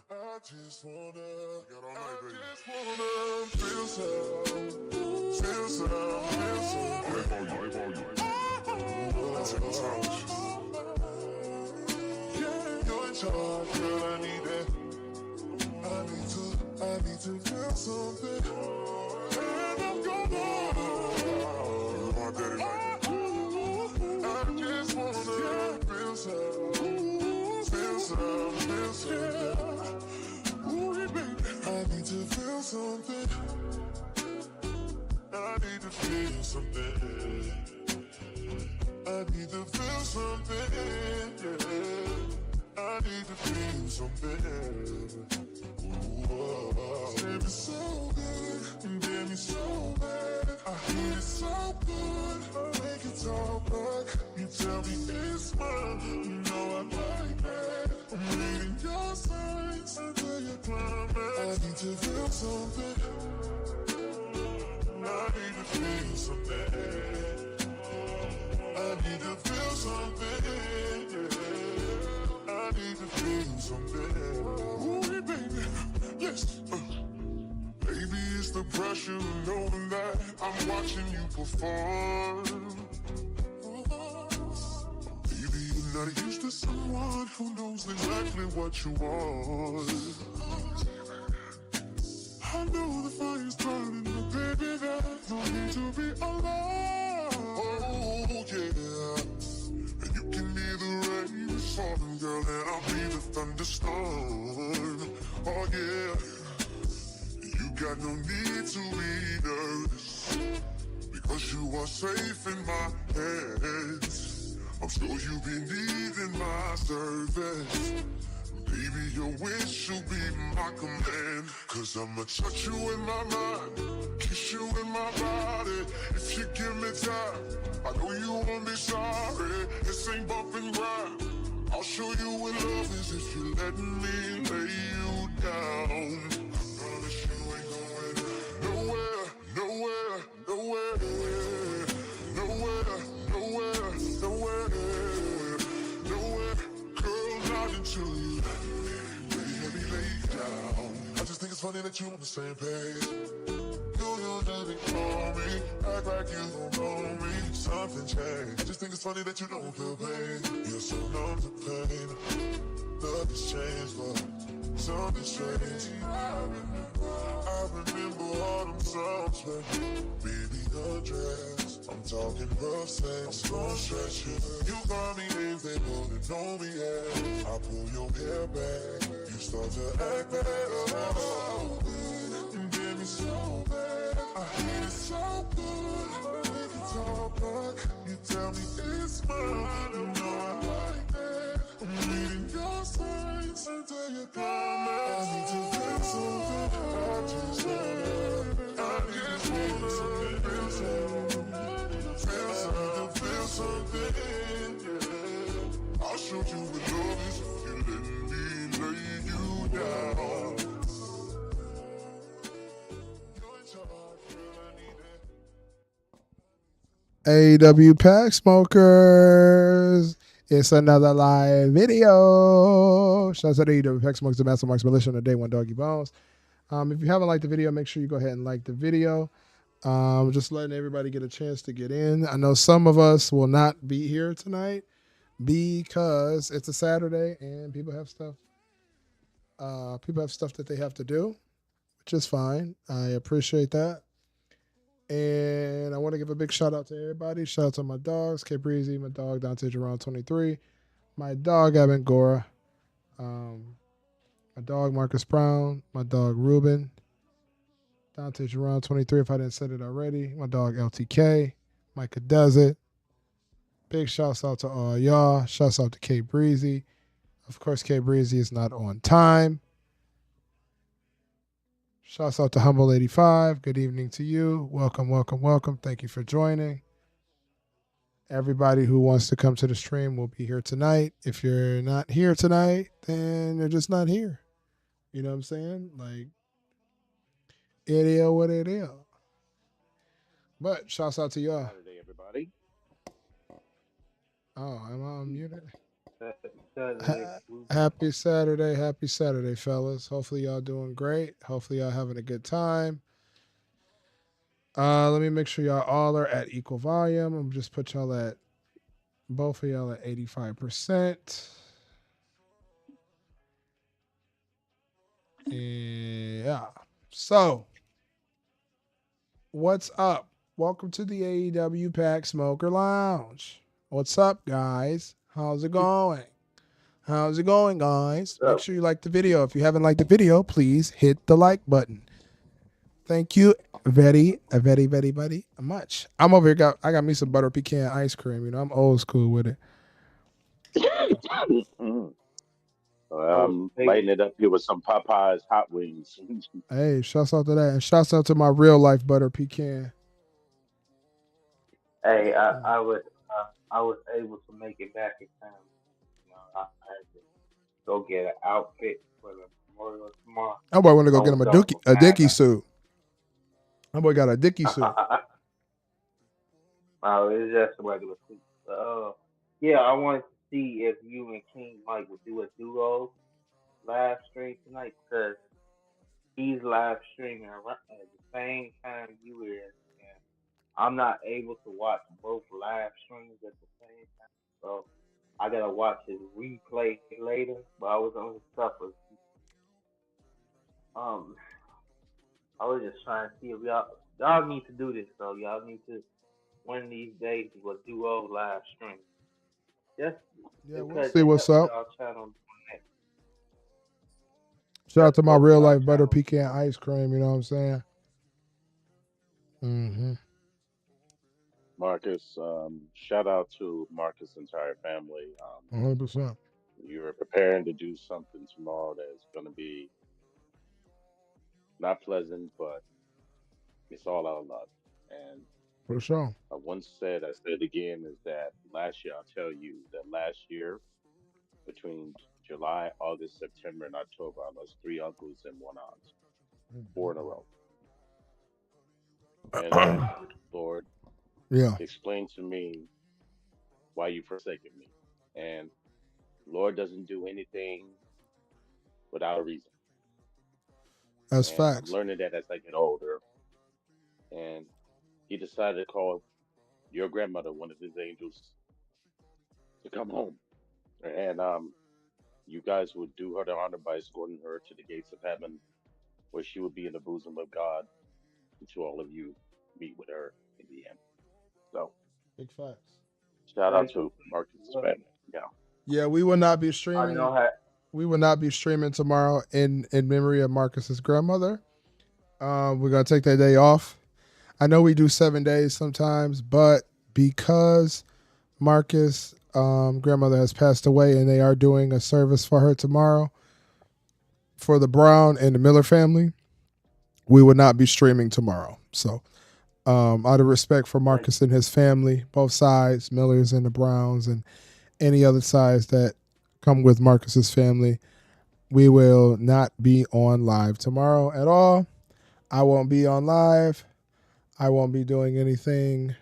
I just wanna feel some, feel some, feel some. Take time with you. Yeah, you're in charge, girl. I need that. I need to feel something. And I'm gonna. You want daddy like I just wanna feel some, feel some, feel some. Ooh, baby, I need to feel something. I need to feel something. I need to feel something. Yeah. I need to feel something. Baby, so good, and baby, so bad. I hate it so good. I make it all back. You tell me it's mine. You know I like that. I'm reading your signs until you climax. I need to feel something. I need to feel something. I need to feel something. Yeah. I need to feel something. Ooh, baby, yes. Maybe it's the pressure of knowing that I'm watching you perform. Maybe you're not used to someone who knows exactly what you want. I know the fire's burning, but baby, there's no need to be alone. Oh, yeah. And you can be the rain that's falling, girl, and I'll be the thunderstorm. Oh, yeah. You got no need to be nervous, because you are safe in my hands. I'm sure you be needing my service. Baby, your wish will be my command. Cause I'ma touch you in my mind, kiss you in my body. If you give me time, I know you won't be sorry. This ain't bump and grind. I'll show you what love is if you let me lay you down. Promise you ain't going nowhere, nowhere, nowhere, nowhere, nowhere, nowhere, nowhere. Girl, not until you let me lay you down. I just think it's funny that you on the same page. You just ignore me, act like you don't know me. Something changed. I just think it's funny that you don't feel pain. You're so numb to pain. Love has changed, but something strange. I remember all them songs when baby undressed. I'm talking rough sex, don't stretch you. You call me names they wouldn't know me as. I pull your hair back, you start to act bad. Oh, you give me so bad. I hate it so good. Make it all back. You tell me it's mine. You know I like that. I'm reading your signs until you come out. I need to feel something. I just wanna feel something. Feel something. Feel something. Yeah. I'll show you what love is if you let me lay you down. You're in charge, girl, I need that. AW Pack Smokers. It's another live video. Shouts out to AW Pack Smokers, the Master Marks Militia, and the Day One Doggy Bones. If you haven't liked the video, make sure you go ahead and like the video. Just letting everybody get a chance to get in. I know some of us will not be here tonight because it's a Saturday and people have stuff. People have stuff that they have to do, which is fine. I appreciate that. And I want to give a big shout out to everybody. Shout out to my dogs, K Breezy, my dog Dante Jerome 23, my dog Evan Gora, my dog Marcus Brown, my dog Ruben, Dante Jerome 23 if I didn't say it already, my dog LTK, Micah Does It. Big shouts out to all y'all. Shouts out to K Breezy. Of course, K Breezy is not on time. Shouts out to Humble 85. Good evening to you. Welcome, welcome, welcome. Thank you for joining. Everybody who wants to come to the stream will be here tonight. If you're not here tonight, then you're just not here. You know what I'm saying? Like, it is what it is. But shouts out to y'all. Saturday, everybody. Oh, am I unmuted? Saturday. Happy Saturday, fellas. Hopefully y'all doing great. Hopefully y'all having a good time. Let me make sure y'all all are at equal volume. I'm just put y'all at both of y'all at 85%. Yeah. So, what's up? Welcome to the AEW Pack Smoker Lounge. What's up, guys? How's it going? How's it going, guys? Make sure you like the video. If you haven't liked the video, please hit the like button. Thank you very much. I'm over here. I got me some butter pecan ice cream. You know, I'm old school with it. I'm lighting it up here with some Popeyes hot wings. Hey, shouts out to that, and shouts out to my real life butter pecan. Hey, I was able to make it back in time. You know, I had to go get an outfit for the memorial tomorrow. That boy want to go I get was him gone for a 5 dicky suit. That boy got a dicky suit. Oh, it's just a regular suit. Yeah, I wanted to see if you and King Mike would do a duo live stream tonight because he's live streaming around at the same time you is, and I'm not able to watch both live streams at the same time. So I gotta watch his replay later. But I was on his stuff. Um, I was just trying to see if y'all need to do this. So y'all need to one of these days do a duo live stream. Just Yeah, we'll because see it what's helps up. y'all channel connect. Shout out Helps to my both real y'all life butter channels. pecan ice cream. You know what I'm saying? Marcus, shout out to Marcus' entire family. 100%. You're preparing to do something tomorrow that's going to be not pleasant, but it's all out of love. And For sure. I once said, I said it again, is that last year, I'll tell you that last year, between July, August, September, and October, I lost three uncles and one aunt, four in a row. And I asked, Lord, Yeah, explain to me why you forsaken me. And Lord doesn't do anything without a reason. that's And I'm facts. learning that as I get older. And he decided to call your grandmother, one of his angels, to come home. And you guys would do her the honor by escorting her to the gates of heaven, where she would be in the bosom of God until all of you meet with her in the end. So Big facts. shout out Thank you. to Marcus' family. Yeah. Yeah, we will not be I streaming. know how. We will not be streaming tomorrow in memory of Marcus's grandmother. We're gonna take that day off. I know we do 7 days sometimes, but because Marcus' grandmother has passed away, and they are doing a service for her tomorrow for the Brown and the Miller family, we will not be streaming tomorrow. So, out of respect for Thank Marcus and his family, both sides, Millers and the Browns, and any other sides that come with Marcus's family, we will not be on live tomorrow at all. I won't be on live. I won't be doing anything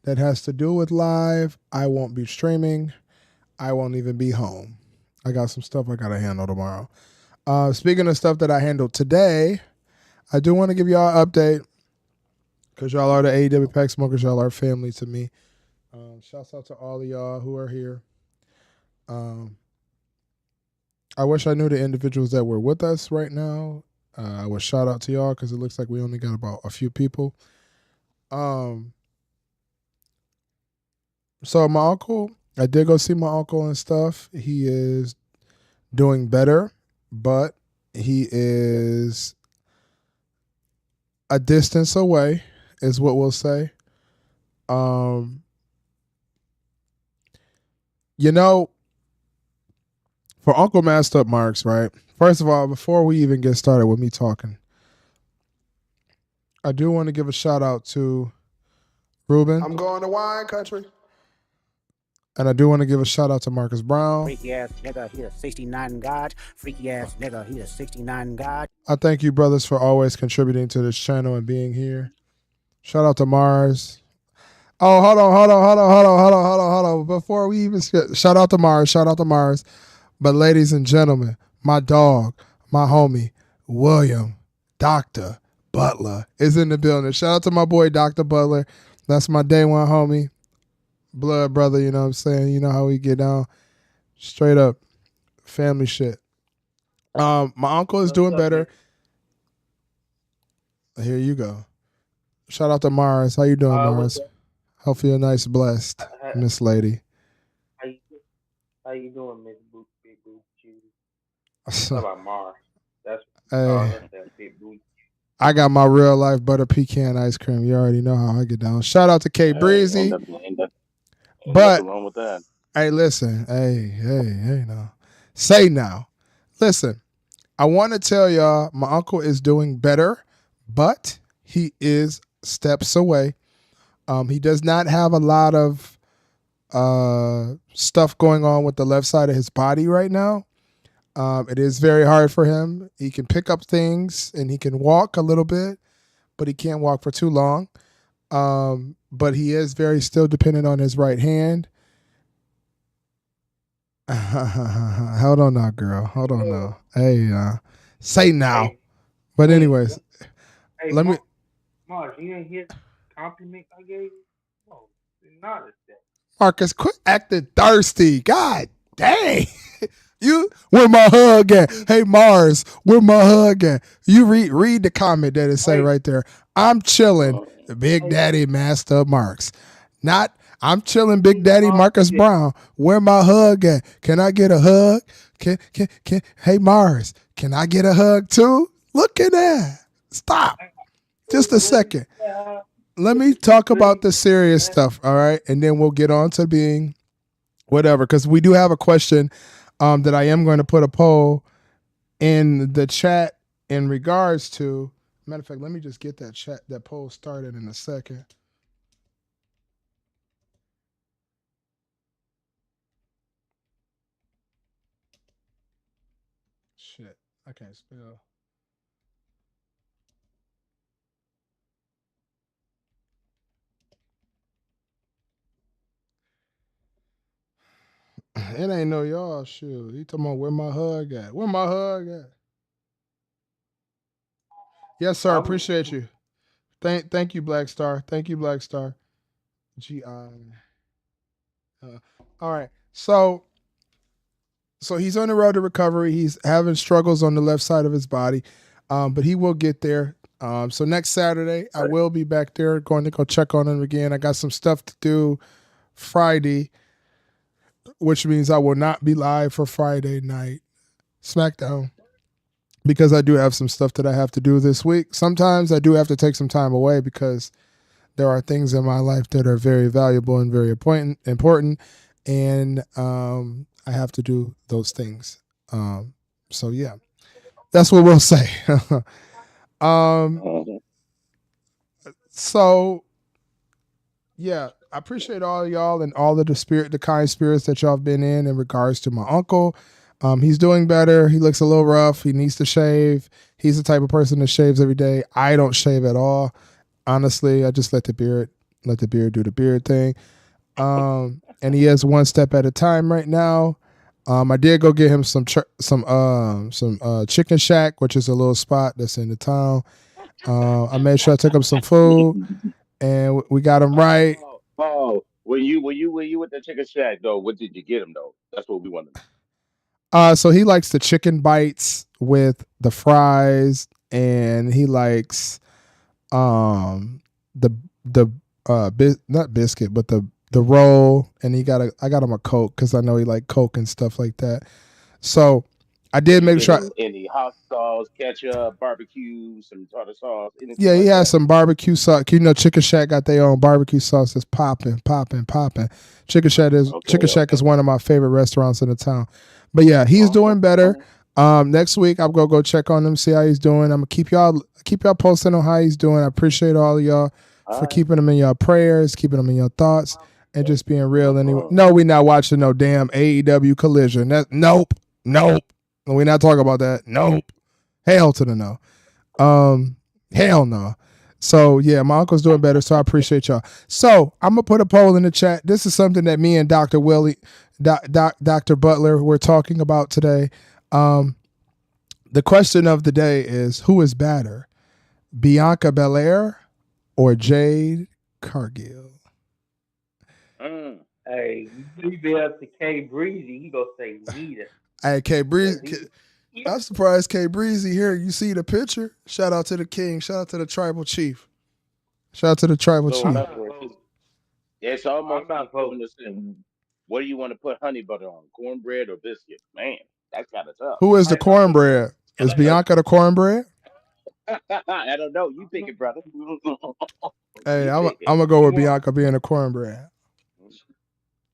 that has to do with live. I won't be streaming. I won't even be home. I got some stuff I got to handle tomorrow. Speaking of stuff that I handled today, I do want to give y'all an update because y'all are the AEW Pack Smokers. Y'all are family to me. Shouts out to all of y'all who are here. I wish I knew the individuals that were with us right now. I would shout out to y'all because it looks like we only got about a few people. So my uncle, I did go see my uncle and stuff. He is doing better, but he is a distance away, is what we'll say. You know, for Uncle Masked Up Marks, right? First of all, before we even get started with me talking, I do want to give a shout out to Ruben. I'm going to wine country. And I do want to give a shout out to Marcus Brown. Freaky ass nigga, he a 69 God. Freaky ass nigga, he a 69 God. I thank you, brothers, for always contributing to this channel and being here. Shout out to Mars. Oh, hold on. Before we even shout out to Mars. But ladies and gentlemen, my dog, my homie, William, Dr. Butler is in the building. Shout out to my boy, Dr. Butler. That's my day one homie, blood brother, you know what I'm saying? You know how we get down. Straight up family shit. My uncle is What's doing up, better. Here you go. Shout out to Mars. How you doing, What's Mars? up? Hopefully you're nice, blessed, How, Miss Lady. how you how you doing, Miss Boot Big Boot Judy? What about Mars? That's what we call Hey, us, that Big Boot. I got my real life butter pecan ice cream. You already know how I get down. Shout out to K Hey, Breezy. ain't nothing But wrong with that. hey, listen. Hey, now. Say now. Listen, I want to tell y'all my uncle is doing better, but he is steps away. He does not have a lot of stuff going on with the left side of his body right now. It is very hard for him. He can pick up things and he can walk a little bit, but he can't walk for too long. But he is very still dependent on his right hand. Hold on now, girl. Hold on now. Hey, say now. Hey, But hey, anyways, hey, let me. Mars, you ain't hear the compliment I gave you? No, not a that. Marcus, quit acting thirsty. God dang. You where my hug at? Hey Mars, where my hug at? You read the comment that it say Hey, right there. I'm chilling, Uh, Big hey, Daddy Master Marks. Not I'm chilling, Big Daddy Mars, Marcus Brown. Where my hug at? Can I get a hug? Can Hey Mars, can I get a hug too? Look at that. Stop. Just a second. Let me talk about the serious stuff, all right? And then we'll get on to being whatever, because we do have a question that I am going to put a poll in the chat in regards to. Matter of fact, let me just get that poll started in a second. Shit, I can't spell. It ain't no y'all shoot. He talking about where my hug at? Where my hug at? Yes, sir. Appreciate you. Thank you, Black Star. Thank you, Black Star. GI. All right. So he's on the road to recovery. He's having struggles on the left side of his body, but he will get there. So next Saturday, I will be back there going to go check on him again. I got some stuff to do Friday, which means I will not be live for Friday night SmackDown because I do have some stuff that I have to do this week. Sometimes I do have to take some time away because there are things in my life that are very valuable and very important, and I have to do those things. So yeah, that's what we'll say. um, mhm. so yeah, I appreciate all of y'all and all of the kind spirits that y'all have been in regards to my uncle. He's doing better. He looks a little rough. He needs to shave. He's the type of person that shaves every day. I don't shave at all. Honestly, I just let the beard do the beard thing. And he is one step at a time right now. I did go get him some Chicken Shack, which is a little spot that's in the town. I made sure I took him some food, and we got him right. When you with the chicken shack though, what did you get him though? That's what we want to know. So he likes the chicken bites with the fries, and he likes the not biscuit, but the roll, and I got him a Coke because I know he like Coke and stuff like that. So I Did did you make get sure. him any hot sauce, ketchup, barbecue, some tartar sauce, anything Yeah, he like has that? some barbecue sauce. You know, Chicken Shack got their own barbecue sauce that's popping. Chicken Shack is Okay. one of my favorite restaurants in the town. But yeah, he's All right. doing better. All Next week I'm gonna go check on him, see how he's doing. I'm gonna keep y'all posted on how he's doing. I appreciate all of y'all for right. keeping him in your prayers, keeping him in your thoughts, and just being real. Anyway, Uh-uh. no, we not watching no damn AEW Collision. Nope. We're not talking about that. Nope. Hell to the no. Um, Hell no. So yeah, my uncle's doing better. So I appreciate y'all. So I'm gonna put a poll in the chat. This is something that me and Dr. Willie, Dr. Butler, we're talking about today. Um, the question of the day is: who is better, Bianca Belair or Jade Cargill? Mm. Hey, you be up to K Breezy, he gonna say neither. Hey, K Cause Breezy. he, I'm surprised K Breezy here. You see the picture? Shout out to the king. Shout out to the tribal chief. Shout out to the tribal So, in I'm chief. other not words, voting. it's I'm almost not like throwing voting. this in. What do you want to put honey butter on? Cornbread or biscuit? Man, that's kind of tough. Who is the I'm putting cornbread? Is like Bianca the cornbread? I don't know. You pick it, brother. Hey, You I'm pick it. gonna go with yeah. Bianca being the cornbread.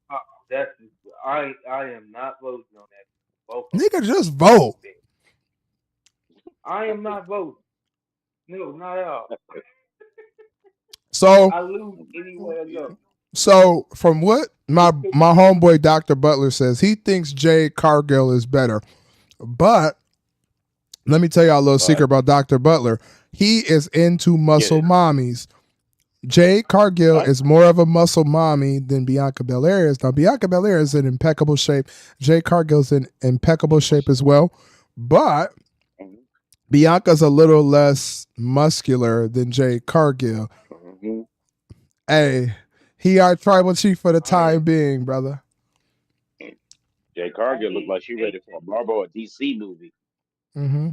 Uh, that's I am not voting on that. Both of Nigga, just them. vote. I am not voting. No, not at all. So, I lose anywhere I go. from what It my homeboy Dr. Butler says, he thinks Jade Cargill is better. But let me tell y'all a little secret But about Dr. Butler. He is into get muscle it. mommies. Jade Cargill Huh? is more of a muscle mommy than Bianca Belair is. Now, Bianca Belair is in impeccable shape. Jade Cargill's in impeccable shape as well. But Mhm. Bianca's a little less muscular than Jade Cargill. Mhm. Hey, he our tribal chief for the I time being, brother. Jay Cargill looked hey like she hey ready for a Marvel or DC movie. Mm-hmm.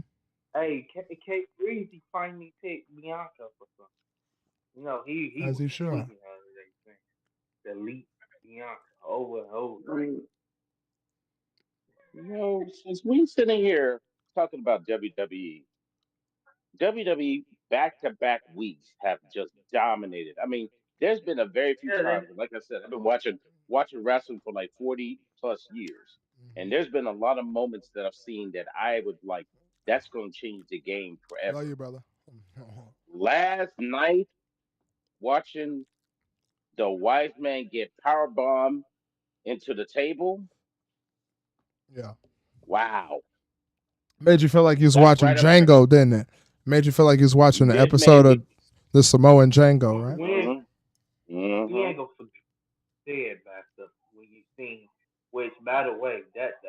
hey K Breezy finally picked Bianca for something. You know he As was he should. tweeting the other day saying delete Bianca over and over. Mm, since we sitting here talking about WWE back to back weeks have just dominated. I mean, there's been a very few Yeah, times, and like I said, I've been watching wrestling for like 40+ years, and there's been a lot of moments that I've seen that I would like. That's going to change the game Love forever. you, brother. Last night, watching the wise man get power bomb into the table. Yeah. Wow, Made you feel like you was that's watching right up there. Django, didn't it? Made you feel like you was watching the This episode made of me. the Samoan Django, right? we we Hmm. ain't gonna forget said back up when you seen. Which, by the way, that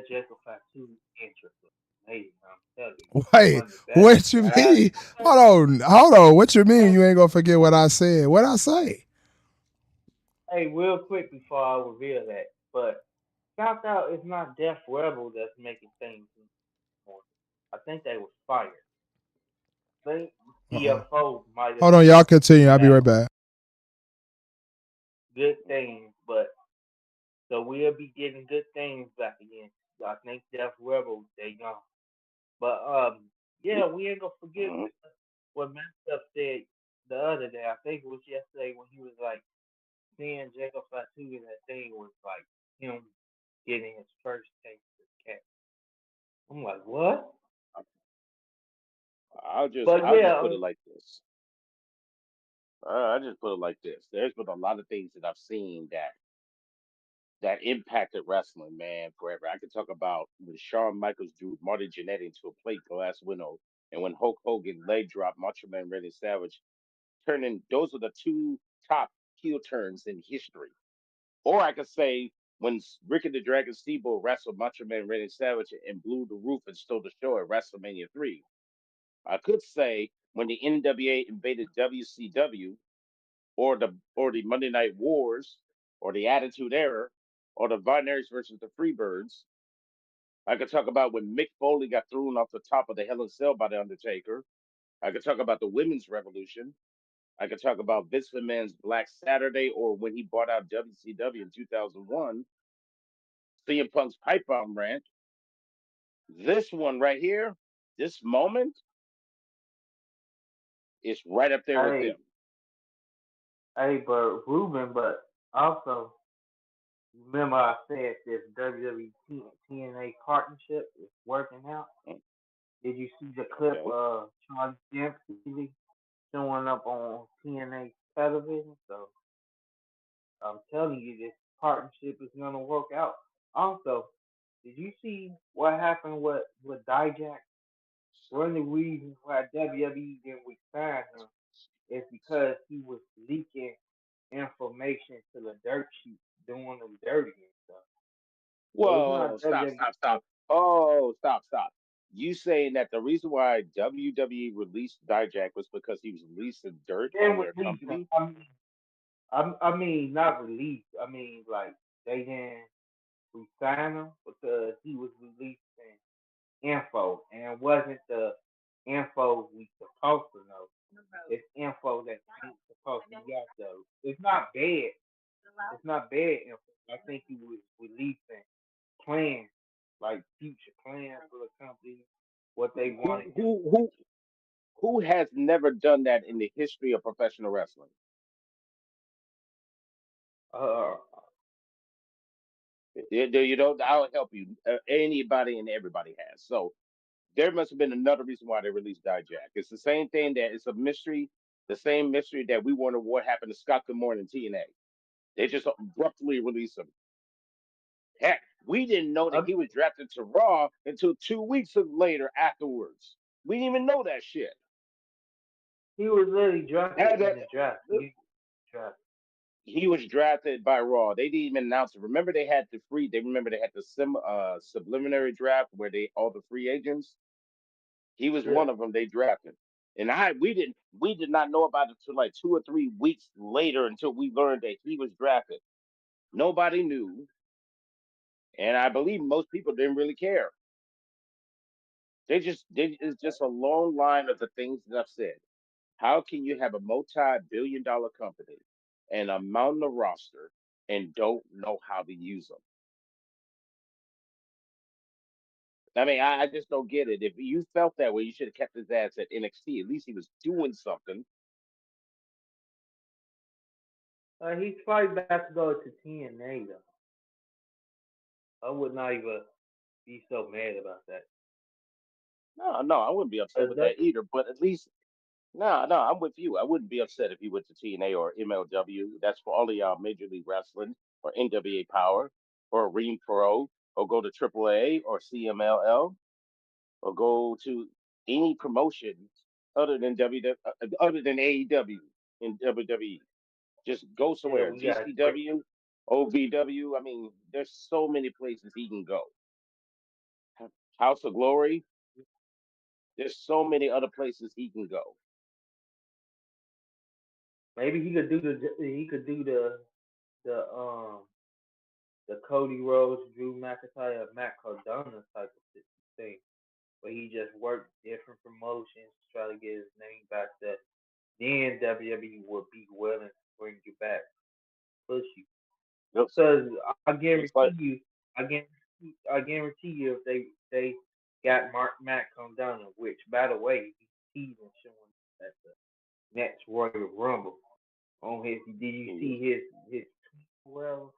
Jekyll Fatu interest was amazing. I'm telling you, Wait, one of the best. what you mean? Hold on. What you mean? Hey, You ain't gonna forget what I said? What I say? hey, real quick before I reveal that, but found out it's not Def Rebel that's making things more. I think they was fired. I think Uh oh. CFO might have Hold on, y'all been continue. I'll be back right back. good things, but so we'll be getting good things back again. I think Def Rebel they gone. But yeah, we ain't gonna forget what Master said the other day. I think it was yesterday when he was like seeing Jacob Fatu in that thing was like him getting his first taste of cat. I'm like, what? I'll just But I'll yeah, just put it like this. I just put it like this. There's been a lot of things that I've seen that impacted wrestling, man, forever. I could talk about when Shawn Michaels drew Marty Jannetty into a plate glass window, and when Hulk Hogan leg dropped Macho Man Randy Savage, turning those are the two top heel turns in history. Or I could say when Ricky the Dragon Steamboat wrestled Macho Man Randy Savage and blew the roof and stole the show at WrestleMania 3. I could say when the NWA invaded WCW, or the Monday Night Wars, or the Attitude Era, or the Visionaries versus the Freebirds. I could talk about when Mick Foley got thrown off the top of the Hell in a Cell by the Undertaker. I could talk about the Women's Revolution. I could talk about Vince McMahon's Black Saturday, or when he bought out WCW in 2001. CM Punk's pipe bomb rant. This one right here, this moment is right up there with hey, them. but Ruben, but also remember I said this WWE TNA partnership is working out. Mm, Did you see the clip okay. of Charlie Dempsey showing up on TNA television? So I'm telling you, this partnership is gonna work out. Also, did you see what happened with Dijak? One of the reasons why WWE didn't resign him stop, WWE. stop, stop. Oh, stop, stop. You saying that the reason why WWE released Dijak was because he was releasing dirt Then on their release him. company? I mean, not release. I mean, like they didn't resign him because he was releasing info, and it wasn't the info we supposed to know. It's info that ain't supposed to be out there. It's not bad. It's not bad info. I think he was releasing plans, like future plans for the company, what they wanted Who him. who who who has never done that in the history of professional wrestling? Uh, You know, I'll help you. Anybody and everybody has. So there must have been another reason why they released Dijak. It's the same thing that it's a mystery, the same mystery that we wonder what happened to Scott D'Amore in TNA. They just abruptly released him. Heck, we didn't know I that he was drafted to Raw until 2 weeks later afterwards. We didn't even know that shit. He was literally drafted Had in that, the draft. He drafted. he was drafted by Raw. They didn't even announce it. Remember they had the free. They remember they had the subliminary draft where they all the free agents. He was Yeah. one of them they drafted. And we did not know about it until like 2 or 3 weeks later until we learned that he was drafted. Nobody knew, and I believe most people didn't really care. It's just a long line of the things that I've said. How can you have a multi-billion-dollar company and a mountain of roster and don't know how to use them? I mean, I just don't get it. If you felt that way, you should have kept his ass at NXT. At least he was doing something. He's probably about to go to TNA though. I would not even be so mad about that. No, no, I wouldn't be upset 'Cause with that, that either. But at least, no, no, I'm with you. I wouldn't be upset if he went to TNA or MLW. That's for all of y'all Major League Wrestling or NWA Power or Ream Pro or go to AAA or CMLL or go to any promotion other than AEW in WWE. Just go yeah, somewhere. we got great. GCW, OVW. I mean, there's so many places he can go. House of Glory. There's so many other places he can go. Maybe he could do the the Cody Rhodes, Drew McIntyre, Matt Cardona type of thing, where he just worked different promotions to try to get his name back. That then WWE would be willing to bring you back, push you. Just, Because I just like guarantee you, I guarantee you, if they got Matt Cardona, which by the way, he's teasing showing at the next Royal Rumble on his. Did you see his tweet? Well,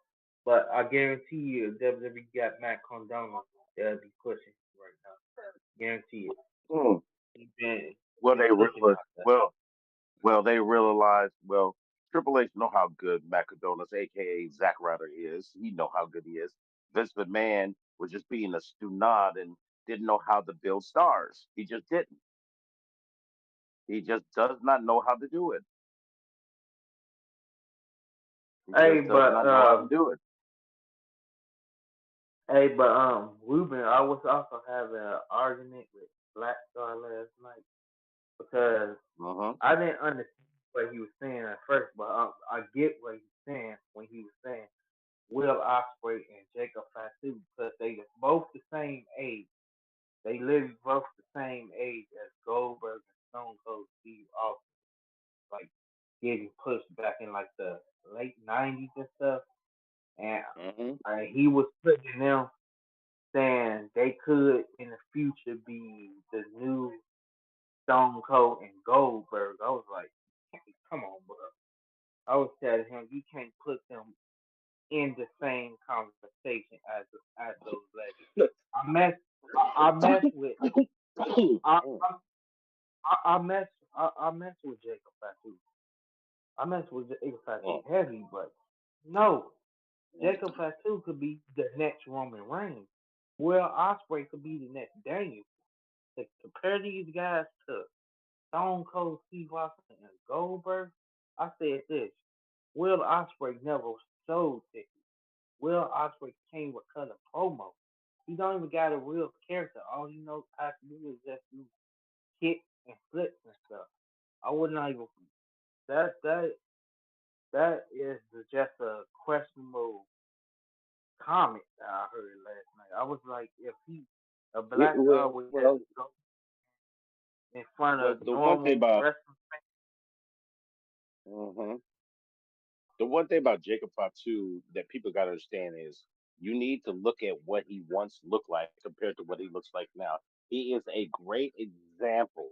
but I guarantee you, if WWE got Matt Cardona, they'll be pushing right now. Guarantee it. mm, He's been well, been they pushing realize out there. well they realize Triple H know how good Macadonas, aka Zack Ryder, is. He know how good he is. Vince McMahon was just being a stunad and didn't know how to build stars. He just didn't. He just does not know how to do it. He Hey, just does not know how to do it. Ruben, I was also having an argument with Black Star last night because Uh-huh. I didn't understand what he was saying at first, but I get what he's saying when he was saying Will Ospreay and Jacob Fatu because they both the same age. They literally both the same age as Goldberg and Stone Cold Steve Austin, like getting pushed back in like the late 90s and stuff. And Uh-huh. he was putting them saying they could in the future be the new Stone Cold and Goldberg. I was like, come on, bro. I was telling him you can't put them in the same conversation as those legends. I mess I mess with I I mess with Jacob Fatu. I mess with Jacob Fatu heavy, but no, Jacob Fatu could be the next Roman Reigns. Will Osprey could be the next Daniel. To compare these guys to Stone Cold Steve Austin and Goldberg, I said this: Will Osprey never sold tickets. Will Osprey came with cut a promo. He don't even got a real character. All he knows how to do is just do kicks and flips and stuff. I would not even that that is just a questionable comment that I heard last night. I was like, if he a Yeah, black guy would just go in front well, of the one thing normal about wrestling. mhm. The one thing about Jacob Fatu that people got to understand is you need to look at what he once looked like compared to what he looks like now. He is a great example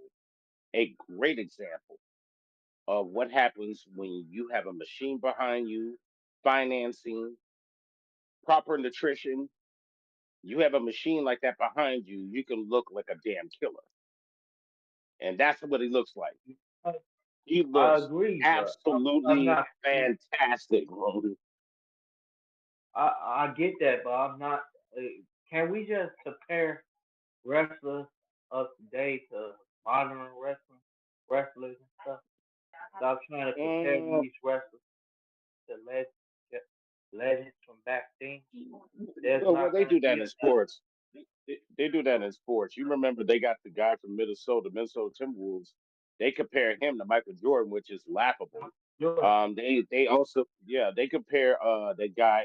of what happens when you have a machine behind you, financing, proper nutrition. You have a machine like that behind you, you can look like a damn killer. And that's what he looks like. He I looks agree, but I'm absolutely not. fantastic, bro. I get that, but I'm not. Uh, can we just compare wrestlers of today to modern wrestlers and stuff? Stop trying to compare Mm, these wrestlers to legends from back then. There's well, not they gonna do that be in another sports. They do that in sports. You remember they got the guy from Minnesota Timberwolves. They compare him to Michael Jordan, which is laughable. Jordan. They also they compare the guy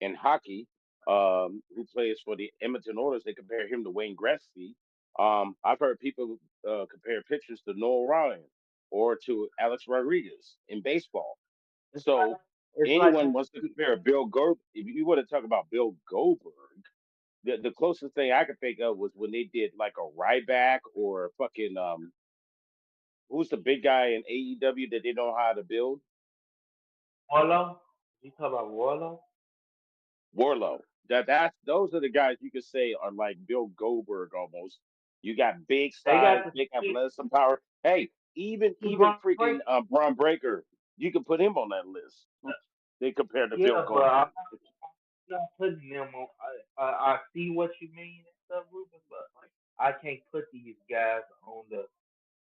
in hockey who plays for the Edmonton Oilers. They compare him to Wayne Gretzky. I've heard people compare pictures to Noel Ryan or to Alex Rodriguez in baseball. It's So like it's like anyone wants to compare Bill Goldberg. If you want to talk about Bill Goldberg, the closest thing I could think of was when they did like a Ryback or fucking who's the big guy in AEW that they know how to build? Warlow. You talk about Warlow? Warlow. That's those are the guys you could say are like Bill Goldberg almost. You got big They size, got the big shit. athleticism power. Hey, even LeBron freaking Break. Braun Breaker, you can put him on that list. They compare to Bill Yeah, but I'm Goldberg. not putting them on. I see what you mean and stuff, Ruben, but I can't put these guys on the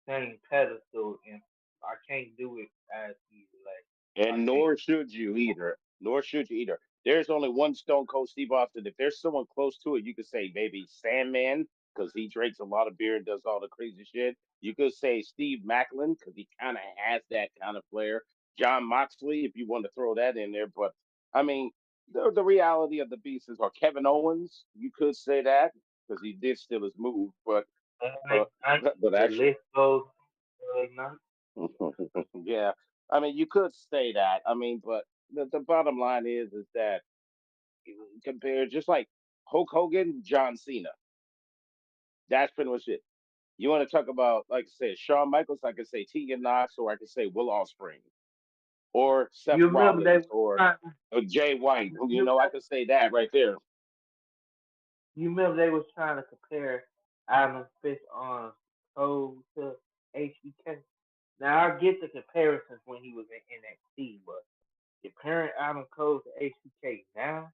same pedestal, and I can't do it as easy. Like I And can't. nor should you either. Nor should you either. There's only one Stone Cold Steve Austin. If there's someone close to it, you could say maybe Sandman because he drinks a lot of beer and does all the crazy shit. You could say Steve Macklin because he kind of has that kind of flair. John Moxley, if you want to throw that in there. But I mean, the reality of the beast is, or Kevin Owens, you could say that because he did steal his move. I, Uh, I, but the actually, list goes not. yeah, I mean, you could say that. I mean, but the bottom line is that compared just like Hulk Hogan, John Cena, that's pretty much it. You want to talk about, like I said, Shawn Michaels, I could say Tegan Knox, or I could say Will Ospreay, or Seth You remember they Rollins, was or trying. Jay White. You, I could say that right there. you remember they was trying to compare Adam Fish on Cole to HBK. Now I get the comparisons when he was in NXT, but comparing Adam Cole to HBK now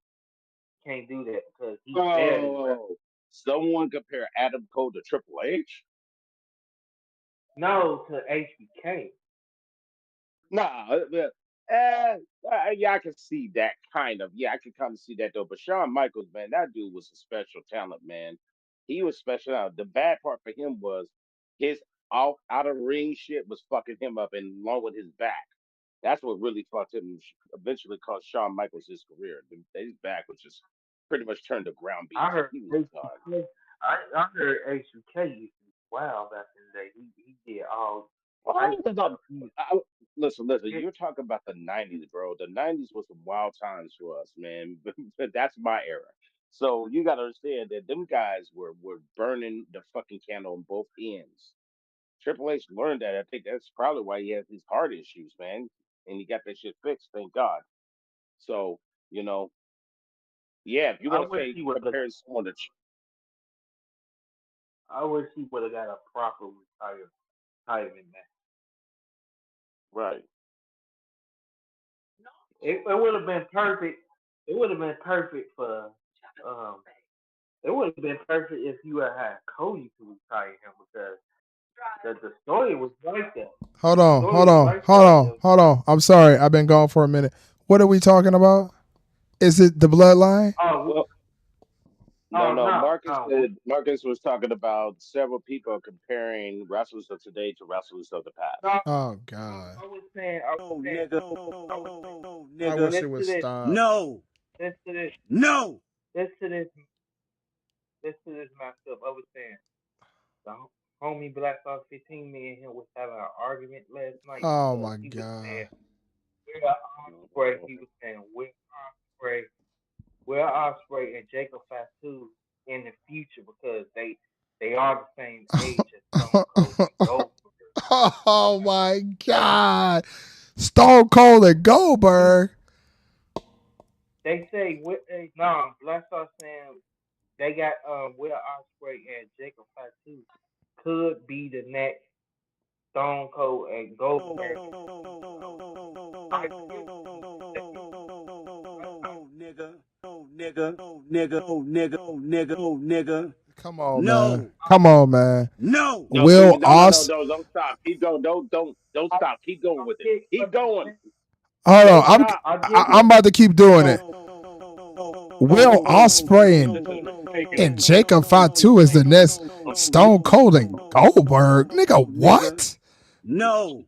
can't do that because he barely wrestled. Oh, someone compare Adam Cole to Triple H? No, to HBK. Nah, uh, yeah, I can see that kind of. Yeah, I can kind of see that though. But Shawn Michaels, man, that dude was a special talent, man. He was special. Now, the bad part for him was his out of ring shit was fucking him up, and along with his back. That's what really fucked him. Eventually, cost Shawn Michaels his career. His back was just pretty much turned to ground I beef, and heard he was done. HBK. I heard HBK used to be wild back in the day. He did all Well, types of stuff. He was listen. sick. You're talking about the '90s, bro. The '90s was some wild times for us, man. But that's my era. So you got to understand that them guys were burning the fucking candle on both ends. Triple H learned that. I think that's probably why he has his heart issues, man. And he got that shit fixed, thank God. So you know, yeah. If you I want to wish say he would have. comparing someone to I wish he would have got a proper retirement match. right, It would have been perfect. It would have been perfect for. Um, it would have been perfect if you had Cody to retire him because the story was like that. Hold The on, story hold was on, like hold that. on, hold on. I'm sorry, I've been gone for a minute. What are we talking about? Is it the bloodline? Oh, well, No, Oh no. no, Marcus no. said Marcus was talking about several people comparing wrestlers of today to wrestlers of the No, past. Oh God. I was No, saying, nigga. No, I wish nigga. it listen would to this, stop. No. listen to this, No. listen to this, listen to this myself. I was saying, the homie Black Ops 15, me and him was having an argument last night Oh because my he was saying, God. Will Osprey, he was saying, Osprey, Will Osprey and Jacob Fatu in the future because they are the same age as Stone Cold and Goldberg. Oh my They God. Stone Cold and Goldberg. they say no, Black Star saying they got Will Osprey and Jacob Fatu could be the next Stone Cold and Goldberg. I still think No, nigga. No, nigga. No, nigga. No, nigga. No, nigga. No, nigga. Come on, man. No. Come on, man. No. No, see, Will no, no, no, Os no. Don't stop. Keep going. Don't I, stop. Keep going I with it. get Keep what you're going. saying. Hold on. Don't stop. I get I'm what about to keep doing so it. No, Will Ospreay and, listen. Let me take it. Jacob Fatu is the next Stone Cold and Goldberg. Nigga, what? No.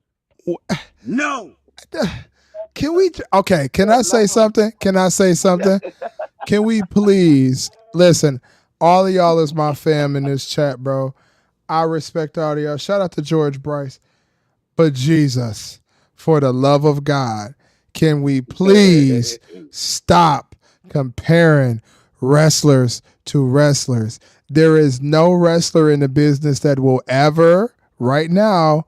No. Can we? Okay. Can I say something? Can I say something? Can we please listen? All of y'all is my fam in this chat, bro. I respect all of y'all. Shout out to George Bryce. But Jesus, for the love of God, can we please stop comparing wrestlers to wrestlers? There is no wrestler in the business that will ever, right now,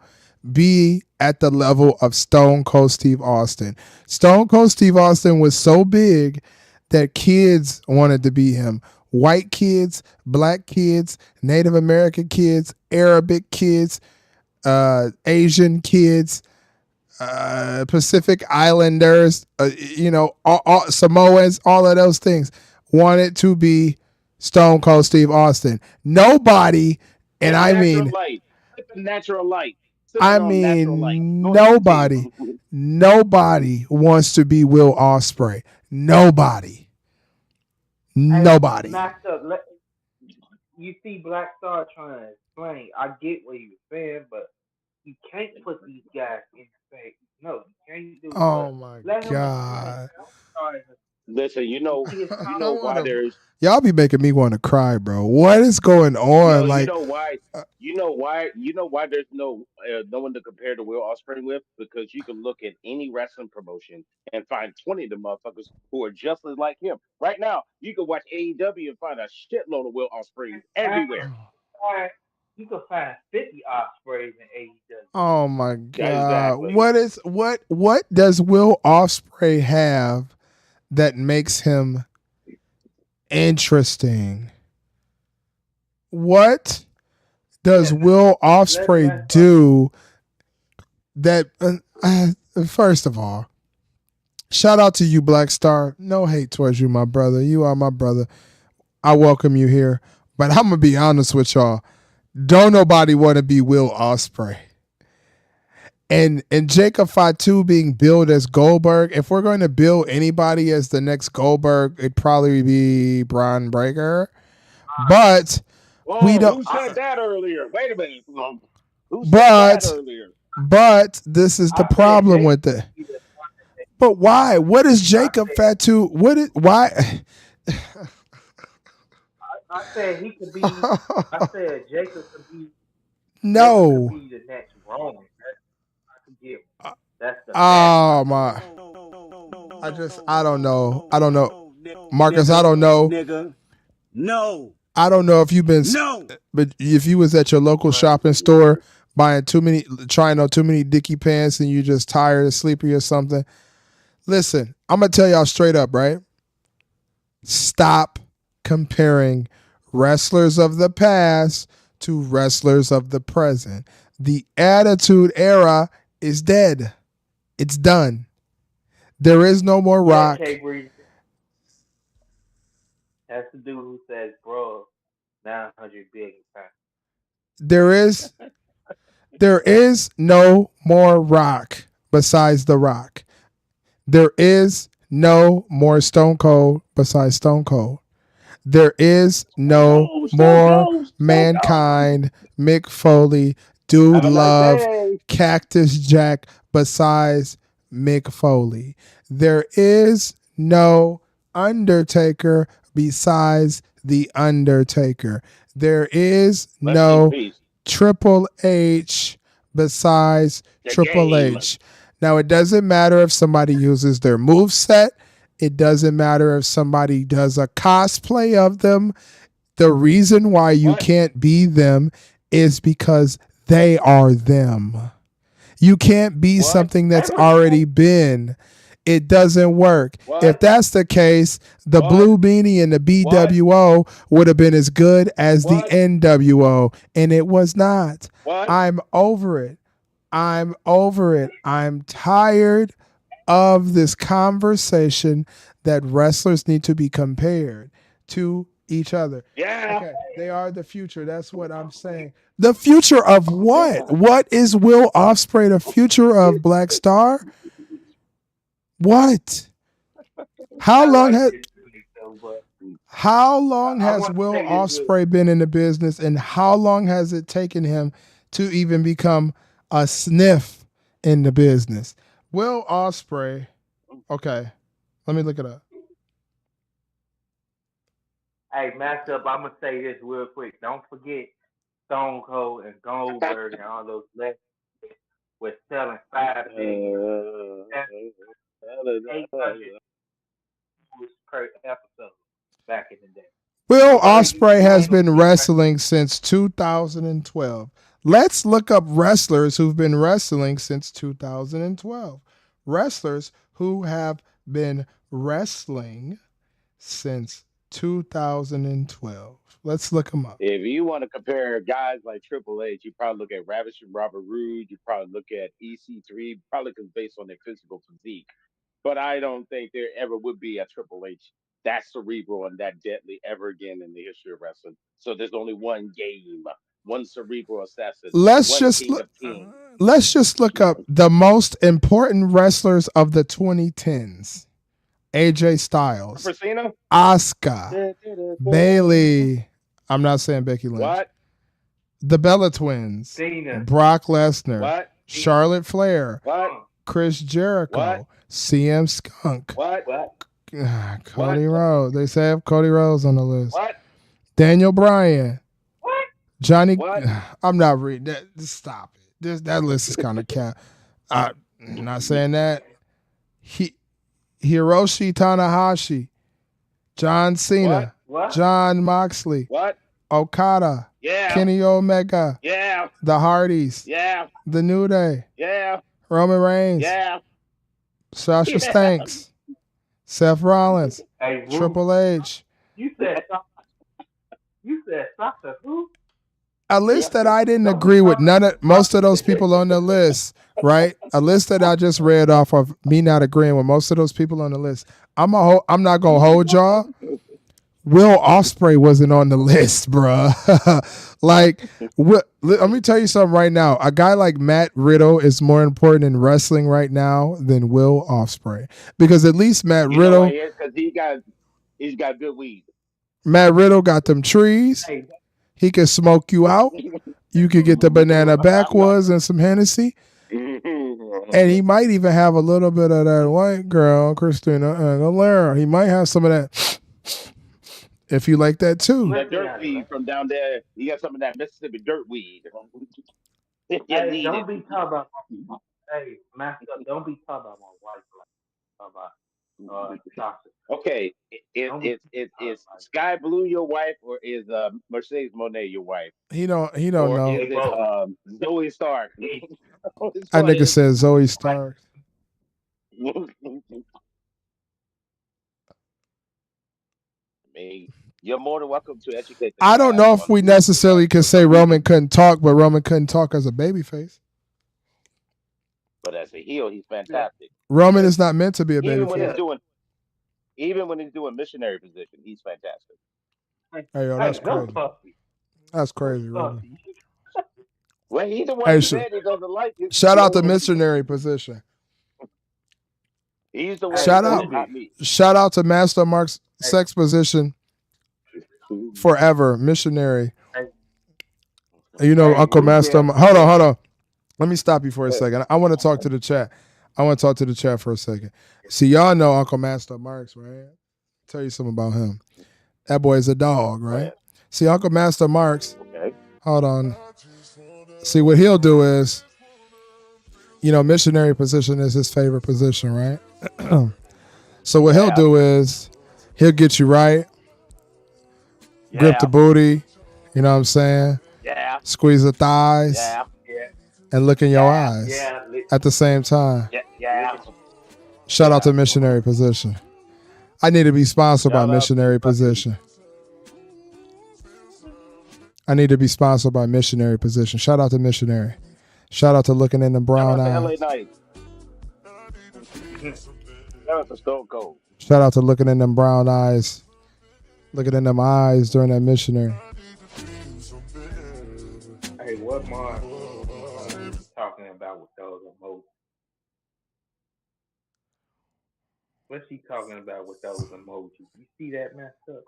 be at the level of Stone Cold Steve Austin. Stone Cold Steve Austin was so big that kids wanted to be him. White kids, black kids, Native American kids, Arabic kids, Asian kids, Pacific Islanders, all Samoans, all of those things wanted to be Stone Cold Steve Austin. Nobody, and Like I natural mean, light. Like natural light. Sipping on natural light. Go ahead, nobody, continue. nobody wants to be Will Ospreay. Nobody, hey nobody. Master. You see Black Star trying to explain. I get what he was saying, but you can't put these guys in the face. No, you can't do it. But Oh my let him explain. God. Listen, He is you I know confident. want why to. there's Y'all be making me want to cry, bro. What is going no, on? Like, you know why there's no one to compare to Will Ospreay with because you can look at any wrestling promotion and find 20 of the motherfuckers who are just as like him. Right now, you can watch AEW and find a shitload of Will Ospreys everywhere. You can find 50 Ospreys in AEW. oh my God. Exactly. What does Will Ospreay have that makes him interesting? What does Yeah, Will let's Ospreay do that first of all, shout out to you, Black Star. No hate towards you, my brother. You are my brother. I welcome you here. But I'm gonna be honest with y'all. Don't nobody want to be Will Ospreay. And Jacob Fatu being billed as Goldberg. If we're going to bill anybody as the next Goldberg, it'd probably be Braun Breaker. But we Oh, don't. who said that earlier? Wait a minute. Who said that But earlier? this is the I said problem Jacob with it. be the But why? What is I Jacob said Fatu? What is why? I said he could be. I said Jacob could be. Jacob could No. be the next Roman. I could give. That's the best I Oh could my. give. I don't know. I don't know. Marcus, I don't know. Nigga. No. I don't know if you've been, No. but if you was at your local But shopping store buying trying on too many Dickie pants and you just tired or sleepy or something. Listen, I'm going to tell y'all straight up, right? Stop comparing wrestlers of the past to wrestlers of the present. The Attitude Era is dead. It's done. There is no more yeah, Rock. K Breeze. That's the dude who says, "Bro, 900 big pounds." There is no more Rock besides The Rock. There is no more Stone Cold besides Stone Cold. There is no more mankind, Mick Foley, Dude Have a nice Love, day. Cactus Jack, besides Mick Foley. There is no Undertaker besides The Undertaker. There is Rest in no peace. Triple H besides The Triple game. H. Now, it doesn't matter if somebody uses their move set. It doesn't matter if somebody does a cosplay of them. The reason why you can't be them is because they are them. You can't be something that's already been. It doesn't work. If that's the case, the Blue Beanie and the BWO would have been as good as the NWO, and it was not. I'm over it. I'm over it. I'm tired of this conversation that wrestlers need to be compared to each other. Yeah. Okay, they are the future. That's what I'm saying. The future of what? What is Will Ospreay the future of Black Star? What? How long has Will Ospreay been in the business, and how long has it taken him to even become a sniff in the business? Will Ospreay, okay, let me look it up. Hey, Matchup, I'm gonna say this real quick. Don't forget Stone Cold and Goldberg and all those legends were selling 5 figures. That's 800 per episode back in the day. Will Ospreay has been wrestling since 2012. Let's look up wrestlers who've been wrestling since 2012. Wrestlers who have been wrestling since 2012. Let's look them up. If you want to compare guys like Triple H, you probably look at Ravishing Robert Roode. You probably look at EC3, probably because based on their physical physique. But I don't think there ever would be a Triple H that cerebral and that deadly ever again in the history of wrestling. So there's only one game, one cerebral assassin, Let's one just king of kings. let's just look up the most important wrestlers of the 2010s. AJ Styles, Christina? Asuka, Bailey. I'm not saying Becky Lynch. What? The Bella Twins, Cena. Brock Lesnar, What? Charlotte Flair, What? Chris Jericho, What? CM Skunk, What? Cody Rhodes. They say have Cody Rhodes on the list. What? Daniel Bryan, What? Johnny. What? I'm not reading that. Just stop it. That list is kind of cap. I'm not saying that. Hiroshi Tanahashi, John Cena, What? John Moxley, What? Okada, Yeah. Kenny Omega, Yeah. the Hardys, Yeah. the New Day, Yeah. Roman Reigns, Yeah. Sasha Stanks, Seth Rollins, Hey, Wu, Triple H. You said Sasha who? A list that I didn't agree with most of those people on the list, right? A list that I just read off of me not agreeing with most of those people on the list. I'm not gonna hold y'all. Will Ospreay wasn't on the list, bruh. Like, let me tell you something right now. A guy like Matt Riddle is more important in wrestling right now than Will Ospreay, because at least Matt Riddle, because he's got good weed. Matt Riddle got them trees. Hey, He can smoke you out. You could get the banana backwoods and some Hennessy. And he might even have a little bit of that white girl, Christina Aguilera. He might have some of that, if you like that too. That dirt weed from down there. You got some of that Mississippi dirt weed. hey, don't be talking about. Hey, Master, don't be talking about my wife like about Sasha. Okay, it's Sky Blue your wife, or is Mercedes Monet your wife? He don't Or know. is it Zoe Stark? That nigga says Zoe Stark. You're more than welcome to educate. I don't know if we necessarily could say Roman couldn't talk, but Roman couldn't talk as a babyface. But as a heel, he's fantastic. Roman is not meant to be a babyface. Even when he's doing missionary position, he's fantastic. Hey, yo, that's crazy. That's crazy, Roman. Well, he's the one who said he doesn't like it. Shout out to missionary position. He's the one. Shout out to Master Mark's sex position. forever. Missionary. Hey, You know, hey, Uncle Moose Master. said, Hold on, hold on. Let me stop you for a second. I want to talk to the chat. I want to talk to the chat for a second. See, y'all know Uncle Master Marks, right? Tell you something about him. That boy is a dog, right? Right. See, Uncle Master Marks. Okay. Hold on. See, what he'll do is, you know, missionary position is his favorite position, right? So what he'll Yeah. do is he'll get you right, grip the Yeah. booty, you know what I'm saying? Yeah. Squeeze the thighs Yeah. yeah, and look in your Yeah. eyes yeah, at the same time. Yeah. Yeah. Shout out to missionary position. I need to be sponsored by Shout out to missionary fucking. position. I need to be sponsored by missionary position. Shout out to missionary. Shout out to looking in the Shout brown out to LA eyes. Knight. Shout out to Stone Cold. Shout out to looking in them brown eyes. Looking in them eyes during that missionary. hey, what Mars talking about with those emojis? What's she talking about with those emojis? You see that messed up?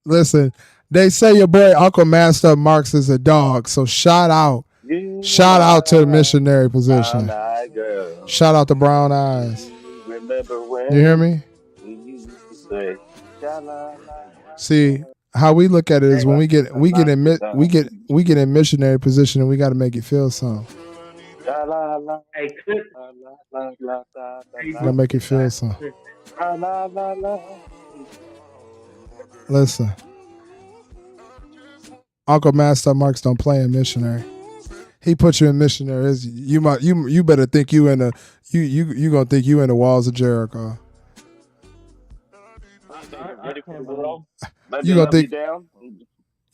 Listen, they say your boy Uncle Master Marks is a dog. So shout out. You Shout out to the missionary brown position. eyed girl. Shout out to brown eyes. Remember You hear when me? we used to say, sha la la. See, how we look at it is Hey, when we get in missionary position and we got to make it feel something. Sha la la hey, could la la la la hey, Gotta Moose, make it feel something. la la la la. Listen, Uncle Master Marks don't play in missionary. He put you in missionary. You better think you in the you gonna think you in the walls of Jericho. Ready for the world? Let You me gonna love you think down.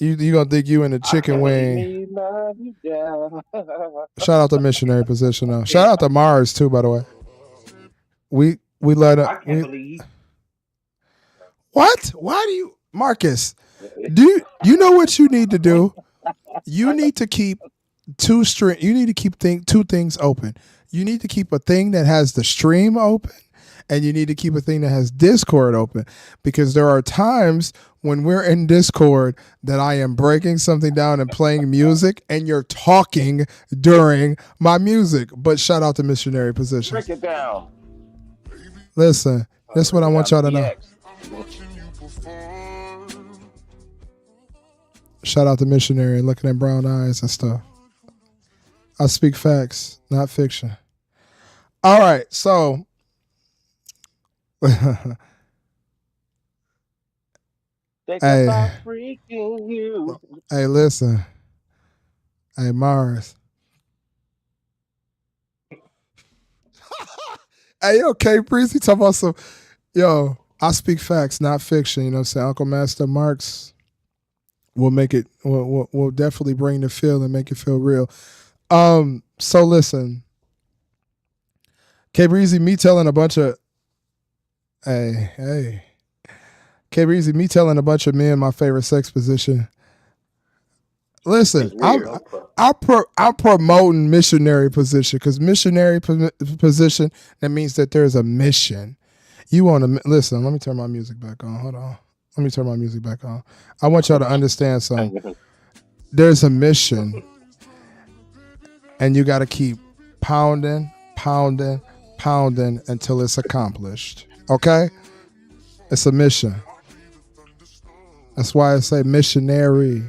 you gonna think you in the I chicken can't Let believe wing. me love you down. Shout out to missionary position though. yeah, Shout out to Mars too, by the way. We let I up. can't believe What? Why do you, Marcus? Do you know what you need to do? You need to keep You need to keep two things open. You need to keep a thing that has the stream open, and you need to keep a thing that has Discord open, because there are times when we're in Discord that I am breaking something down and playing music, and you're talking during my music. But shout out to missionary position. Break it down. Listen, this is what I Break it want down y'all to know. DX. Shout out to missionary, looking at brown eyes and stuff. I speak facts, not fiction. All right, so Think hey, about freaking you. hey, listen, hey Mars. Hey, yo, K Breezy talking about some. Yo, I speak facts, not fiction. You know what I'm saying? Uncle Master Marks will make it. Will definitely bring the feel and make it feel real. So listen, K Breezy, me telling a bunch of. Hey. K Breezy, me telling a bunch of men my favorite sex position. Listen, It's weird. I'm promoting missionary position, because missionary position, that means that there's a mission. You want to listen? Let me turn my music back on. Hold on. Let me turn my music back on. I want y'all to understand something. There's a mission, and you got to keep pounding until it's accomplished. Okay? It's a mission. That's why I say missionary.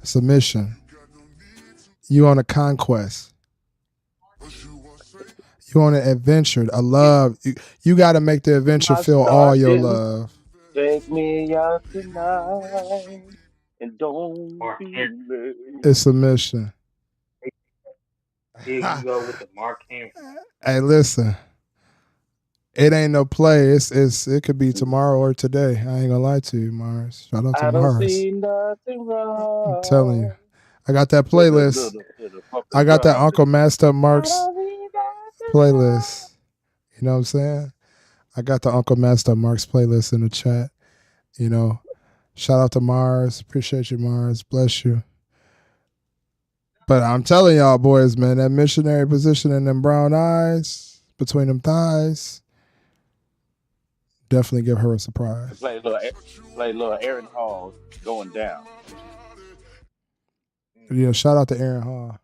It's a mission. You on a conquest. You on an adventure, a love. You got to make the adventure My feel star all your didn't love. take me out tonight. And don't Mark be Henry. late. It's a mission. Here you go with the Mark Henry. Hey, listen. It ain't no play. It could be tomorrow or today. I ain't gonna lie to you, Mars. Shout out to I don't Mars. see nothing I'm telling you. wrong I got that with a playlist. little fucking I got that drum. Uncle Master I Marks don't see nothing wrong. playlist. You know what I'm saying? I got the Uncle Master Marks playlist in the chat. You know, shout out to Mars. Appreciate you, Mars. Bless you. But I'm telling y'all, boys, man, that missionary position in them brown eyes, between them thighs, definitely give her a surprise. Play little Aaron Hall going down. Yeah, shout out to Aaron Hall.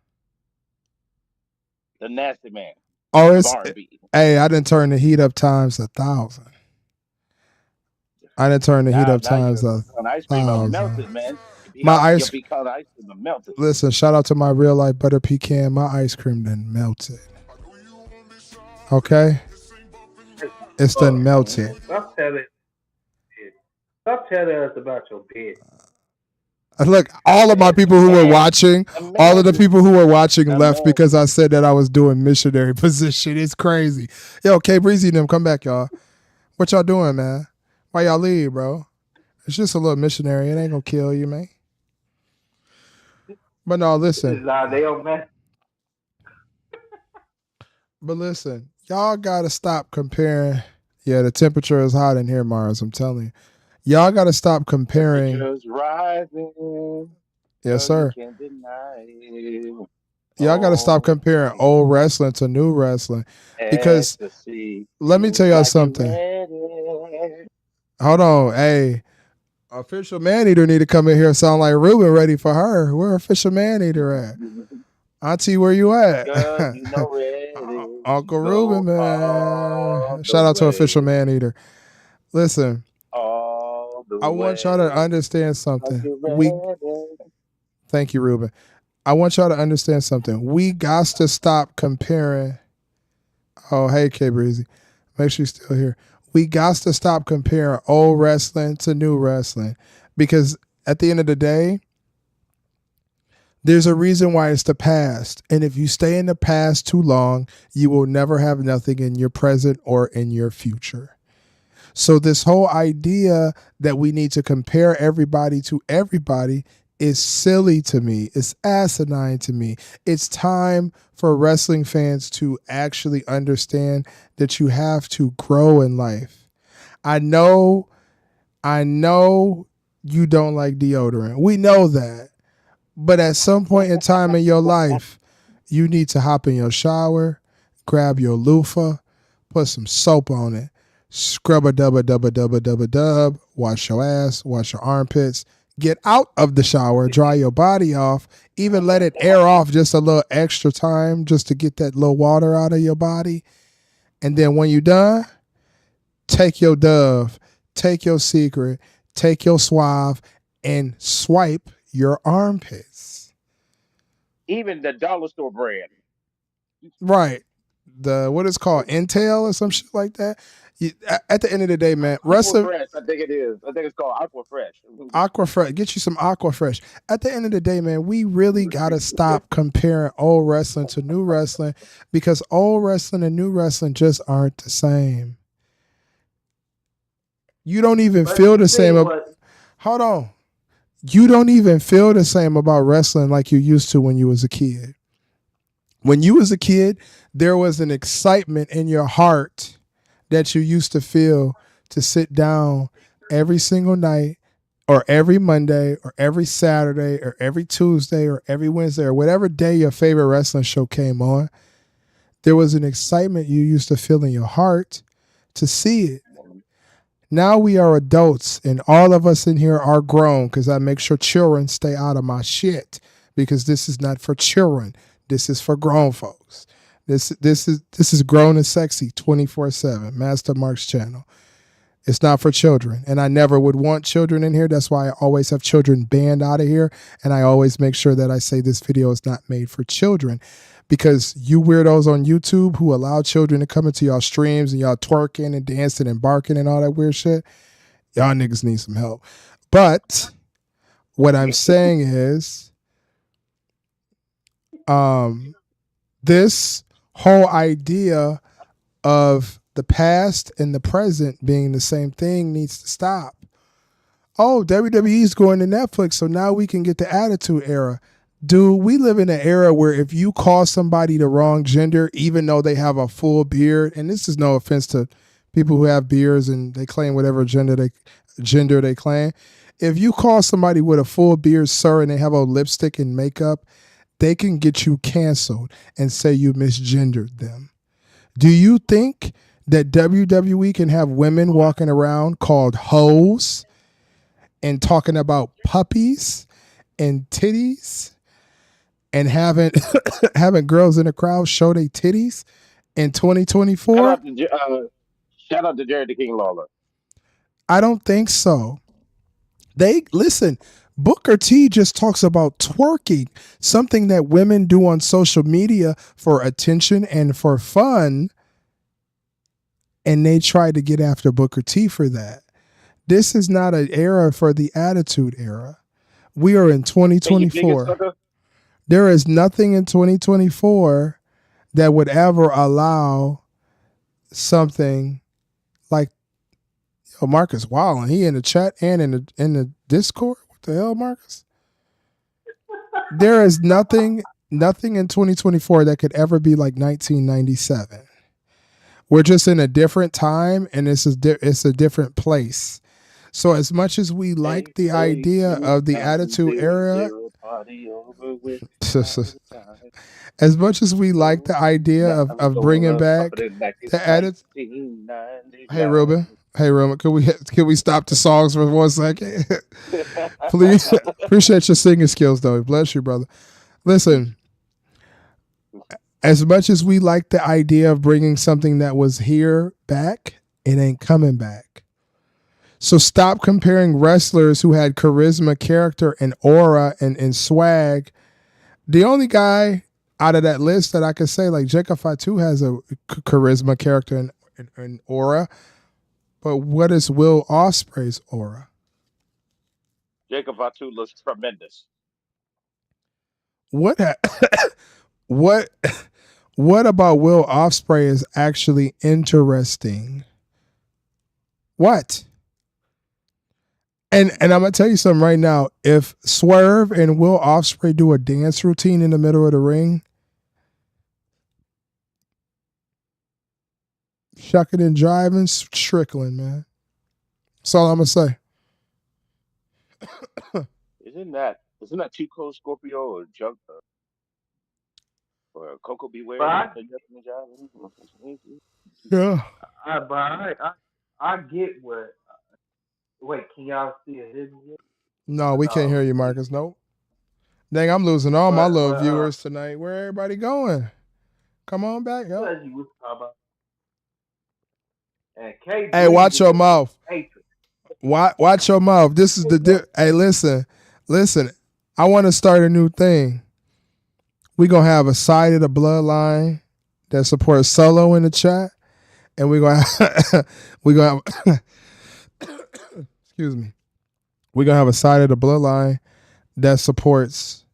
The nasty man Oh, of it's R&B. hey, I didn't turn the heat up times 1,000. I didn't turn the heat up Now times your a pecan ice cream are 1,000. melted, man. My Your ice, pecan ice cream are melted. listen, shout out to my real life butter pecan. My ice cream done melted. Okay, it's done Fuck, melted. man. Stop telling us about your business. Look, all of my people who were Man, watching, all of the imagine, people who were watching left because imagine. I said that I was doing missionary position. It's crazy. Yo, K Breezy and them, come back, y'all. What y'all doing, man? Why y'all leave, bro? It's just a little missionary. It ain't gonna kill you, man. But no, listen. Nah, they don't mess. But listen, y'all gotta stop comparing. Yeah, the temperature is hot in here, Mars. I'm telling you. Y'all gotta stop comparing. Temperatures rising. Yes, No, you sir. can't deny it. Y'all gotta stop Oh, comparing old wrestling to new wrestling. Because ecstasy. let me tell y'all Like you something. ready. Hold on. Hey, official man eater need to come in here and sound like Ruben ready for her. Where official man eater at? Auntie, where you at? Girl, you know ready to Uncle Ruben, go all man. the Shout out to official way. man eater. Listen, All the I want y'all to way. understand Like something. you ready. Thank you, Ruben. I want y'all to understand something. We got to stop comparing. Oh, hey, K Breezy. Make sure you're still here. We got to stop comparing old wrestling to new wrestling because at the end of the day, there's a reason why it's the past. And if you stay in the past too long, you will never have nothing in your present or in your future. So this whole idea that we need to compare everybody to everybody is silly to me. It's asinine to me. It's time for wrestling fans to actually understand that you have to grow in life. I know you don't like deodorant. We know that. But at some point in time in your life, you need to hop in your shower, grab your loofah, put some soap on it, scrub a dub, wash your ass, wash your armpits, get out of the shower, dry your body off, even let it air off just a little extra time just to get that little water out of your body. And then when you're done, take your Dove, take your Secret, take your Suave, and swipe your armpits. Even the dollar store brand. Right. The what is called Intel or some shit like that. At the end of the day, man, Aqua wrestling Fresh, I think it is. I think it's called Aqua Fresh. Aquafresh, get you some Aquafresh. At the end of the day, man, we really gotta stop comparing old wrestling to new wrestling because old wrestling and new wrestling just aren't the same. You don't even But feel you the see same. what? Hold on. You don't even feel the same about wrestling like you used to when you was a kid. When you was a kid, there was an excitement in your heart that you used to feel to sit down every single night or every Monday or every Saturday or every Tuesday or every Wednesday or whatever day your favorite wrestling show came on. There was an excitement you used to feel in your heart to see it. Now we are adults and all of us in here are grown because I make sure children stay out of my shit because this is not for children. This is for grown folks. This is grown and sexy 24/7. Master Mark's channel. It's not for children. And I never would want children in here. That's why I always have children banned out of here. And I always make sure that I say this video is not made for children. Because you weirdos on YouTube who allow children to come into y'all streams and y'all twerking and dancing and barking and all that weird shit, y'all niggas need some help. But what I'm saying is, this whole idea of the past and the present being the same thing needs to stop. Oh, WWE's going to Netflix, so now we can get the Attitude Era. Dude, we live in an era where if you call somebody the wrong gender, even though they have a full beard, and this is no offense to people who have beards and they claim whatever gender they claim. If you call somebody with a full beard, sir, and they have on lipstick and makeup, they can get you canceled and say you misgendered them. Do you think that WWE can have women walking around called hoes and talking about puppies and titties and having having girls in the crowd show their titties in Shout 2024? out to shout out to Jerry the King Lawler. I don't think so. They listen, Booker T just talks about twerking, something that women do on social media for attention and for fun, and they try to get after Booker T for that. This is not an era for the attitude era. We are in Can you dig it, 2024. sucker? There is nothing in 2024 that would ever allow something like Marcus Wow, and he in the chat and in the Discord. What the hell, Marcus? There is nothing in 2024 that could ever be like 1997. We're just in a different time, and it's a different place. So as much as we like the idea of the attitude era, as much as we like the idea of bringing back the attitude. Hey Ruben, can we stop the songs for 1 second? Please, appreciate your singing skills though. Bless you, brother. Listen, as much as we like the idea of bringing something that was here back, it ain't coming back. So stop comparing wrestlers who had charisma, character, and aura and swag. The only guy out of that list that I could say, like Jacob Fatu, has a charisma, character, and aura. But what is Will Ospreay's aura? Jacob Fatu looks tremendous. What about Will Ospreay is actually interesting? What? And I'm gonna tell you something right now. If Swerve and Will Ospreay do a dance routine in the middle of the ring, shucking and driving, Strickland, man. That's all I'm gonna say. Isn't that Chico Scorpio or Junk or Coco Beware? Yeah. I get what. Wait, can y'all see it? No, we can't hear you, Marcus. Nope. Dang, I'm losing all my little But viewers tonight. Where everybody going? Come on back, yo. as you was talking about, and K Hey, watch Breezy your is mouth. hatred. Watch your mouth. This is hey, listen. I want to start a new thing. We're gonna have a side of the bloodline that supports Solo in the chat, and we're gonna have excuse me. We're gonna have a side of the bloodline that supports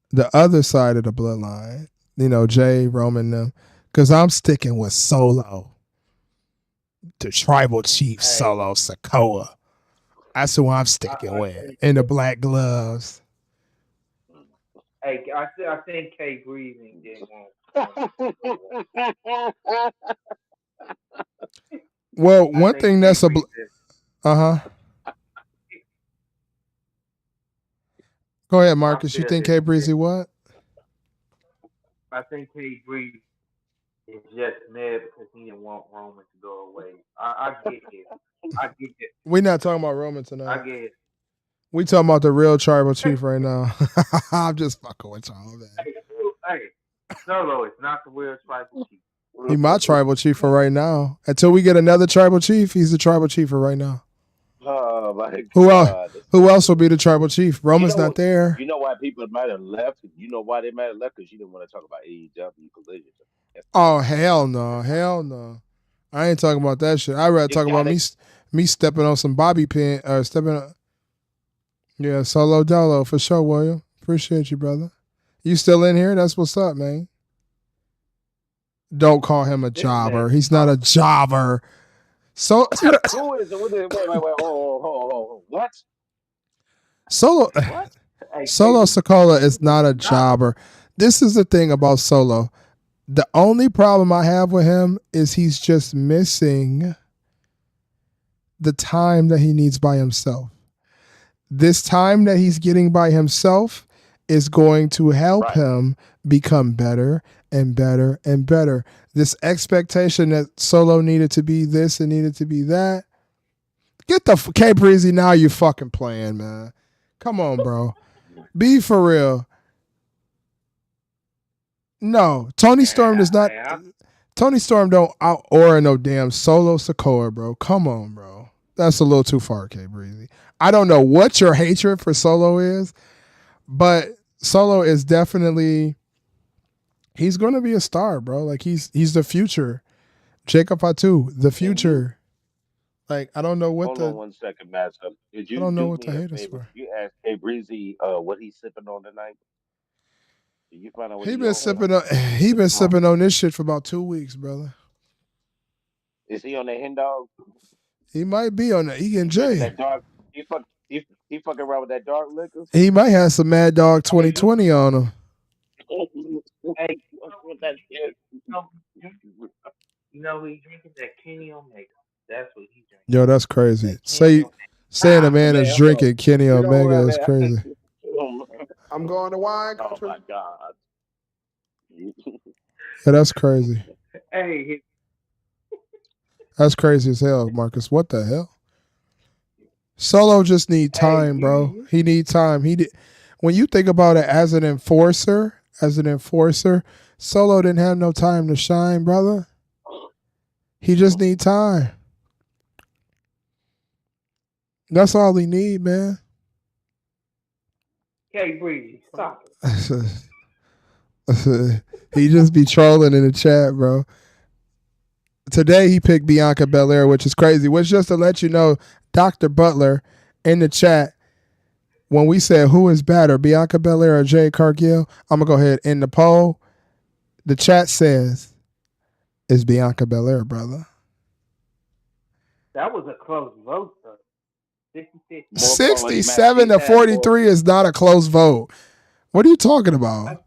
the other side of the bloodline. You know, Jay, Roman, them. Because I'm sticking with Solo, the tribal chief, Solo Sikoa. That's who I'm sticking with in the black gloves. Hey, I think K Breezy didn't want. Well, one thing that's uh-huh. Go ahead, Marcus. You think K Breezy what? I think K Breezy is just mad because he didn't want Roman to go away. I get it. I get it. We're not talking about Roman tonight. I get it. We talking about the real tribal chief right now. I'm just fucking with y'all, man. Hey, Solo is not the real tribal chief. He's my tribal chief for right now. Until we get another tribal chief, he's the tribal chief for right now. Oh my God. Who else will be the tribal chief? Roman's not there. You know why people might have left? You know why they might have left? Because you didn't want to talk about AEW Collision. Oh, hell no. Hell no. I ain't talking about that shit. I'd rather talk about me stepping on some bobby pin or stepping on. Yeah, Solo Dolo for sure, William. Appreciate you, brother. You still in here? That's what's up, man. Don't call him a jobber. He's not a jobber. So who is it? Wait. Oh. What? Solo Sikoa is not a jobber. This is the thing about Solo. The only problem I have with him is he's just missing the time that he needs by himself. This time that he's getting by himself is going to help Right. him become better and better and better. This expectation that Solo needed to be this and needed to be that. Get the K Breezy, now you fucking playing, man. Come on, bro. Be for real. No, Tony Storm does not. Tony Storm don't out aura no damn Solo Sokoa, bro. Come on, bro. That's a little too far, K Breezy. I don't know what your hatred for Solo is, but Solo is definitely, he's going to be a star, bro. Like he's the future. Jacob Fatu, the future. Like I don't know what Hold the on 1 second, Master. Did I you don't know do what the me a hate is favor? for. Did you ask K Breezy what he's sipping on tonight? Did you find out what He he been on tonight? sipping on he been sipping on this shit for about 2 weeks, brother. Is he on the hen dog? He might be on the E He and drinking J. that dark? He fucking around with that dark liquor? He might have some Mad Dog Hey, you, 2020 on him. hey, What's with that shit? know, he's drinking that Kenny Omega. That's what he's drinking. Yo, that's crazy. That Kenny Omega. Saying a man is Man, hold on. drinking Kenny You know Omega what, is man? crazy. I'm going to wine Oh country. my God. Yeah, that's crazy. Hey, That's crazy as hell, Marcus. What the hell? Solo just need time, bro. He need time. When you think about it as an enforcer, Solo didn't have no time to shine, brother. He just need time. That's all he need, man. K Breezy, stop it. He just be trolling in the chat, bro. Today he picked Bianca Belair, which is crazy. Which just to let you know, Dr. Butler in the chat, when we said who is better, Bianca Belair or Jade Cargill, I'm gonna go ahead in the poll. The chat says it's Bianca Belair, brother. That was a close vote, though. 56. 67 to 43 is not a close vote. What are you talking about?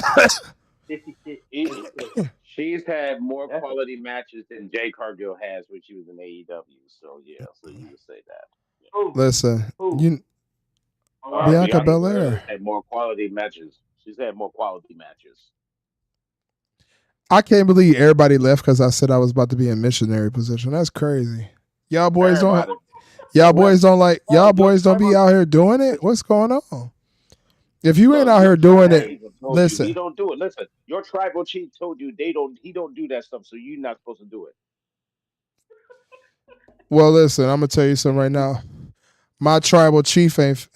I said 56. She's had more quality matches than Jay Cargill has when she was in AEW. So yeah, so you would say that. Who? Listen, Who? Bianca Belair has had more quality matches. She's had more quality matches. I can't believe everybody left because I said I was about to be in missionary position. That's crazy. Y'all boys don't be out here doing it. What's going on? If you ain't out here doing it, listen. He don't do it. Listen, your tribal chief told you he don't do that stuff, so you're not supposed to do it. Well, listen, I'm gonna tell you something right now. My tribal chief ain't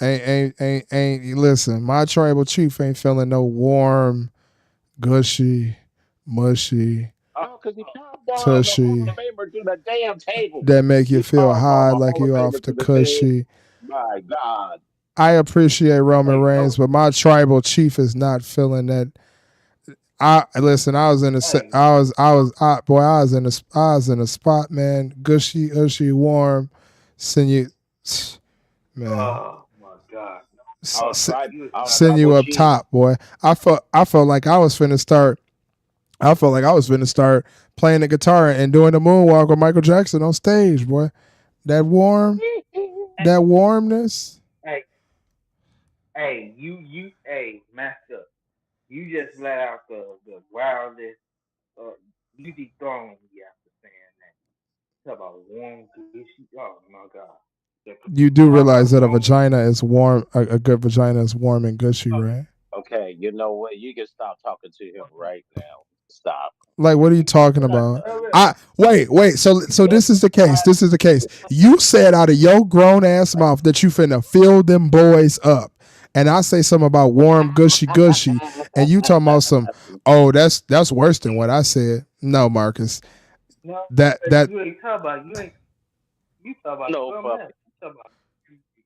listen. My tribal chief ain't feeling no warm, gushy, mushy, tushy that make you feel high like you off the cushy. My God. I appreciate Roman Reigns, but my tribal chief is not feeling that. I was in a spot, man. Gushy, ushy, warm, sinew, man. Oh my God! Send you up top, boy. I felt like I was finna start. I felt like I was finna start playing the guitar and doing the moonwalk with Michael Jackson on stage, boy. That warmness. Hey, Master, you just let out the wildest. You dethroned me after saying that. Talk about warm, gushy. Oh my God! You do realize that a vagina is warm. A good vagina is warm and gushy, right? Okay, you know what? You can stop talking to him right now. Stop. Like, what are you talking about? Wait. So this is the case. You said out of your grown ass mouth that you finna fill them boys up, and I say something about warm, gushy, and you talking about some. Oh, that's worse than what I said. No, Marcus. No, that you ain't talking about. You talking about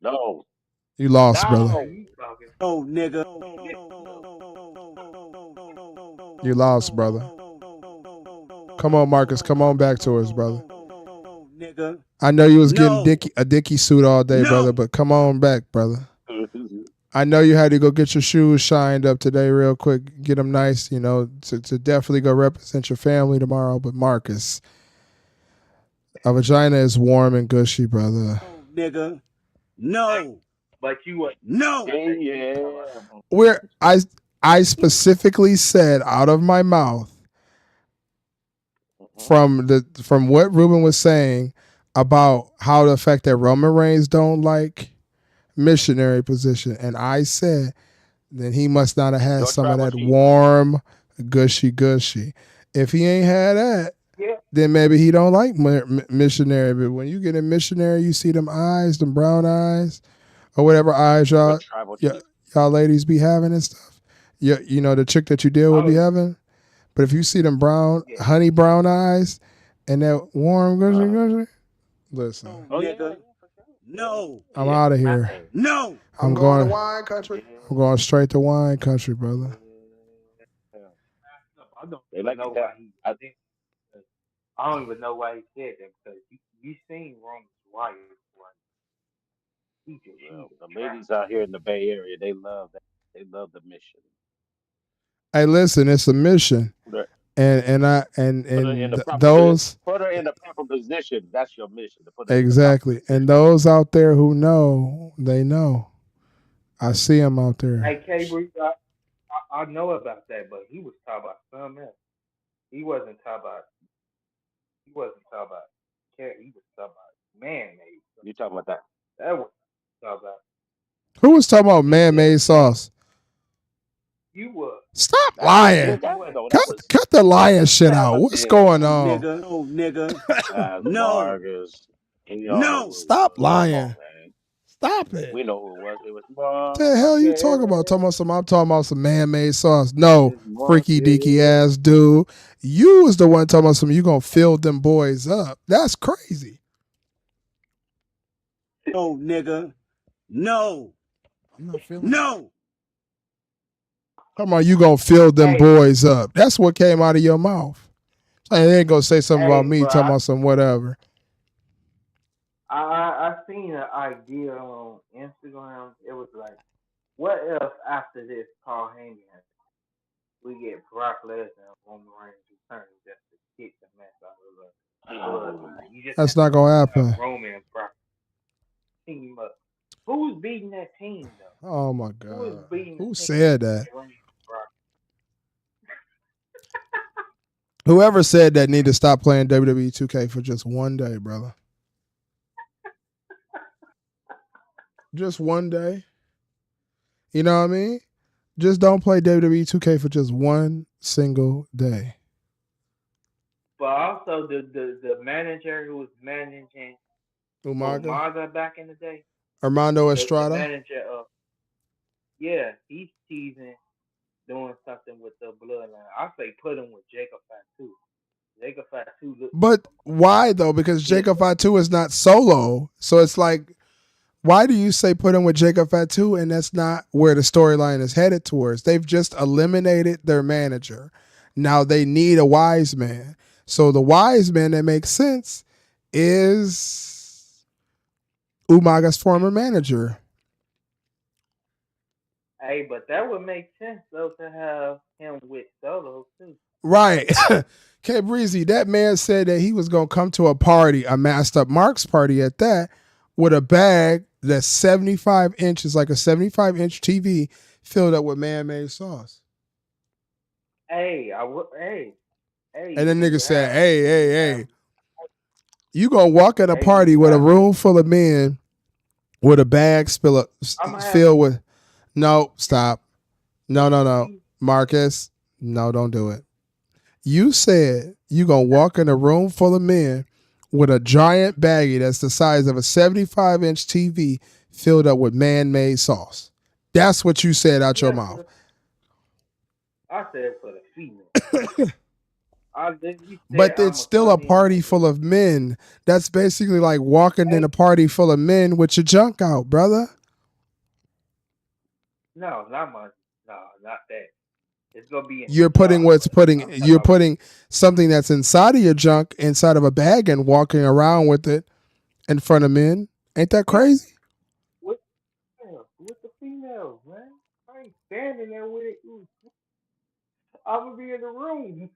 no. You lost, brother. Oh, nigga. You lost, brother. Come on, Marcus. Come on back to us, brother. I know you was getting a Dickie suit all day, brother, but come on back, brother. I know you had to go get your shoes shined up today real quick, get them nice, to definitely go represent your family tomorrow. But Marcus, a vagina is warm and gushy, brother. Oh, nigga. No. But you was No. I Yeah, think you was talking yeah. about some. Where I specifically said out of my mouth Mm-hmm. from what Ruben was saying about how the fact that Roman Reigns don't like missionary position, and I said then he must not have had Your some of tribal that chief. warm gushy gushy. If he ain't had that, Yeah, then maybe he don't like missionary. But when you get a missionary, you see them eyes, them brown eyes, or whatever eyes Your y'all, tribal y- chief. y'all ladies be having and stuff. You know the chick that you deal with be oh having. But if you see them brown, yeah, honey brown eyes, and that warm gushy Uh, gushy, listen, No, oh yeah, nigga. yeah, for sure. No. I'm Yeah. out of my here. hey, No. I'm hey, going. wine Country. country. I'm going straight to wine country, brother. Yeah. I don't They even like know it that. why he did. I don't even know why he said that because you seen Roman's wife, like she's Well, the ladies attractive. out here in the Bay Area, they love that. They love the mission. Hey, listen, it's a mission, Put her, and I put her in the proper, those put her in the proper position. That's your mission, to put her in the proper exactly, and position. those out there who know, they know. I see them out there. Hey, K. Breeze, I know about that, but he was talking about something else. He wasn't talking about. He wasn't talking about cat. He was talking about man made. You talking about that? That was talking about. Who was talking about He said man-made man. sauce? You was. Stop That was a lying. good You guy wasn't. though. That Cut, was cut the lying that's shit out. What's talented. going No, on? nigga. No, nigga. No. Marcus. We all know No. who it Stop was. Come on, lying. man. Stop it. We know who it was. It was What the hell you talking about? Talking about some? I'm talking about some man-made sauce. No, It's freaky deaky Marcus. ass dude. You was the one talking about some. You gonna fill them boys up? That's crazy. No, nigga. No. I'm not feeling it. No. Come on, you gonna fill them Hey, boys up? That's what came out of your mouth. I ain't gonna say something about hey, me bro. talking about some whatever. I seen an idea on Instagram. It was like, what if after this Paul Heyman, we get Brock Lesnar and Roman Reigns returning just to kick the mess out of the Oh, bloodline? You just That's not gonna have happen. Roman and Brock team up. Who's beating that team though? Oh my Who is god. beating the Who team? said that? Reigns and Brock. Whoever said that need to stop playing WWE 2K for just one day, brother. Just one day. You know what I mean? Just don't play WWE 2K for just one single day. But also the manager who was managing Umaga, Umaga back in the day, Armando the Estrada. manager of yeah, he's teasing doing something with the bloodline. I say put him with Jacob Fatu. Jacob Fatu look But why though? Because get Jacob Fatu is not solo. So it's like, why do you say put him with Jacob Fatu and that's not where the storyline is headed towards? They've just eliminated their manager. Now they need a wise man. So the wise man that makes sense is Umaga's former manager. hey, but that would make sense though to have him with Solo too. Right. K Breezy, that man said that he was going to come to a party, a masked up Marks party at that, with a bag that's 75 inches, like a 75-inch TV filled up with man-made sauce. Hey, I would hey, And then he nigga would said, have hey, he hey, would have hey, you going to walk in a hey, he party would with a have room full of men with a bag I'm gonna have filled with, no, stop. No, no, no. you Marcus, no, don't do it. You said you gonna walk in a room full of men with a giant baggie that's the size of a 75-inch TV filled up with man-made sauce. That's what you said out your yeah, mouth. I said for the female. You said But it's I'ma still a come in party and full of men. That's basically like walking in hey, a party full of men with your junk out, brother. no, not my no, not that. It's gonna be in the You're putting car, what's but putting I'm talking you're about putting something that's inside of your junk inside of a bag and walking around with it in front of men. Ain't that yeah, crazy? with with the females, man. I ain't standing there with it. I'm gonna be in the room.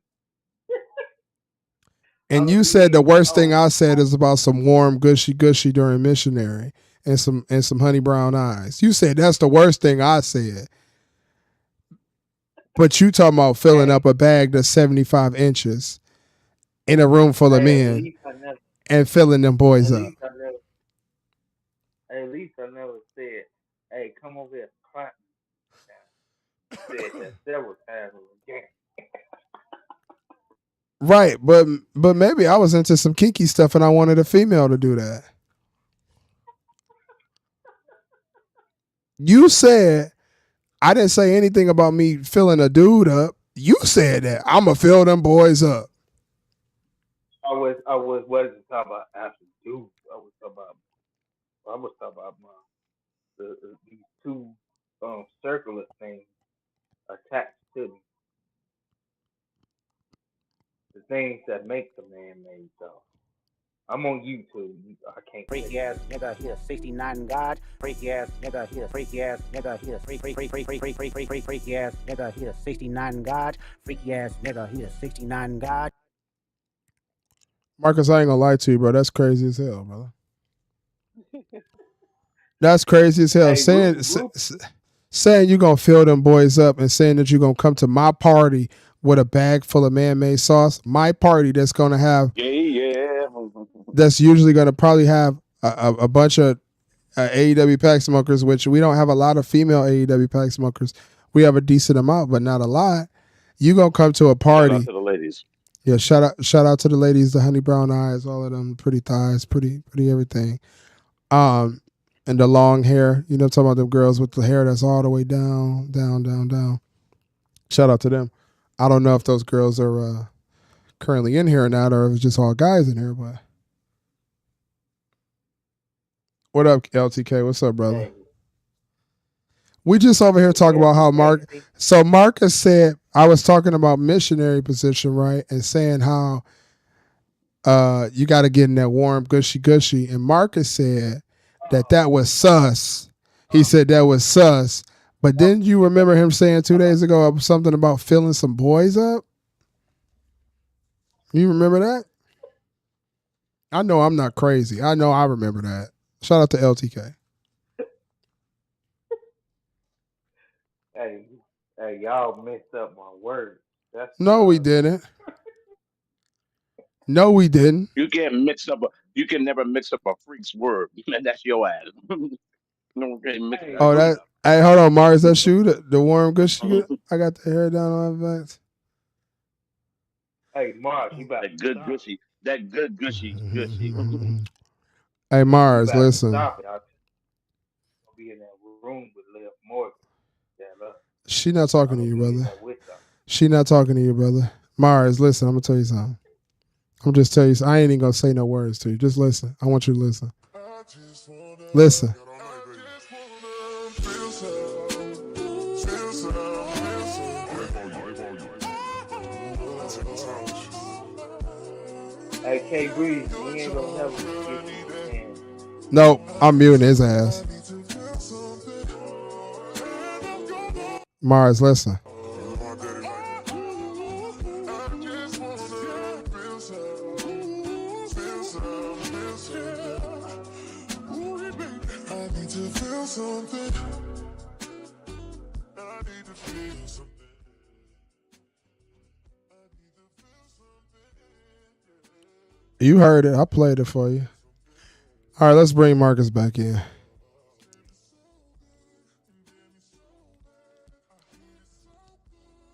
I'm And gonna you said the be worst thing on. I said is about some warm gushy gushy during missionary. and some honey brown eyes. You said that's the worst thing I said. But you talking about filling Hey, up a bag that's 75 inches in a room full of hey, men and filling them boys at up. least I never, at least I never said, "Hey, come over here, clap me." Now, you said that several times again. Right, but maybe I was into some kinky stuff and I wanted a female to do that. You said I didn't say anything about me filling a dude up. You said that I'ma fill them boys up. Wasn't talking about after dudes. I was talking about these two circular things attached to me, the things that make the man made. So I'm on YouTube. I can't tell Freaky you ass what. nigga here, 69 God. Freaky ass nigga here, freaky ass nigga here, freaky ass nigga here, 69 God. Freaky ass nigga here, 69 God. Marcus, I ain't gonna lie to you, bro. That's crazy as hell, brother. That's crazy as hell. Hey, group. Saying you gonna fill them boys up and saying that you're gonna come to my party with a bag full of man-made sauce. My party that's gonna have Yeah. that's usually gonna probably have a bunch of AEW pack smokers, which we don't have a lot of female AEW pack smokers. We have a decent amount, but not a lot. You gonna come to a Shout out party. to the ladies. Yeah, shout out to the ladies, the honey brown eyes, all of them, pretty thighs, pretty everything. And the long hair, you know, talking about them girls with the hair that's all the way down. Shout out to them. I don't know if those girls are currently in here or not, or if it's just all guys in here. But what up, LTK? What's up, brother? Hey, We just over here talking yeah, about how Mark. sexy. So Marcus said I was talking about missionary position, right, and saying how you got to get in that warm gushy, and Marcus said that was sus. He said that was sus. But didn't you remember him saying 2 days ago something about filling some boys up? You remember that? I know I'm not crazy. I know I remember that. Shout out to LTK. Hey, hey, y'all messed up my words. That's No, we didn't. No, we didn't. You can't mix up a. You can never mix up a freak's word, and that's your ass. No one can mix hey, that Oh, word that. up. Hey, hold on, Mars. That shoe, the warm gushy. I got the hair down on my back. hey, Mark, you about to That good stop. gushy. That good gushy. Hey, You Mars, about to listen. stop it. I'll be in that room with Liv Morgan. Yeah, look, She not talking I'm to gonna you, be in brother. there with them. She not talking to you, brother. Mars, listen. I'm gonna tell you something. I'm just tell you. I ain't even gonna say no words to you. Just listen. I want you to listen. Listen. Hey, K Breezy, he ain't gonna never forget you, man. No, I'm muting his ass. Mars, listen. You heard it. I played it for you. All right, let's bring Marcus back in.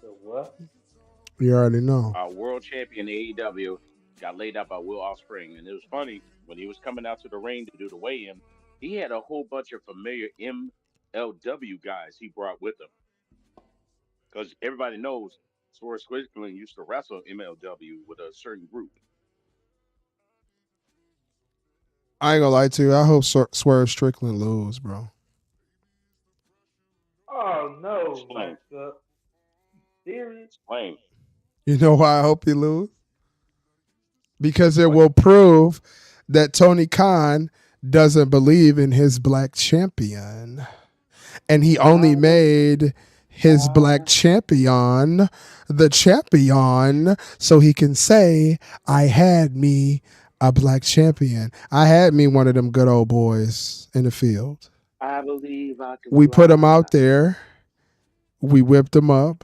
So what? You already know. Our world champion AEW got laid out by Will Ospreay, and it was funny when he was coming out to the ring to do the weigh-in. He had a whole bunch of familiar MLW guys he brought with him because everybody knows Swerve Strickland used to wrestle MLW with a certain group. I ain't gonna lie to you. I hope Swerve Strickland lose, bro. Oh no, Explain, messed up. Serious? explain. You know why I hope he lose? Because it What? will prove that Tony Khan doesn't believe in his black champion. And he only Why would made his black why champion the champion so he can say, I had me A black champion. I had me one of them good old boys in the field. I believe I can We put him fly. out there. We whipped him up.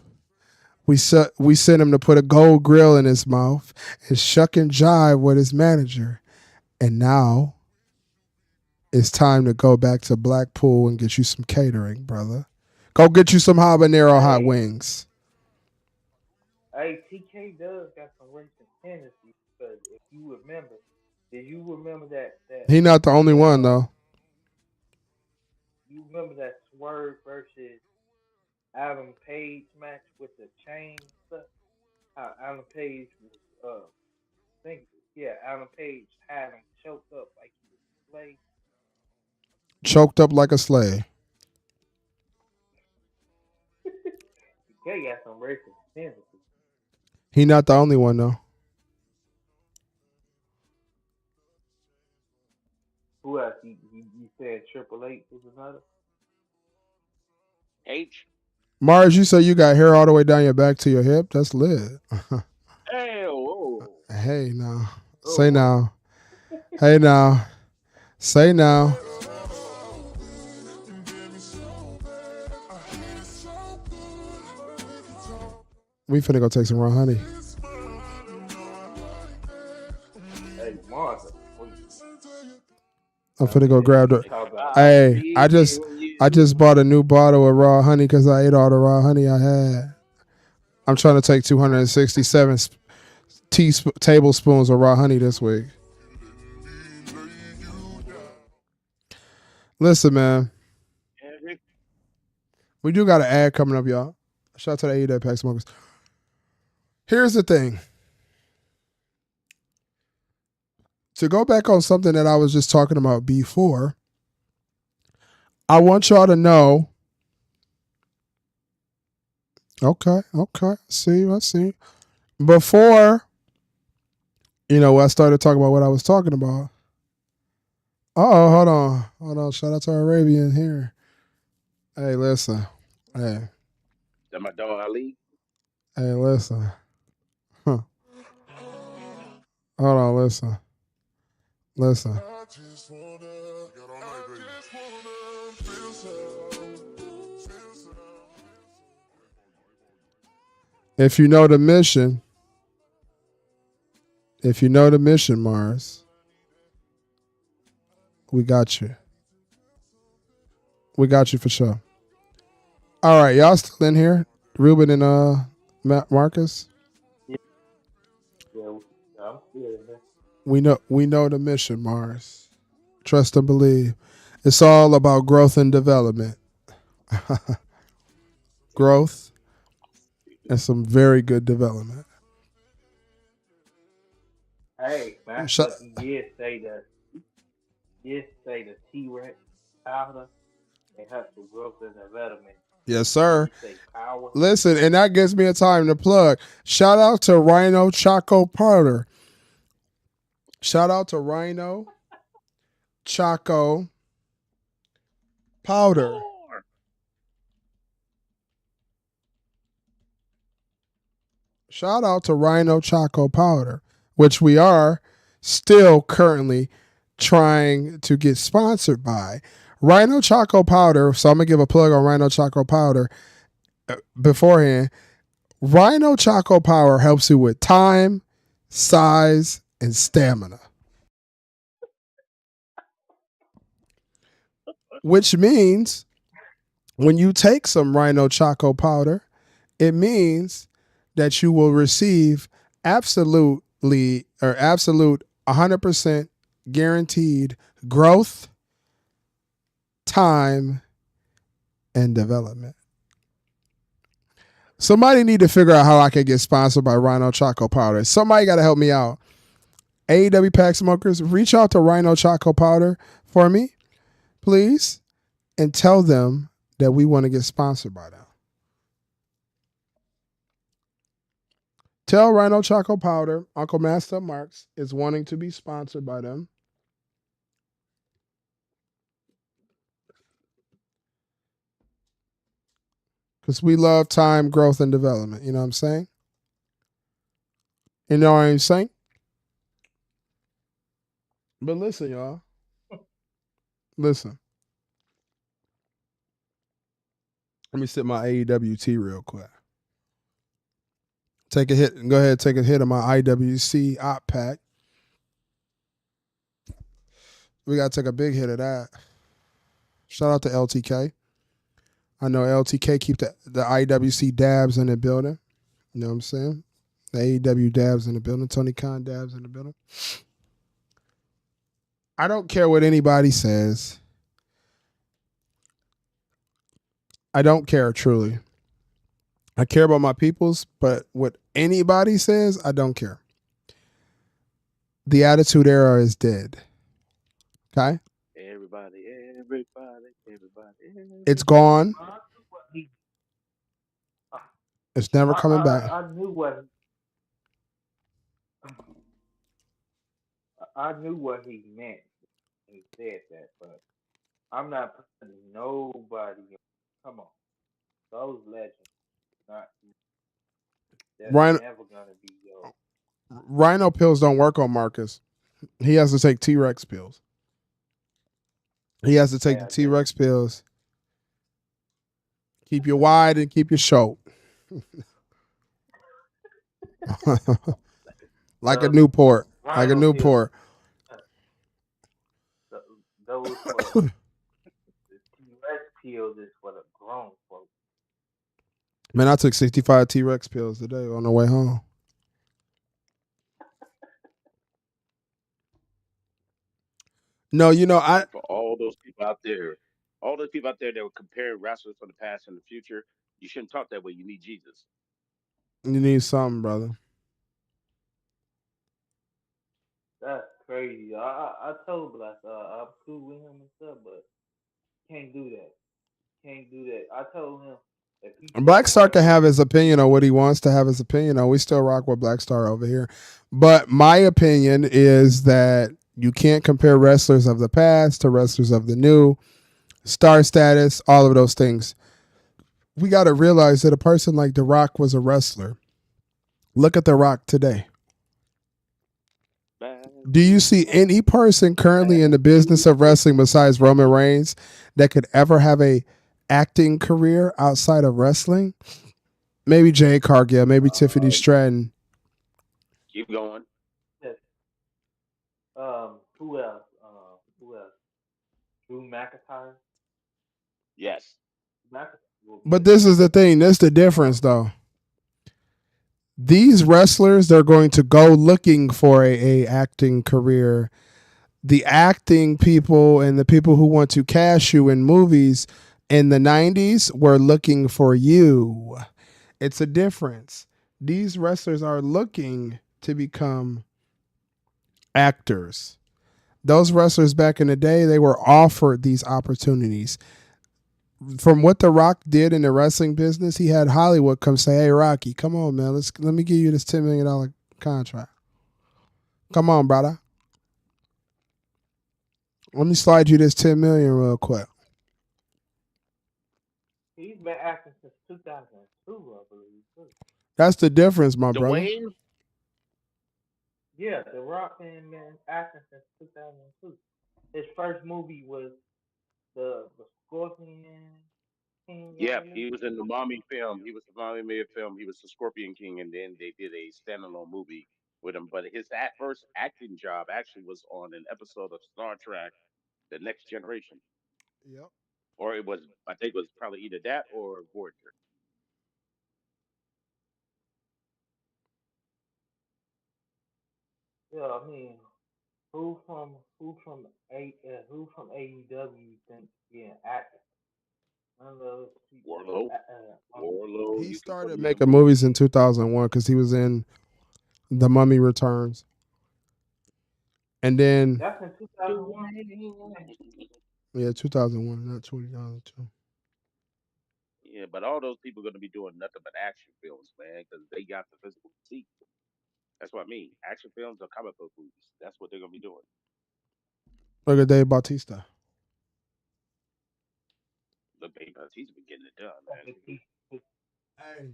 We sent him to put a gold grill in his mouth and shuck and jive with his manager. And now it's time to go back to Blackpool and get you some catering, brother. Go get you some habanero hot wings. Hey, TK does got some racist tendencies because if you remember, did you remember He not the only one though. you remember that Swerve versus Adam Page match with the chain stuff? How Adam Page was think yeah, Adam Page had him choked up like he was a slave. Choked up like a slave. TK got some racist tendencies. He not the only one though. Who else? You said Triple H was another? H. Mars, you say you got hair all the way down your back to your hip? That's lit. Hey, whoa. Hey now. Oh, Say now. Hey now. Say now. We finna go take some raw honey. hey, Martha. I'm finna go grab the. Talk about Hey, I just bought a new bottle of raw honey because I ate all the raw honey I had. I'm trying to take 267 tablespoons of raw honey this week. Listen, man. We do got an ad coming up, y'all. Shout out to the AEW Pack Smokers. Here's the thing. To go back on something that I was just talking about before, I want y'all to know. Okay. I see. Before, I started talking about what I was talking about. Hold on. Shout out to Arabian here. Hey, listen. Hey. Is that my dog Ali? Hey, listen. Huh. Hold on, listen. If you know the mission, Mars, we got you. We got you for sure. All right, y'all still in here? Ruben and Marcus? yeah, I'm still in there. We know the mission, Mars. Trust and believe. It's all about growth and development. Growth and some very good development. Hey, man, but you say the T-Rex powder and help the growth and development. Yes, sir. You say power. Listen, and that gives me a time to plug. Shout out to Rhino Choco Powder. Shout out to Rhino Choco Powder. Shout out to Rhino Choco Powder, which we are still currently trying to get sponsored by. Rhino Choco Powder, so I'm going to give a plug on Rhino Choco Powder beforehand. Rhino Choco Powder helps you with time, size, and stamina. Which means when you take some Rhino Choco Powder, it means that you will receive absolute 100% guaranteed growth, time, and development. Somebody need to figure out how I can get sponsored by Rhino Choco Powder. Somebody got to help me out. AEW Pack Smokers, reach out to Rhino Choco Powder for me, please, and tell them that we want to get sponsored by them. Tell Rhino Choco Powder Uncle Master Marks is wanting to be sponsored by them. Because we love time, growth, and development. You know what I'm saying? You know what I'm saying? But listen, y'all. Listen. Let me sip my AEW tea real quick. Take a hit. Go ahead, take a hit of my IWC op pack. We gotta take a big hit of that. Shout out to LTK. I know LTK keep the IWC dabs in the building. You know what I'm saying? The AEW dabs in the building. Tony Khan dabs in the building. I don't care what anybody says. I don't care truly. I care about my peoples, but what anybody says, I don't care. The Attitude Era is dead. Okay? Everybody. It's gone. I knew what he. It's never I coming back. I, I knew what I knew what he meant when he said that, but I'm not putting nobody. Come on, those legends, not that's Rhino, never gonna be yo. Rhino pills don't work on Marcus. He has to take T-Rex pills. He has to take the Yeah, just T-Rex pills. Keep you wide and keep you short. Like a the Newport. Like a rhino pills. Newport. uh, The, those for the T-Rex pills is for the grown folks. Man, I took 65 T-Rex pills today on the way home. No, I And for all those people out there that were comparing wrestlers from the past and the future, you shouldn't talk that way. You need Jesus. you need something, brother. That's crazy. I told Black I'm cool with him and stuff, but can't do that. Can't do that. I told him if he Black tell Star can have wrestlers, his opinion on what he wants to have his opinion on. We still rock with Black Star over here. But my opinion is that you can't compare wrestlers of the past to wrestlers of the new. Star status, all of those things. We got to realize that a person like The Rock was a wrestler. Look at The Rock today. Do you see any person currently in the business of wrestling besides Roman Reigns that could ever have a acting career outside of wrestling? Maybe Jay Cargill, maybe Tiffany Um, Stratton. keep going. yes, who else? Who else? Drew McIntyre. Yes. McIntyre will be But a this is the thing. That's the uh, difference, though. These wrestlers, they're going to go looking for a acting career. The acting people and the people who want to cast you in movies in the 90s were looking for you. It's a difference. These wrestlers are looking to become actors. Those wrestlers back in the day, they were offered these opportunities. From what The Rock did in the wrestling business, he had Hollywood come say, "Hey, Rocky, come on, man. Let me give you this $10 million contract. Come on, brother. Let me slide you this $10 million real quick." he's been acting since 2002, I believe. Too. That's the difference, my brother. Dwayne? Yeah, The Rock been acting since 2002. His first movie was the Scorpion King Yep, alias. he was in the mommy film. He was the mommy made film. He was the Scorpion King, and then they did a standalone movie with him. But his first acting job actually was on an episode of Star Trek: The Next Generation, Yep. or it was I think it was probably either that or Voyager. Yeah, I mean, who from AEW you think being acting? None of those people. Warlow, Warlow, He you can put started him in a making movie. movies in 2001 because he was in The Mummy Returns. And then, That's in 2001. Dwayne. yeah, 2001, not 2002. Yeah, but all those people are going to be doing nothing but action films, man, because they got the physical physique. That's what I mean. Action films or comic book movies. That's what they're going to be doing. Look at Dave Bautista. Look, Dave Bautista's been getting it done, man. Hey.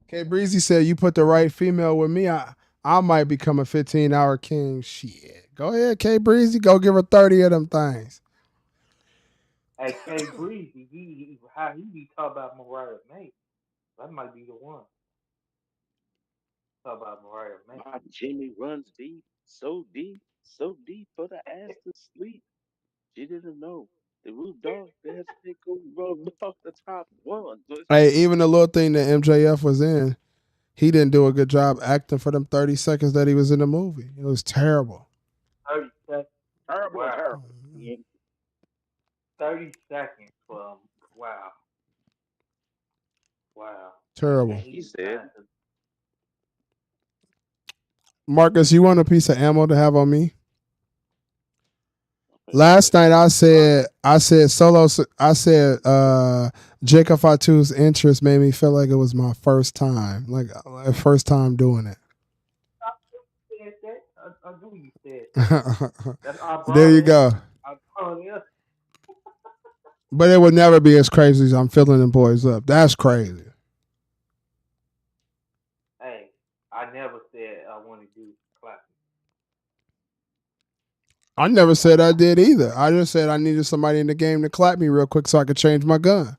K Breezy said, "You put the right female with me, I I might become a 15-hour king. Shit. Go ahead, K Breezy. Go give her 30 of them things. Hey, K Breezy, how he be talking about Mariah May? That might be the one. Talk about Mariah May. My Jimmy runs so deep for the ass to sleep. She didn't know. The root dog, that's they go run off the top one. Hey, even the little thing that MJF was in, he didn't do a good job acting for them 30 seconds that he was in the movie. It was terrible. 30 seconds. Terrible, Wow. terrible. Yeah. 30 seconds from wow, wow. And Terrible. he He said, decided to. Marcus, you want a piece of ammo to have on me? Last "Hey, night Huh? I said solo I said Jacob Fatu's interest made me feel like it was my first time. Like first time doing it. I said that. I knew you said that. That's I There brought you it up. go. I brought it up. But it would never be as crazy as I'm filling them boys up. That's crazy. Hey, I never said I want to do classic. I never said I did either. I just said I needed somebody in the game to clap me real quick so I could change my gun.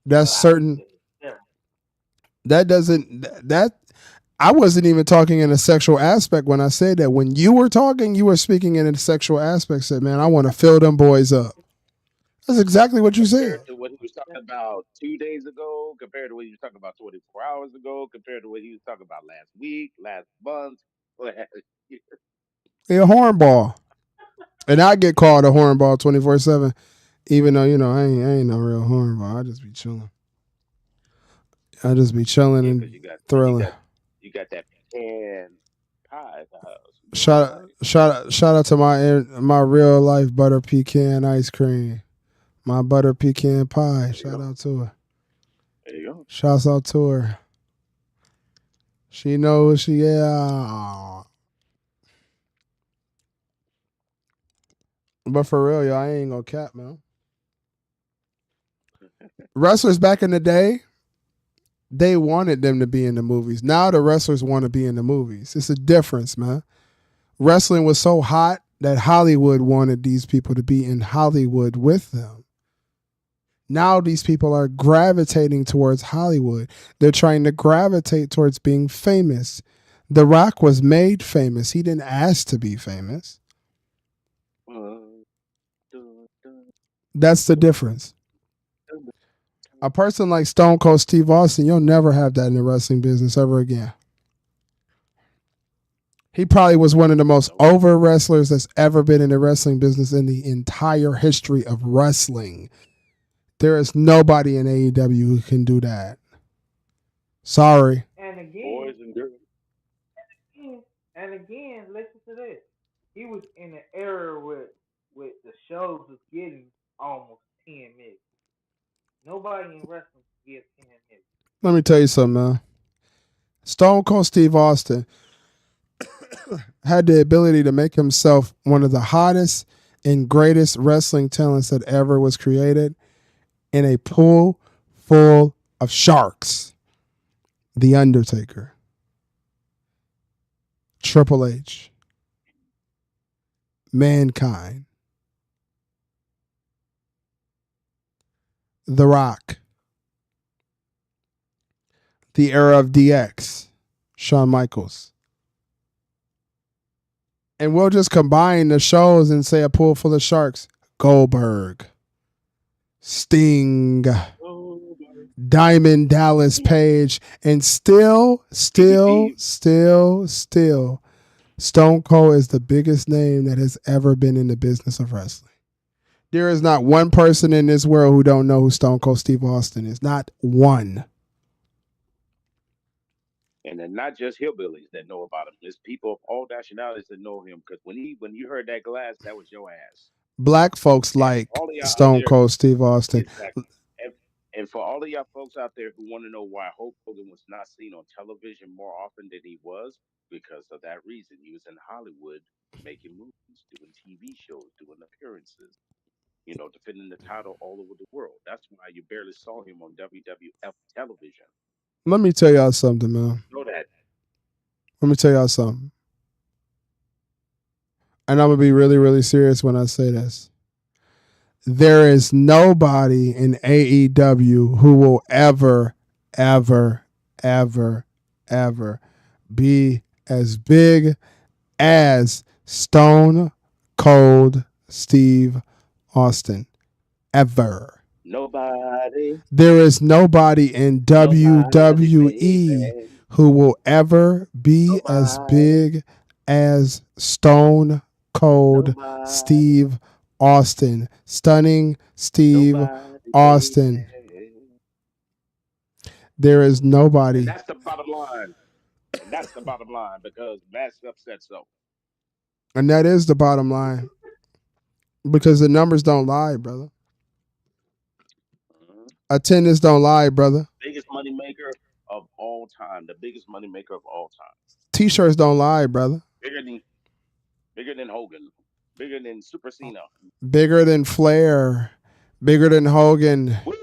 That's But I need certain. to. Yeah. That doesn't that I wasn't even talking in a sexual aspect when I said that. When you were talking, you were speaking in a sexual aspect. Said, man, I want to fill them boys up. That's exactly what you said. compared to what he was talking about 2 days ago, compared to what he was talking about 24 hours ago, compared to what he was talking about last week, last month, last year. He a hornball. And I get called a hornball 24/7, even though, I ain't no real hornball. I just be chilling. I just be chilling Yeah, and because you thrilling. got you got that pecan pie at the house. You doing all Shout right. shout out to my real life butter pecan ice cream. My butter pecan pie. There you Shout go. out to her. There you go. Shouts out to her. She knows she yeah. But for real, y'all, I ain't gonna cap, man. Wrestlers back in the day, they wanted them to be in the movies. Now the wrestlers want to be in the movies. It's a difference, man. Wrestling was so hot that Hollywood wanted these people to be in Hollywood with them. Now these people are gravitating towards Hollywood. They're trying to gravitate towards being famous. The Rock was made famous. He didn't ask to be famous. Dun, dun, dun, That's the dun, difference. dun, A person like Stone Cold Steve Austin, you'll never have that in the wrestling business ever again. He probably was one of the most Nope. over wrestlers that's ever been in the wrestling business in the entire history of wrestling. There is nobody in AEW who can do that. Sorry. And again, Boys and girls. again, and again, listen to this. He was in an era with the shows was getting almost 10 minutes. Nobody in wrestling can give 10 minutes. Let me tell you something, man. Stone Cold Steve Austin had the ability to make himself one of the hottest and greatest wrestling talents that ever was created in a pool full of sharks. The Undertaker, Triple H, Mankind, The Rock, the era of DX, Shawn Michaels. And we'll just combine the shows and say a pool full of sharks. Goldberg, Sting, Oh, Diamond Dallas Page, and DDP. still, Stone Cold is the biggest name that has ever been in the business of wrestling. There is not one person in this world who don't know who Stone Cold Steve Austin is. Not one. And then not just hillbillies that know about him. There's people of all nationalities that know him because when you heard that glass, that was your ass. Black folks And for like all of y'all out Stone there, Cold Steve Austin. exactly. And, and for all of y'all folks out there who want to know why Hulk Hogan was not seen on television more often than he was, because of that reason. He was in Hollywood making movies, doing TV shows, doing appearances, defending the title all over the world. That's why you barely saw him on WWF television. Let me tell y'all something, man. Know that. Let me tell y'all something. And I'm going to be really, really serious when I say this. There is nobody in AEW who will ever, ever, ever, ever be as big as Stone Cold Steve Austin. Ever. Nobody. There is nobody in Nobody, WWE baby. who will ever be as Nobody. big as Stone Cold Nobody. Steve Austin. Stunning Steve Nobody, Austin. baby. There is And nobody. that's the bottom line. And that's the bottom line because Master said so. And that is the bottom line. Because the numbers don't lie, brother. Mhm. Attendance don't lie, brother. Biggest money maker of all time. The biggest money maker of all time. T-shirts don't lie, brother. Bigger than Hogan. Bigger than Super Cena. Bigger than Flair. Bigger than Hogan. Woo!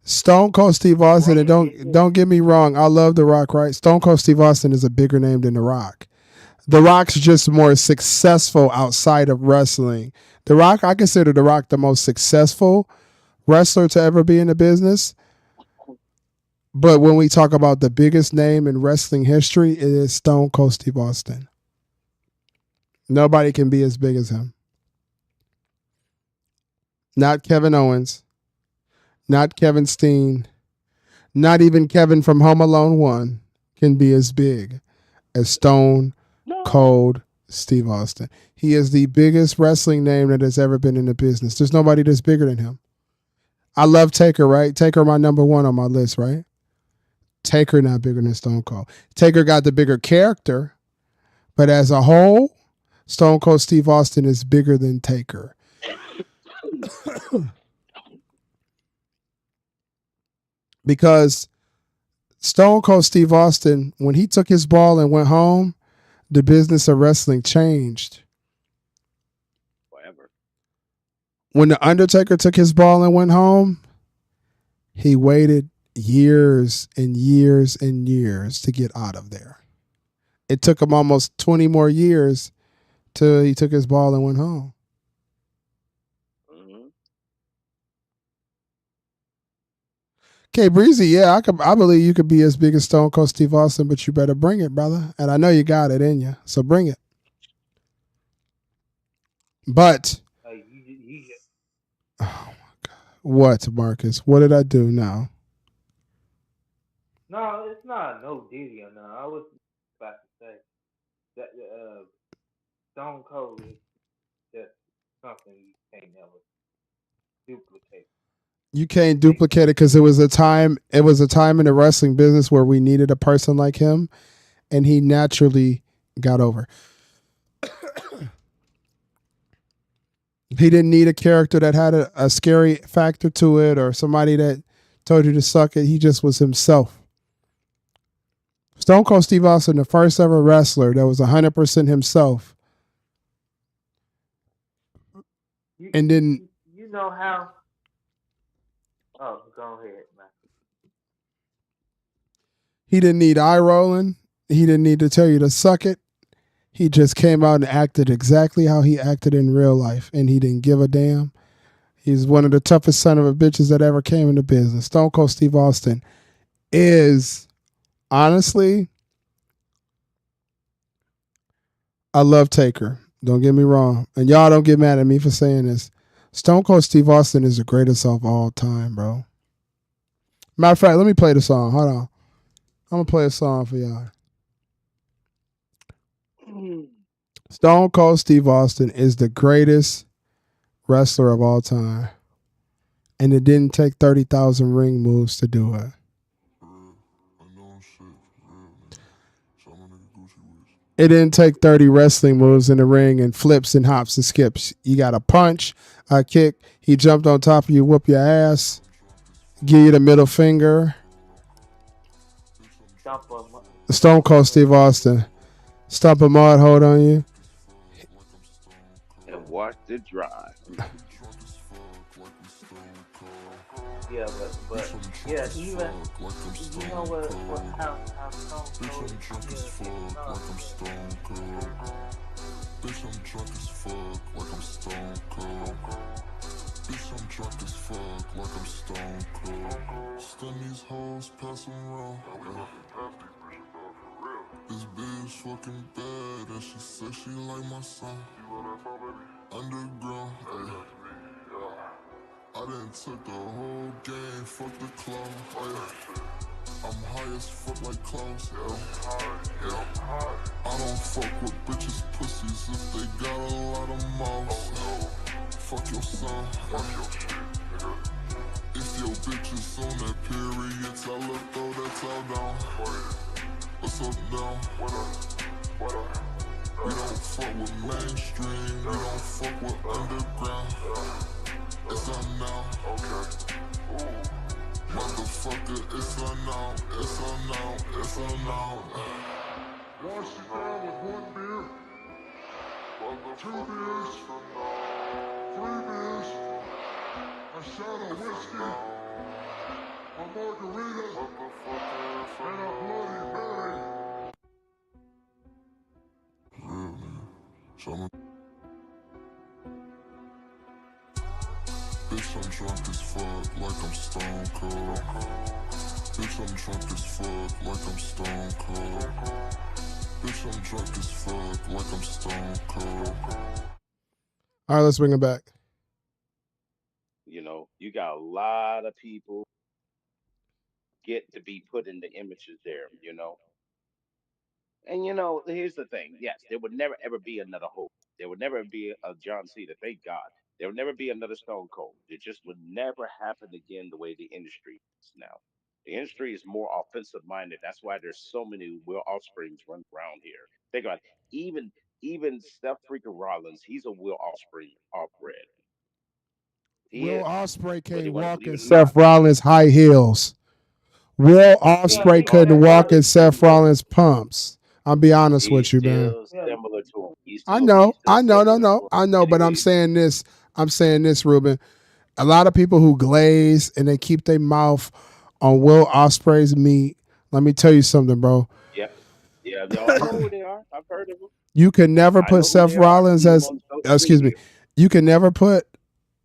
Stone Cold Steve Austin, and Right. don't get me wrong, I love The Rock, right? Stone Cold Steve Austin is a bigger name than The Rock. The Rock's just more successful outside of wrestling. The Rock, I consider The Rock the most successful wrestler to ever be in the business. But when we talk about the biggest name in wrestling history, it is Stone Cold Steve Austin. Nobody can be as big as him. Not Kevin Owens, not Kevin Steen, not even Kevin from Home Alone 1 can be as big as Stone No. Cold Steve Austin. He is the biggest wrestling name that has ever been in the business. There's nobody that's bigger than him. I love Taker, right? Taker, my number one on my list, right? Taker not bigger than Stone Cold. Taker got the bigger character, but as a whole, Stone Cold Steve Austin is bigger than Taker. Because Stone Cold Steve Austin, when he took his ball and went home, the business of wrestling changed. Forever. When The Undertaker took his ball and went home, he waited years and years and years to get out of there. It took him almost 20 more years till he took his ball and went home. Mm-hmm. Okay, Breezy, yeah, I believe you could be as big as Stone Cold Steve Austin, but you better bring it, brother. And I know you got it in you, so bring it. But You just oh my God, what, Marcus? What did I do now? no, it's not no Diddy or no. I was about to say that Stone Cold is just something you can't never duplicate. You can't Can't duplicate it because it was a time. It was a time in the wrestling business where we needed a person like him, and he naturally got over. He didn't need a character that had a scary factor to it or somebody that told you to suck it. He just was himself. Stone Cold Steve Austin, the first ever wrestler that was 100% himself, you, and didn't. you know how? Oh, go ahead, man. He didn't need eye rolling. He didn't need to tell you to suck it. He just came out and acted exactly how he acted in real life, and he didn't give a damn. He's one of the toughest son of a bitches that ever came into business. Stone Cold Steve Austin is, honestly, I love Taker. Don't get me wrong. And y'all don't get mad at me for saying this. Stone Cold Steve Austin is the greatest of all time, bro. Matter of fact, let me play the song. Hold on. I'm going to play a song for y'all. Stone Cold Steve Austin is the greatest wrestler of all time. And it didn't take 30,000 ring moves to do it. It didn't take 30 wrestling moves in the ring and flips and hops and skips. You got a punch, a kick. He jumped on top of you, whoop your ass, give you the middle finger. Dump Stone Cold Steve Austin. Stomp a mud hold on you. And watch it dry. Yeah, but yeah, even you know what how Stone Cold still getting love today. Bitch, I'm drunk as fuck, like I'm stone cold. Bitch, I'm drunk as fuck, like I'm stone cold. Stun these hoes, pass them around. This bitch fucking bad, and she said she like my son. Underground, ayy. I done took the whole game, fuck the club, ayy. I'm high as fuck like clowns, yeah. I don't fuck with bitches, pussies if they got a lot of mouths. Fuck your son, if your bitch is on that period, tell her throw that towel down. What's up now? We don't fuck with mainstream, we don't fuck with underground. It's on now. Motherfucker, it's on now, it's on now, it's on now. Wash it down with one beer, 2 beers, 3 beers, a shot of whiskey, a margarita, and a Bloody Mary. Bitch, I'm drunk as fuck, like I'm stone cold. Bitch, I'm drunk as fuck, like I'm stone cold. Bitch, I'm drunk as fuck, like I'm stone cold. All right, let's bring it back. You know, you got a lot of people get to be put in the images there, you know. And you know, here's the thing. Yes, there would never ever be another Hope. There would never be a John Cena. Thank God. There would never be another Stone Cold. It just would never happen again the way the industry is now. The industry is more offensive minded. That's why there's so many Will Offsprings running around here. Think about it. Even Seth freaking Rollins, he's a Will Offspring off-bred. He Will is. Ospreay Whether can't you want to walk believe in it or not, Seth Rollins' high heels. Will Yeah, Ospreay he couldn't Seth walk in Rollins Seth similar. Rollins' pumps. I'll be honest he's with you, man. still Yeah, similar to him. I know, He's still I know, no, similar no, to him. I know, but Anyways, I'm saying this, Ruben. A lot of people who glaze and they keep their mouth on Will Ospreay's meat. Let me tell you something, bro. yeah, yeah, no, I know who they are. I've heard of them. You can never I put know who Seth they are. I've Rollins seen them as, on social excuse me, media. you can never put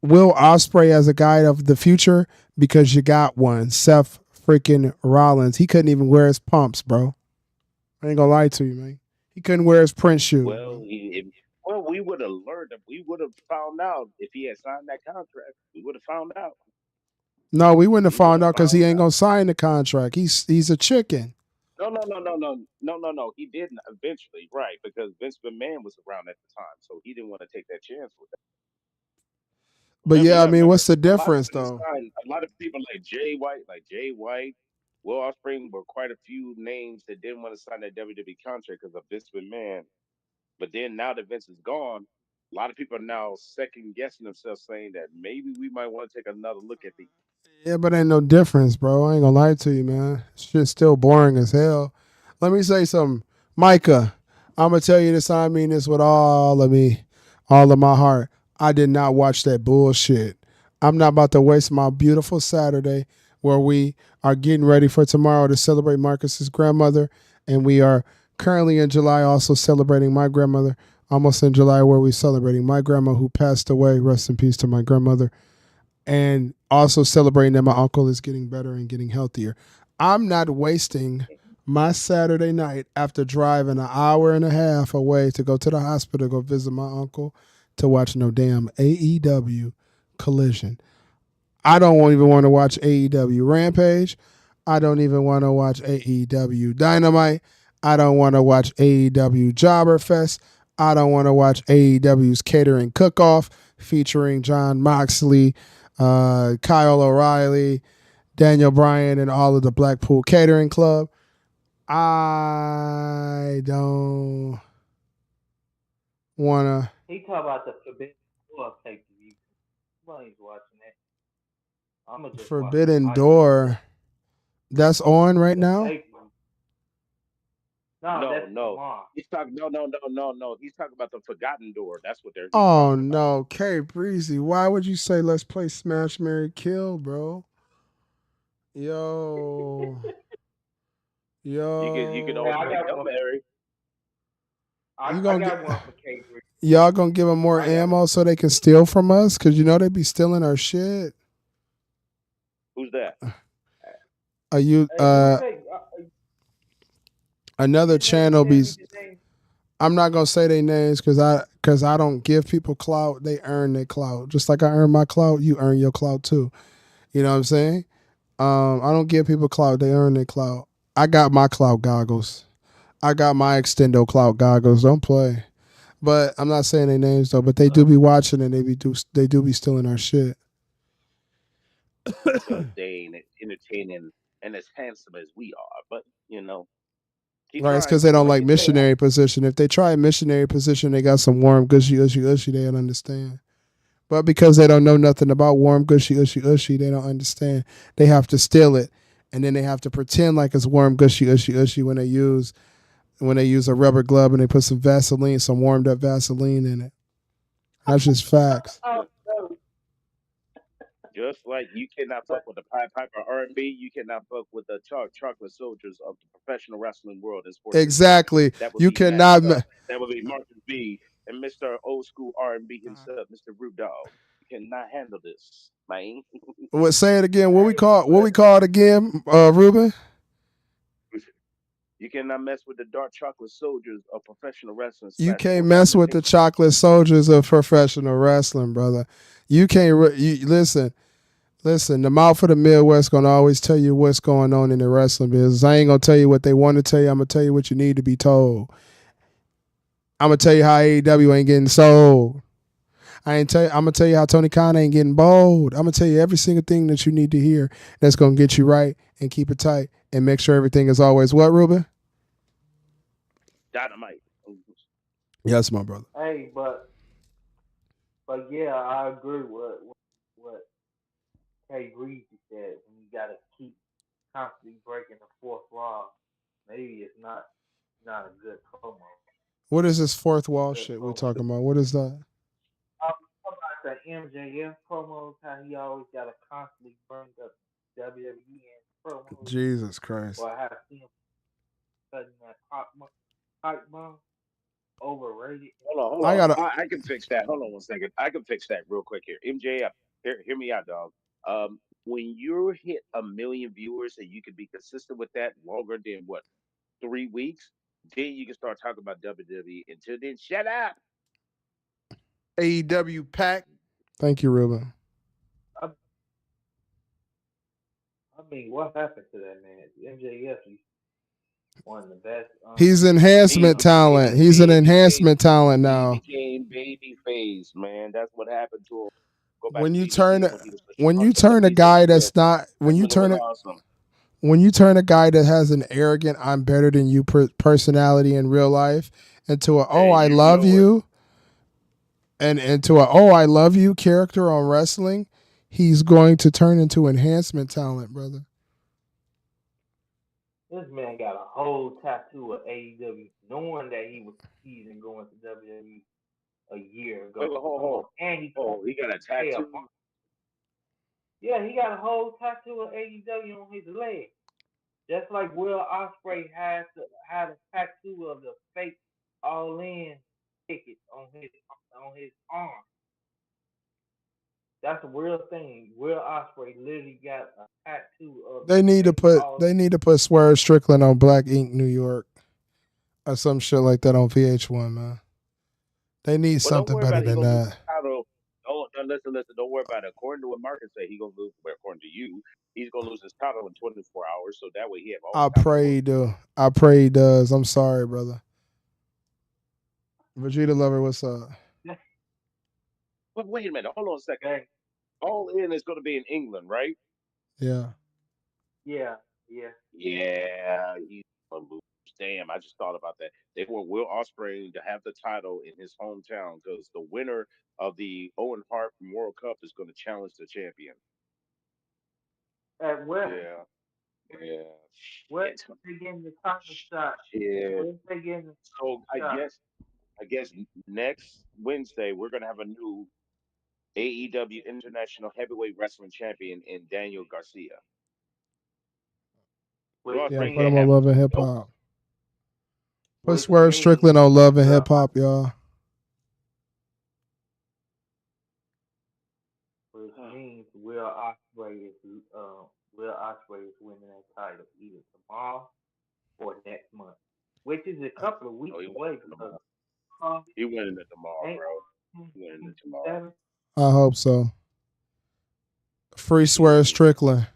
Will Ospreay as a guy of the future because you got one, Seth freaking Rollins. He couldn't even wear his pumps, bro. I ain't gonna lie to you, man. He couldn't wear his Prince shoes, Well, bro. well, we would have learned. We would have found out if he had signed that contract. We would have found out. No, we wouldn't have We would found have out because he found ain't out. gonna sign the contract. He's a chicken. No. He didn't eventually, right? Because Vince McMahon was around at the time, so he didn't want to take that chance with that. But Remember, you yeah, I got to mean, remember, what's the a lot of difference them though? signed. A lot of people like Jay White, Will Ospreay were quite a few names that didn't want to sign that WWE contract because of Vince McMahon. But then now that Vince is gone, a lot of people are now second guessing themselves, saying that maybe we might want to take another look at the. Yeah, but ain't no difference, bro. I ain't gonna lie to you, man. Shit's still boring as hell. Let me say something, Micah. I'm gonna tell you this. I mean this with all of me, all of my heart. I did not watch that bullshit. I'm not about to waste my beautiful Saturday where we are getting ready for tomorrow to celebrate Marcus's grandmother, and we are currently in July also celebrating my grandmother. Almost in July where we celebrating my grandma who passed away. Rest in peace to my grandmother, and also celebrating that my uncle is getting better and getting healthier. I'm not wasting my Saturday night after driving an hour and a half away to go to the hospital to go visit my uncle to watch no damn AEW Collision. I don't even want to watch AEW Rampage. I don't even want to watch AEW Dynamite. I don't want to watch AEW Jobber Fest. I don't want to watch AEW's Catering Cook Off featuring John Moxley, Kyle O'Reilly, Daniel Bryan, and all of the Blackpool Catering Club. I don't want to. he talk about the Forbidden Door pay per view. Nobody's watching that. I'ma just watch the Forbidden fight. Door. That's on right The now? pay per view. No, No, that's no, tomorrow. he's talking. No. He's talking about the Forgotten Door. That's what he's Oh talking about. no, K Breezy. Why would you say let's play Smash Mary Kill, bro? Yo, You could Hey, yo. also I make got Hail one. Mary. You I gonna get got one for K Three. y'all gonna give them more I got one. ammo so they can steal from us? Cause you know they be stealing our shit. Who's that? Are you Hey, who take? another Can they channel tell be? me the name? I'm not gonna say their names because I don't give people clout. They earn their clout. Just like I earn my clout, you earn your clout too. You know what I'm saying? I don't give people clout. They earn their clout. I got my clout goggles. I got my extendo clout goggles. Don't play. But I'm not saying their names though. But they do be watching and they do be stealing our shit. Because they ain't entertaining and as handsome as we are. But keep Right? It's trying. because they don't But like yeah, missionary position. If they try missionary position, they got some warm gushy ushy ushy. They don't understand. But because they don't know nothing about warm gushy ushy ushy, they don't understand. They have to steal it, and then they have to pretend like it's warm gushy ushy ushy when they use a rubber glove and they put some Vaseline, some warmed up Vaseline in it. That's just facts. oh no, Just like you cannot fuck but with the Pied Piper R&B, you cannot fuck with the chocolate soldiers of the professional wrestling world and sports entertainment. Exactly. That would You be Matt cannot. Stuff. That would be Marcus B. And Mr. Old School R&B himself, Mr. Root Dog. You cannot handle this, man. What? Say it again. What we hey, call? What but we call it again? Ruben. You cannot mess with the dark chocolate soldiers of professional wrestling You slash can't sports mess with the entertainment. chocolate soldiers of professional wrestling, brother. You can't. You listen. Listen, the mouth of the Midwest gonna always tell you what's going on in the wrestling business. I ain't gonna tell you what they want to tell you. I'm gonna tell you what you need to be told. I'm gonna tell you how AEW ain't getting sold. I'm gonna tell you how Tony Khan ain't getting bold. I'm gonna tell you every single thing that you need to hear that's gonna get you right and keep it tight and make sure everything is always what, Ruben? Dynamite. Yes, my brother. hey, but yeah, I agree with what K Breezy said. When you gotta keep constantly breaking the fourth wall, maybe it's not a good promo. What is this fourth A wall good shit we promo. talking about? What is that? I'm talking about the MJF promos, how he always gotta constantly bring up WWE and promos, Jesus Christ. or how CM cutting that pipe bomb overrated. Hold on, hold I on. gotta. I can fix that. Hold on one second. I can fix that real quick here. MJF, hear me out, dog. When you hit 1 million viewers and you can be consistent with that longer than what 3 weeks, then you can start talking about WWE. Until then, shut up. AEW pack. Thank you, Ruben. I, I mean, what happened to that man? MJF, he's one of the best. He's He enhancement became talent. He's an baby face. enhancement talent He now. became baby face, man. That's what happened to him. Go back When and you see the turn video when he was pushing when you Carmella. turn a He's looking guy good. that's not That's when it was awesome. when you turn a guy that has an arrogant I'm better than you personality in real life into a oh And I you love know it. you and into a oh I love you character on wrestling, he's going to turn into enhancement talent, brother. This man got a whole tattoo of AEW, knowing that he was teasing going to WWE a year Wait, ago. wait, hold, Come hold. on, and he Oh, he got a pay a tattoo. yeah, he got a whole tattoo of AEW on his leg, just like Will Ospreay had a tattoo of the fake All In ticket on his arm. That's a real thing. Will Ospreay literally got a tattoo of the fake All. They need to put Swerve Strickland on Black Ink New York or some shit like that on VH1, man. They need Well, don't something worry better about it. He than gonna lose his that. title. No, listen, listen. Don't worry about it. According to what Marcus said, he gonna lose. Well, according to you, he's gonna lose his title in 24 hours. So that way he have all I the time in the pray world. he do. I pray he does. I'm sorry, brother. Vegeta lover, what's up? But wait a minute. Hold on a second. Dang, All in is gonna be in England, right? Yeah. yeah, yeah. Yeah, he's gonna lose. Damn, I just thought about that. They want Will Ospreay to have the title in his hometown because the winner of the Owen Hart World Cup is going to challenge the champion. At where? Yeah, yeah. Where Shit, they getting the title shot? shit. Where they getting the So shot? I guess next Wednesday we're gonna have a new AEW International Heavyweight Wrestling Champion in Daniel Garcia. Which Yeah, bring put it him means, on have Love and Hip nope. Hop. Put which Swerve means, Strickland on Love and Will Hip Hop, y'all. which means Will Ospreay is winning that title either tomorrow or next month, which is a couple of Oh, weeks he winning away it because tomorrow. August He winning it tomorrow, ain't bro. August He winning it tomorrow. 27th. I hope so. Free He Swerve winning it tomorrow. Strickland.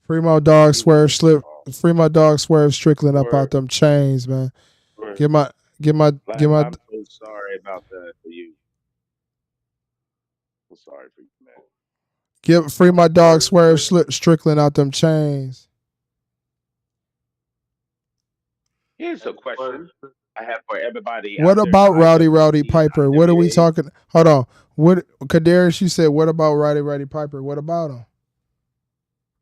Free my dog He winning Swerve it Slip. tomorrow. Free my dog Swerve Strickland up Swerve, out them chains, man. Swerve. Get my get my get Black, my I'm so sorry about that for you. I'm sorry for you, man. get free my dog Swerve Swerve Strickland. Strickland out them chains. Here's a Hey, Swerve question Strickland. I have for everybody What out there in about the Rowdy IWC and Piper? What are we IWA. talking? Hold on. What Kadarius? You said what about Rowdy Piper? What about him?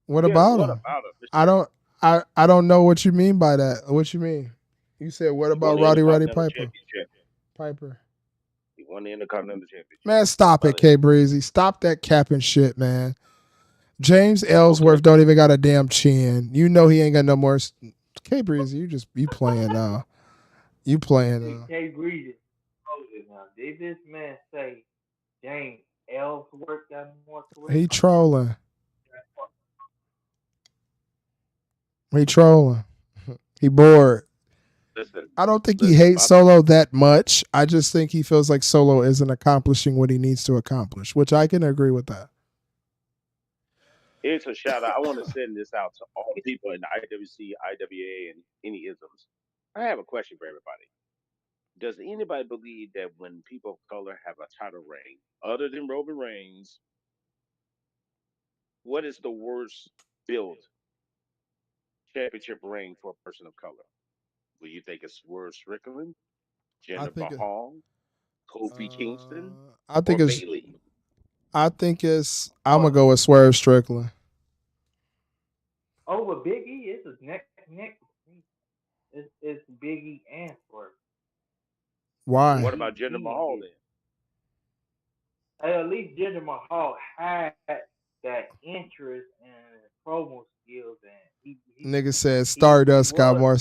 What Yeah, about what him? about him, I Mister? don't I don't know what you mean by that. What you mean? You said what He about won the Rowdy Intercontinental Piper? Championship. Piper. He won the Intercontinental Championship. Man, What stop about it, it? K Breezy. Stop that capping shit, man. James Okay. Ellsworth don't even got a damn chin. You know he ain't got no more. K Breezy, you playing now. You playing now. K Breeze is now. Did this man say James Ellsworth got more He charisma? trolling. He trolling. He bored. Listen, I don't think he listen. hates Solo that much. I just think he feels like Solo isn't accomplishing what he needs to accomplish, which I can agree with that. Here's a shout out. I want to send this out to all the people in the IWC, IWA, and any isms. I have a question for everybody. Does anybody believe that when people of color have a title reign, other than Roman Reigns, what is the worst build championship reign for a person of color? Will you think it's Swerve Strickland, I Jinder think it, Mahal, Kofi Kingston, I or think it's Bailey? I'm gonna Or go with Swerve Strickland. over Big E, it's a neck. It's Big E and Swerve. Well, Why? what about Jinder He ain't Mahal get. then? At least Jinder Mahal had that interest and promo skills, and Nigga said he Stardust got was. more.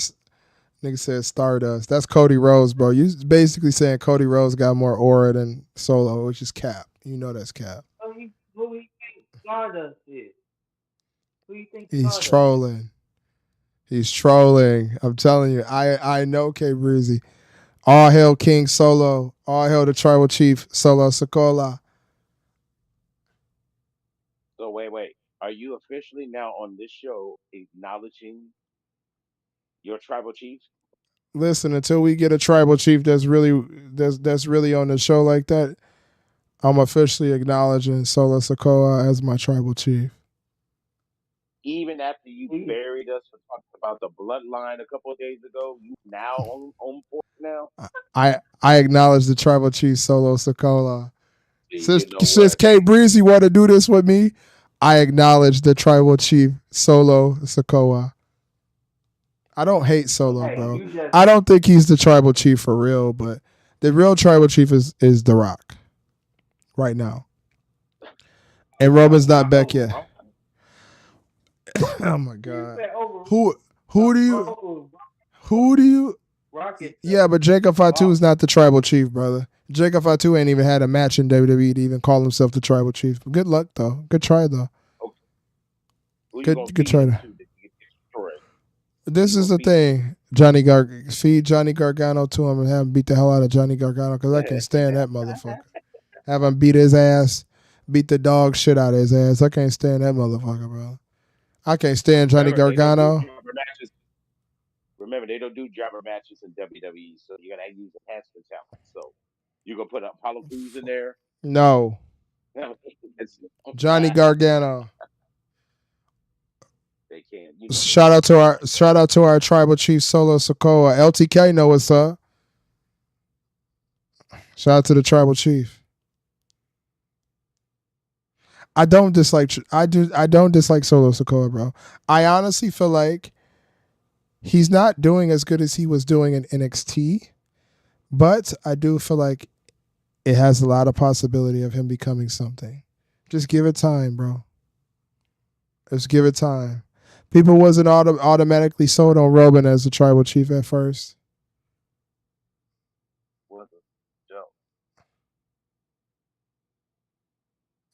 Nigga said Stardust. That's Cody Rhodes, bro. You basically saying Cody Rhodes got more aura than Solo, which is cap. You know that's cap. Who he think Stardust is? Who you think He's Stardust is? trolling. He's trolling. I'm telling you. I know K Breezy. All hail King Solo. All hail the tribal chief Solo Sokola. So wait. Are you officially now on this show acknowledging your tribal chief? Listen, until we get a tribal chief that's really on the show like that, I'm officially acknowledging Solo Sokola as my tribal chief. Even after you He, buried us for talking about the bloodline a couple of days ago, you now on board now? I acknowledge the tribal chief Solo Sokola. You know Since what? K Breezy want to do this with me, I acknowledge the tribal chief Solo Sokoa. I don't hate Solo, hey, bro. you just I don't think he's the tribal chief for real, but the real tribal chief is The Rock right now. And Roman's not back over yet. Rock. Oh my You god. said over Who who do you over who do you Rocket Yeah, but Jacob Fatu boss. is not the tribal chief, brother. Jacob Fatu ain't even had a match in WWE to even call himself the tribal chief. Good luck though. Good try though. Okay, who you gonna Good feed try him to. to get destroyed? Who This you is gonna the feed him thing. Feed Johnny Gargano to him and have him beat the hell out of Johnny Gargano because I can't to? stand that motherfucker. Have him beat his ass, beat the dog shit out of his ass. I can't stand that motherfucker, bro. I can't stand Johnny Remember, they don't do Gargano. jobber matches. Remember, they don't do jobber matches in WWE, so you gotta use enhancement talent. So you gonna put Apollo Crews in there? No, It's- Johnny Gargano. they can't. You know they can't. Shout out to our tribal chief Solo Sokoa. LTK know what's up. Shout out to the tribal chief. I don't dislike Solo Sokoa, bro. I honestly feel like he's not doing as good as he was doing in NXT, but I do feel like it has a lot of possibility of him becoming something. Just give it time, bro. Just give it time. People wasn't automatically sold on Roman as the tribal chief at first. What the joke?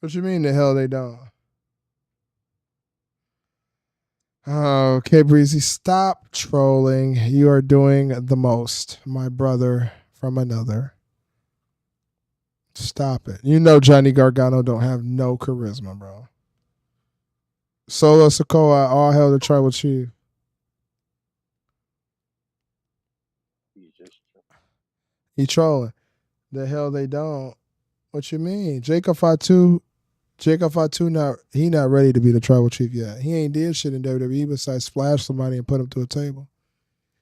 What you mean the hell they don't? Okay, Breezy, stop trolling. You are doing the most, my brother from another. Stop it. You know Johnny Gargano don't have no charisma, bro. Solo Sikoa, all hell the tribal chief. He's just He trolling. The hell they don't. What you mean? Jacob Fatu not ready to be the tribal chief yet. He ain't did shit in WWE besides splash somebody and put him to a table.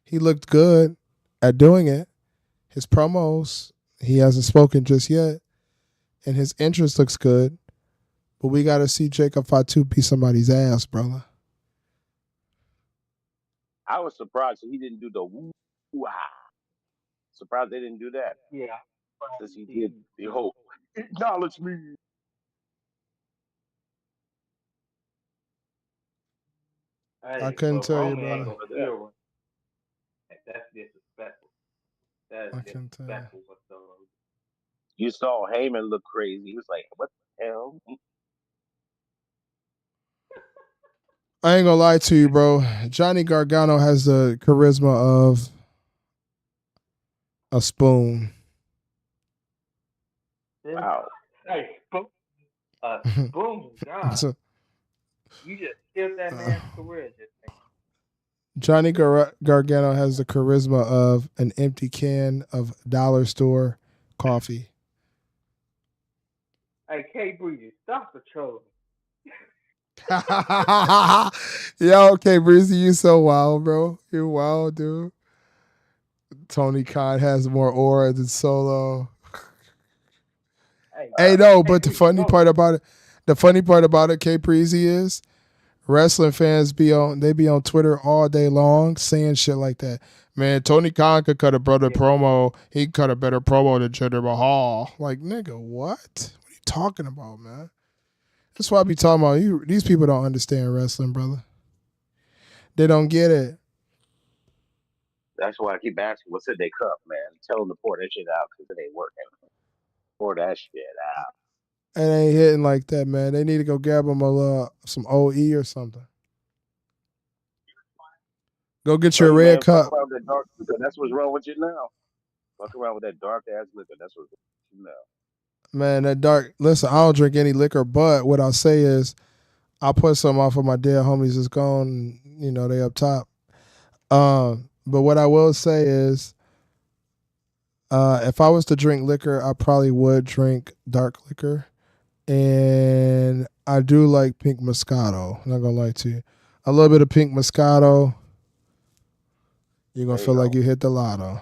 He looked good at doing it. His promos, he hasn't spoken just yet. And his interest looks good. But we got to see Jacob Fatu beat somebody's ass, brother. I was surprised he didn't do the woo ah. Surprised they didn't do that. Yeah. Since he did the whole acknowledge me. I Hey, couldn't but tell you, Roman ain't brother. gonna deal with that. That's disrespectful. That I is couldn't tell you. disrespectful what Solo. You saw Heyman look crazy. He was like, "What the hell?" I ain't gonna lie to you, bro. Johnny Gargano has the charisma of a spoon. Wow. Hey, boom, God. So, You just killed that man's career just now. Johnny Gargano has the charisma of an empty can of dollar store coffee. Hey, K Breezy, stop the trolling. Yo, okay, Breezy, you so wild, bro. You wild, dude. Tony Khan has more aura than Solo. Hey, no, but the funny part about it, K Breezy, is wrestling fans be on Twitter all day long saying shit like that. Man, Tony Khan could cut a better promo. He could cut a better promo than Jinder Mahal. Like, nigga, what? What are you talking about, man? That's why I be talking about you. These people don't understand wrestling, brother. They don't get it. That's why I keep asking, "What's in their cup, man?" Tell them to pour that shit out because it ain't working. Pour that shit out. It ain't hitting like that, man. They need to go grab them some OE or something. Go get your red Man, fuck cup. around with that dark liquor. That's what's wrong with you now. Fuck around with that dark ass liquor. That's what's wrong with you now. Man, that dark. Listen, I don't drink any liquor, but what I'll say is I'll put some off of my dead homies that's gone. You know, they up top. But what I will say is if I was to drink liquor, I probably would drink dark liquor. And I do like pink Moscato. I'm not going to lie to you. A little bit of pink Moscato. You're going to feel like you hit the lotto.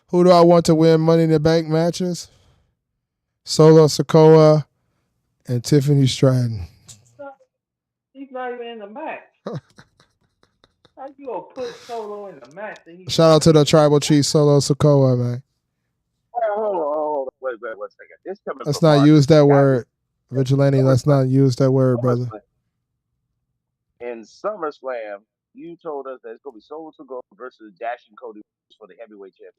Who do I want to win Money in the Bank matches? Solo Sikoa and Tiffany Stratton. He's not even in the match. How you gonna put Solo in the match? Shout out to the tribal chief Solo Sikoa, man. Hold on. Wait 1 second. This coming Let's from not Marcus. use that word. Vigilante, let's not use that word, brother. In SummerSlam, you told us that it's gonna be Solo Sikoa versus Dashing Cody for the heavyweight championship.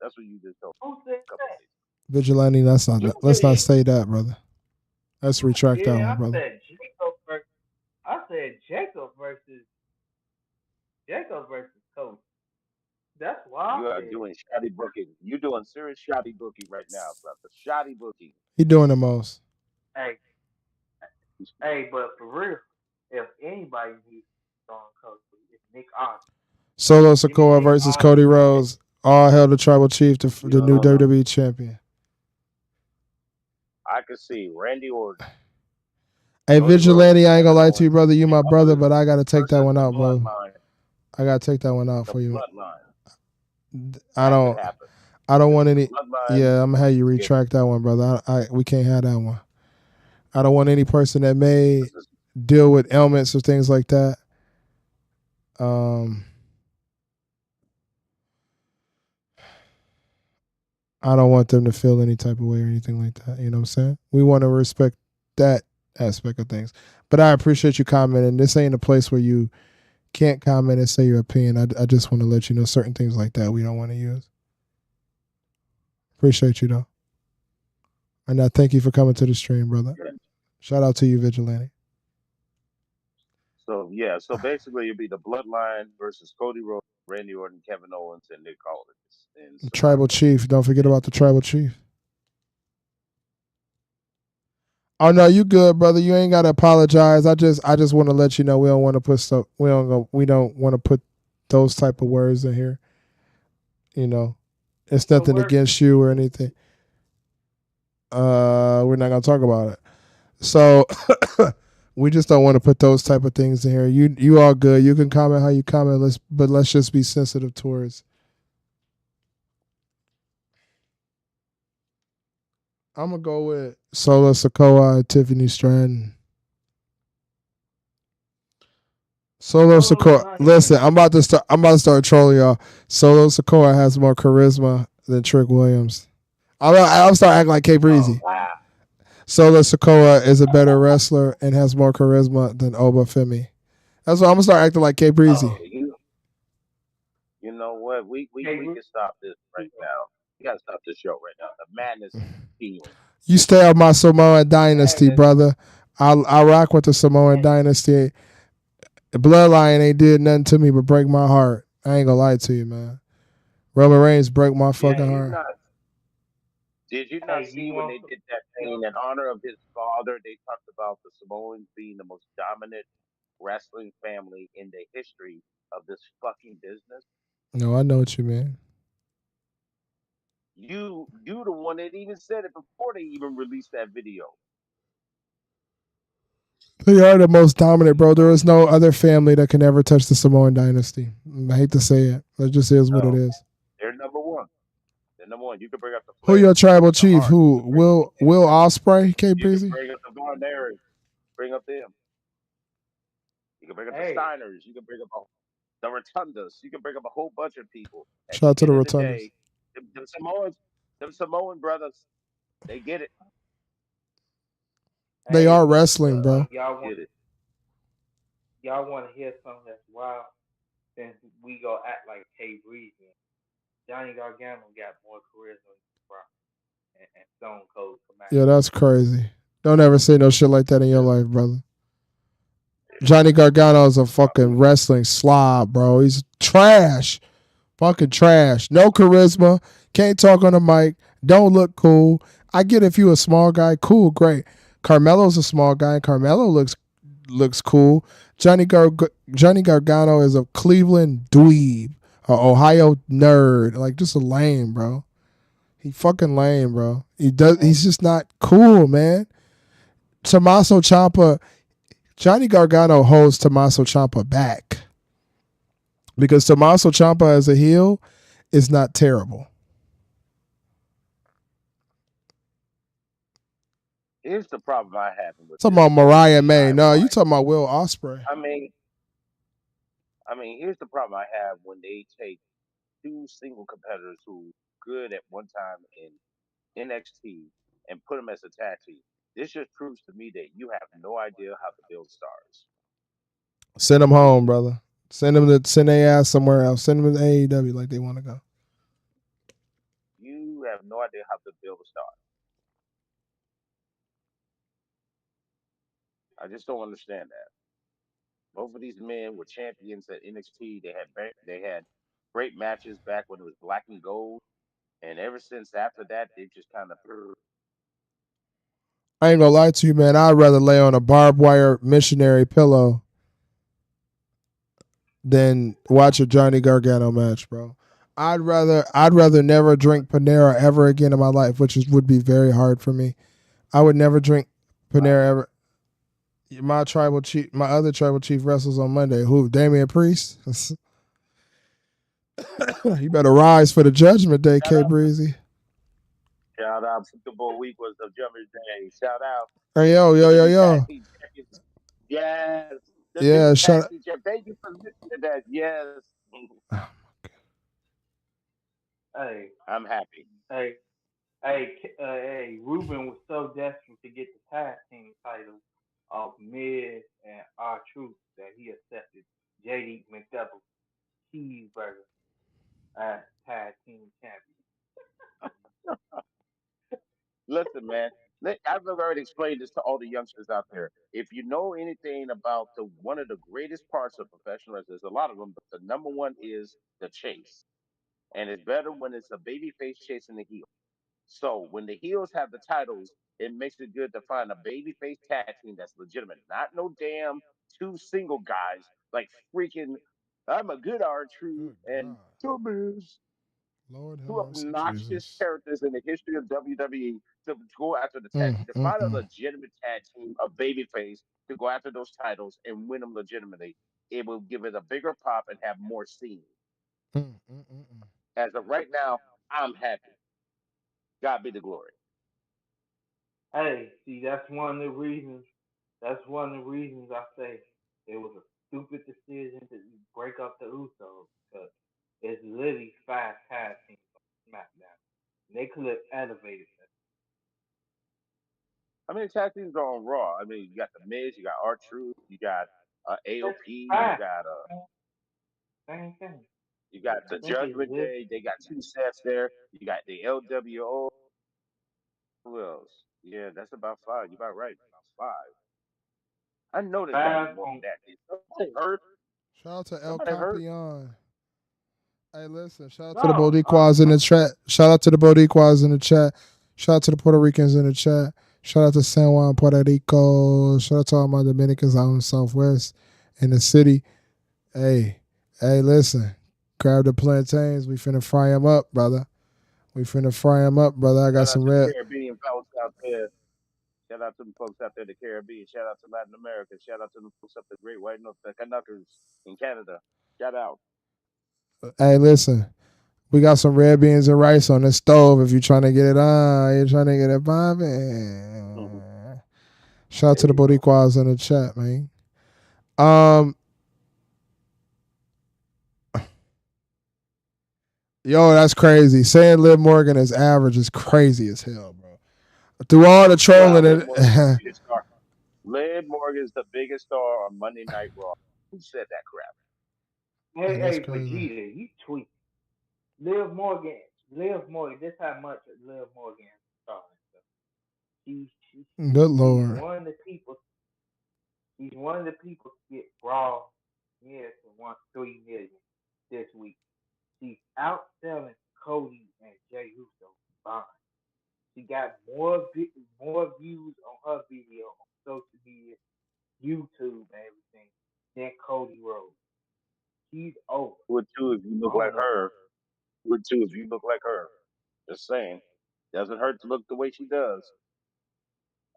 That's what you just told me. Who said that? Vigilante, let's not say that, brother. Let's retract that one, brother. I said Jacob versus Cody. That's why you are doing shoddy booking. You're doing serious shoddy booking right now, brother. Shoddy booking. He doing the most. Hey, but for real, if anybody needs strong Cody, it's Nick Austin. Solo Sikoa versus Cody Rhodes. All hail the tribal chief, the new WWE champion. I could see Randy Orton. Hey, Vigilante, I ain't gonna lie to you, brother. You my brother, but I gotta take that one out, bro. I gotta take that one out for you. I don't want any. Yeah, I'm gonna have you retract that one, brother. We can't have that one. I don't want any person that may deal with ailments or things like that. I don't want them to feel any type of way or anything like that. You know what I'm saying? We want to respect that aspect of things. But I appreciate you commenting. This ain't a place where you can't comment and say your opinion. I just want to let you know certain things like that we don't want to use. Appreciate you though. And I thank you for coming to the stream, brother. Yeah. Shout out to you, Vigilante. So yeah, so basically it'd be the Bloodline versus Cody Rhodes, Randy Orton, Kevin Owens, and Nick Aldis and The tribal Tommaso. chief. Don't forget And about the tribal chief. Oh no, you good, brother. You ain't gotta apologize. I just want to let you know we don't want to put stuff. We don't want to put those type of words in here. You know, it's What nothing word? against you or anything. We're not gonna talk about it. So we just don't want to put those type of things in here. You all good. You can comment how you comment. Let's just be sensitive towards. I'm gonna go with Solo Sokoa, Tiffany Stratton. Solo Solo's Sokoa. not here. Listen, I'm about to start trolling y'all. Solo Sokoa has more charisma than Trick Williams. I'll start acting like K Oh Breezy. wow. Solo Sokoa is a better wrestler and has more charisma than Oba Femi. That's why I'm gonna start acting like K Breezy. Oh, You know what? hey, We can stop this right now. We gotta stop this show right now. The madness is continuing. You stay on my Samoan The dynasty, madness. brother. I rock with the Samoan hey, dynasty. The bloodline ain't did nothing to me but break my heart. I ain't gonna lie to you, man. Roman Reigns broke my Yeah, fucking heart. did you not hey, see you when want they some? did that thing in honor of his father? They talked about the Samoans being the most dominant wrestling family in the history of this fucking business. No, I know what you mean. You the one that even said it before they even released that video. They are the most dominant, bro. There is no other family that can ever touch the Samoan dynasty. I hate to say it. It just is what it No, is. they're number one. They're number one. You can bring up the Who your Flair, tribal the chief? Hart. You Who? can bring up Will Osprey? K you can Breezy? bring up the Von Erich, bring up them. You can bring up the Hey, Steiners. You can bring up the Rotundas. You can bring up a whole bunch of people. At Shout the out to the end of the Rotundas. day, them Samoans, them Samoan brothers, they get it. They hey, are but wrestling, bro. Get it. y'all want to hear something that's wild? Since we go act like K Breezy, Johnny Gargano got more charisma than Brock and Stone Cold Yeah, Commando. that's crazy. Don't ever say no shit like that in your Yeah, life, brother. Johnny Gargano is a probably. fucking wrestling slob, bro. He's trash. Fucking trash. No charisma. Can't talk on the mic. Don't look cool. I get if you a small guy, cool, great. Carmelo's a small guy, and Carmelo looks cool. Johnny Gargano is a Cleveland dweeb, a Ohio nerd, like just a lame, bro. He fucking lame, bro. He's just not cool, man. Tommaso Ciampa, Johnny Gargano holds Tommaso Ciampa back because Tommaso Ciampa as a heel is not terrible. Here's the problem I have with Talking this about whole Mariah May. No, you timeline. talking about Will Ospreay. I mean, here's the problem I have when they take two single competitors who good at one time in NXT and put them as a tag team. This just proves to me that you have no idea how to build stars. Send them home, brother. Send their ass somewhere else. Send them to AEW like they want to go. You have no idea how to build a star. I just don't understand that. Both of these men were champions at NXT. They had great matches back when it was black and gold, and ever since after that, they've just kind of. I ain't gonna lie to you, man. I'd rather lay on a barbed wire missionary pillow than watch a Johnny Gargano match, bro. I'd rather never drink Panera ever again in my life, would be very hard for me. I would never drink Panera ever. My other tribal chief wrestles on Monday. Who? Damian Priest. You better rise for the judgment day, Shout K out, Breezy. shout out. Super Bowl week was the Jumpers Day. Shout out Hey yo to yo the yo new tag yo. team champions. Yes, the new Yeah, tag shut. team champ. Thank you for listening to that. Yes, Hey, I'm happy. hey, hey, Ruben was so desperate to get the tag team title. of Miz and our truth that he accepted JD McDouble cheeseburger as tag team champion. Listen, man. I've already explained this to all the youngsters out there. If you know anything about the one of the greatest parts of professional wrestling, there's a lot of them, but the number one is the chase, and it's better when it's a baby face chasing the heel. So when the heels have the titles, it makes it good to find a baby face tag team that's legitimate, not no damn two single guys like freaking. I'm a good R Truth Good and God. Thomas, Lord have two mercy, obnoxious Jesus. characters in the history of WWE to go after the tag Mm, team, to mm, find a mm. legitimate tag team, a babyface, to go after those titles and win them legitimately. It will give it a bigger pop and have more steam. Mm, mm, mm, mm. As of right now, I'm happy. God be the glory. Hey, see, that's one of the reasons. That's one of the reasons I say it was a stupid decision to break up the Usos because it's literally five tag teams on SmackDown. They could have elevated How many tag teams are on Raw? I mean, you got the Miz, you got R Truth, you got that. AOP, Five, same thing. you got I the think it's Judgment literally Day. They got two sets there. You got the LWO. Who else? Yeah, that's about five. You're about right. About five. I know there's got to be five more than on that. Is somebody hurt? Shout out to El Somebody hurt? Campeon. Hey, listen. Shout out to the no. Boricuas in the chat. Shout out to the Boricuas in the chat. Shout out to the Puerto Ricans in the chat. Shout out to San Juan, Puerto Rico. Shout out to all my Dominicans out in the Southwest in the city. Hey, hey, listen. Grab the plantains. We finna fry them up, brother. We finna fry them up, brother. I got Shout out some to the red. Caribbean folks out there. Shout out to the folks out there in the Caribbean. Shout out to Latin America. Shout out to the folks up the Great White North, the Canuckers in Canada. Shout out. Hey, listen. We got some red beans and rice on the stove if you're trying to get it on. You're trying to get it Mhm. popping. Shout out There to the you go. Boricuas in the chat, man. Um, yo, that's crazy. Saying Liv Morgan is average is crazy as hell, bro. Through all the Wow, trolling Liv Morgan's the and biggest star. Liv Morgan's the biggest star on Monday Night Raw. Who said that crap? Hey, that's hey, crazy. Vegeta, you tweet. Liv Morgan, Liv Morgan. This how much Liv Morgan is starting. Good She's lord. one of the people. She's one of the people to get Raw years for 1 3 million this week. She's outselling Cody and Jay Uso combined. She got more views on her video on social media, YouTube, and everything than Cody Rhodes. She's over. Would too if you I look like don't know. her. Would too if you look like her. Just saying. Doesn't hurt to look the way she does.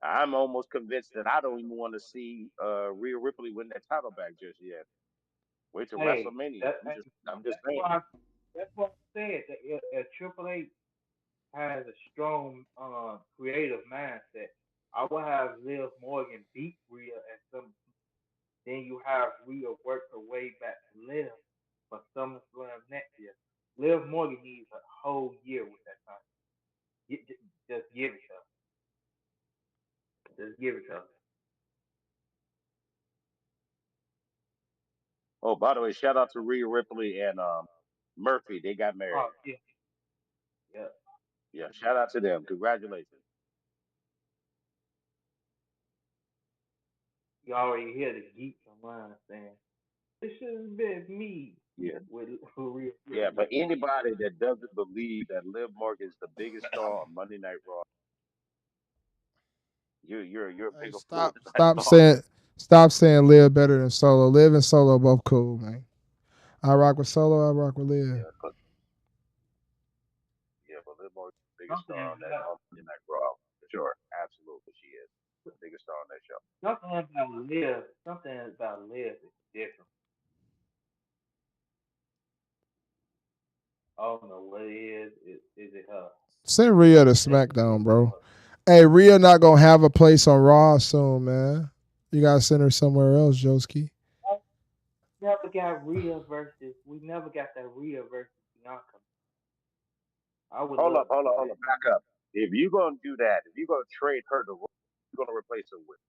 I'm almost convinced that I don't even want to see Rhea Ripley win that title back just yet. Wait till Hey, WrestleMania. that, I'm just that's saying. why that's what I said. That Triple H has a strong creative mindset. I would have Liv Morgan beat Rhea at some. Then you have Rhea work her way back to Liv for SummerSlam next year. Liv Morgan needs a whole year with that time. Just give it to her. Just give it to her. Oh, by the way, shout out to Rhea Ripley and Murphy. They got Oh married. yeah, yeah. Yeah, shout out to them. Congratulations. You already hear the geeks online saying this should have been me Yeah. with Rhea Yeah, Ripley. but anybody that doesn't believe that Liv Morgan is the biggest star on Monday Night Raw, you're a Hey, bigger fool. stop, That's stop all. saying, stop saying Liv better than Solo. Liv and Solo both cool, man. I rock with Solo. I rock with Liv. Yeah, but Liv Morgan's the biggest Something star on that about on Monday Night Raw for sure. Absolutely, she is the biggest star on that show. something about Liv is different. I don't know what it is. Is it her? Send Rhea to Something definitely SmackDown, about bro. her. Hey, Rhea not gonna have a place on Raw soon, man. You gotta send her somewhere else, Joski. Never got Rhea versus. We never got that Rhea versus Bianca. I would Hold love up, to hold up, see hold that. up. Back up. If you're gonna do that, if you're gonna trade her to Raw, you're gonna replace her with.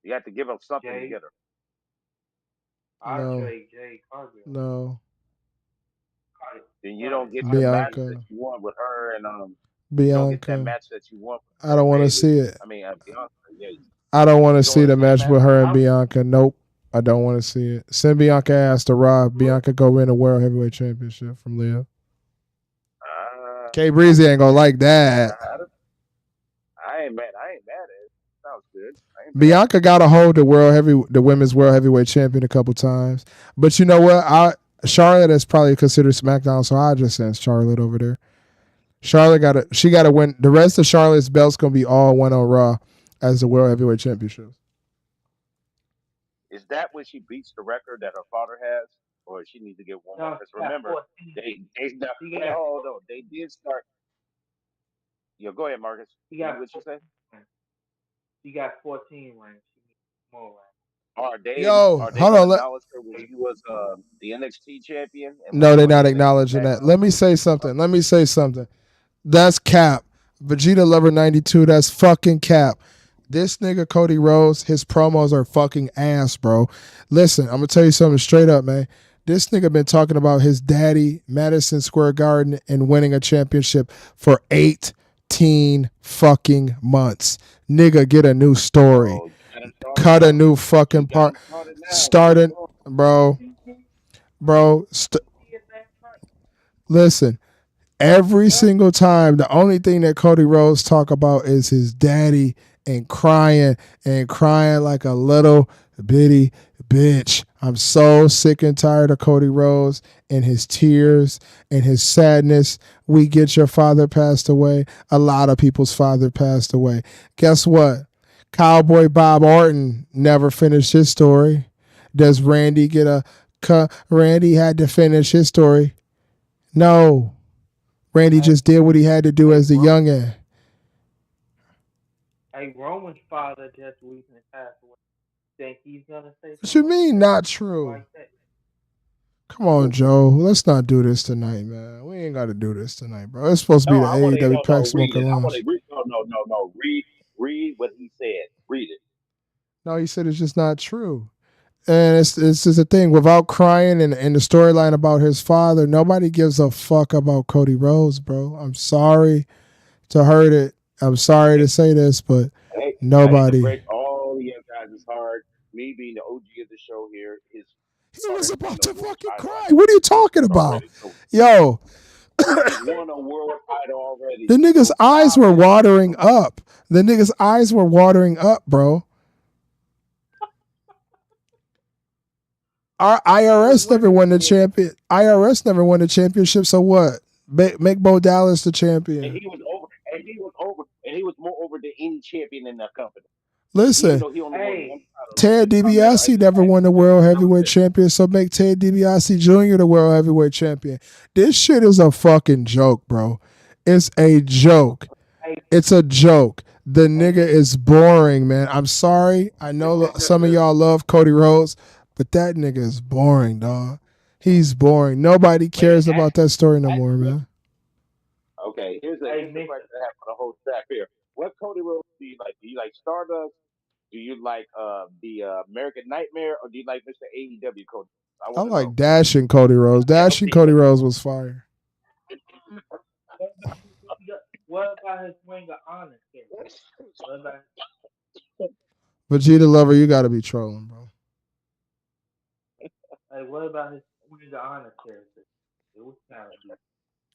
You have to give up something to Jay, get her. I No, trade Jay Cargill. no. Then you don't Cardi, get the Cardi match B. that Bianca, you want with her, and you don't get that Bianca. match that you want with I her don't and want to Bailey. see it. I mean, Bianca. Yeah, I don't want to you don't see want to the see that match match. with her and I'm Bianca. Nope. I don't want to see it. Send Bianca ass to Raw. look. Bianca go win the World Heavyweight Championship from Liv. K Breezy ain't Okay. gonna like that. I ain't mad. I ain't mad at it. Sounds good. I ain't mad at it. Bianca got to hold the women's world heavyweight champion a couple times. But you know what? Charlotte is probably considered SmackDown, so I just send Charlotte over there. She gotta win. The rest of Charlotte's belts gonna be all won on Raw as the world heavyweight championship. Is that when she beats the record that her father has, or she needs to get one more? No, Because she got remember, 14. they She wait, got hold on. They did start. Yeah, go ahead, Marcus. she What got you what you say? 14 rings. She got 14 rings. She needs more Yo, Are they hold gonna on. acknowledge her when she was the NXT champion and No, let they're Money not in the Bank get acknowledging back that. on? Let me say something. That's cap. Vegeta Lover 92, that's fucking cap. This nigga Cody Rhodes, his promos are fucking ass, bro. Listen, I'm gonna tell you something straight up, man. This nigga been talking about his daddy, Madison Square Garden, and winning a championship for 18 fucking months. Nigga, get a new story. Oh, you got to start it Cut a now. new You fucking got part. to start it now. What's Starting, wrong? bro, rings. bro. She is that right. Listen, every Yep. single time, the only thing that Cody Rhodes talk about is his daddy and crying like a little bitty bitch. I'm so sick and tired of Cody Rhodes and his tears and his sadness. We get your father passed away. A lot of people's father passed away. Guess what? Cowboy Bob Orton never finished his story. Does Randy get a Randy had to finish his story? No. Randy Hey, just did what he had to do hey, as the youngin'. Roman's father just recently passed away. Think he's gonna say What you something mean not true? like that? Come on, Joe. Let's not do this tonight, man. We ain't got to do this tonight, bro. It's supposed to be No, the I want to AEW Pack no read Smoker it. I want Lounge. to read. No, no, no, no. Read what he said. Read it. No, he said it's just not true. And it's just a thing. Without crying and the storyline about his father, nobody gives a fuck about Cody Rhodes, bro. I'm sorry to hurt it. I'm sorry to say this, but I hate to nobody. break all the young guys' heart. Me being the OG of the show here, his He father was has won about a to world fucking title cry. What are you talking about? already. So Yo, he's won a world title already. the nigga's So eyes stop were it. watering up. The nigga's eyes were watering up, bro. Our Hey, IRS what never he won the did? champion. IRS never won the championship. So what? Make Bo Dallas the And champion. he was over. And he was over. And he was more over than any champion in that company. Even Listen, though he only won Hey, one title in Ted his career, DiBiase never won the world heavyweight champion. So make Ted DiBiase Jr. the world heavyweight champion. This shit is a fucking joke, bro. It's a joke. hey, It's a joke. The hey, nigga is boring, man. I'm sorry. I know some of y'all love Cody Rhodes, but that nigga is boring, dog. He's boring. Nobody wait a minute. cares about that story no more, What, man. okay, hey, here's the Mister. question I have for the whole staff here. What Cody Rhodes do you like? Do you like Stardust? Do you like the American Nightmare, or do you like Mr. AEW Cody? I I want to know. like Dashing Cody Rhodes. Tell Dashing me. Cody Rhodes was fire. What about his Ring of Honor character? What about Vegeta Lover, you gotta be trolling, bro. what about his Ring of Honor character? It was kind of decent.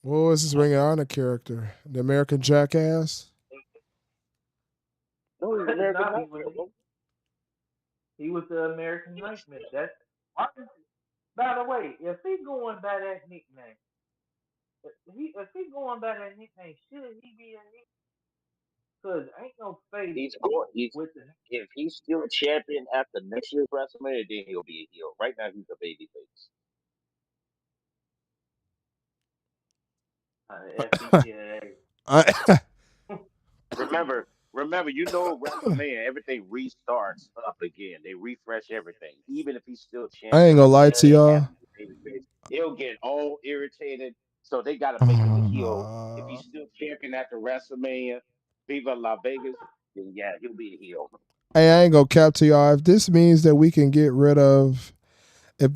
What was his Ring of Honor character? The American Jackass? No, he's American Not even Nightmare, bro. he was the American Nightmare. That's why. By the way, if he going by that nickname, if he going by that nickname, should he be a nickname? Cause ain't no face He's going. He's with the if he's still a champion after next year's WrestleMania, then he'll be a heel. Right now, he's a baby face. FBA. I Remember, WrestleMania, everything restarts up again. They refresh everything. Even if he's still I ain't champion gonna lie to and y'all. after the baby face, he'll get all irritated. So they got to make him a heel. If Uh, he's still champion after WrestleMania, Viva La Vegas, then yeah, he'll be a heel. Hey, I ain't gonna cap to y'all. If this means that we can get rid of, if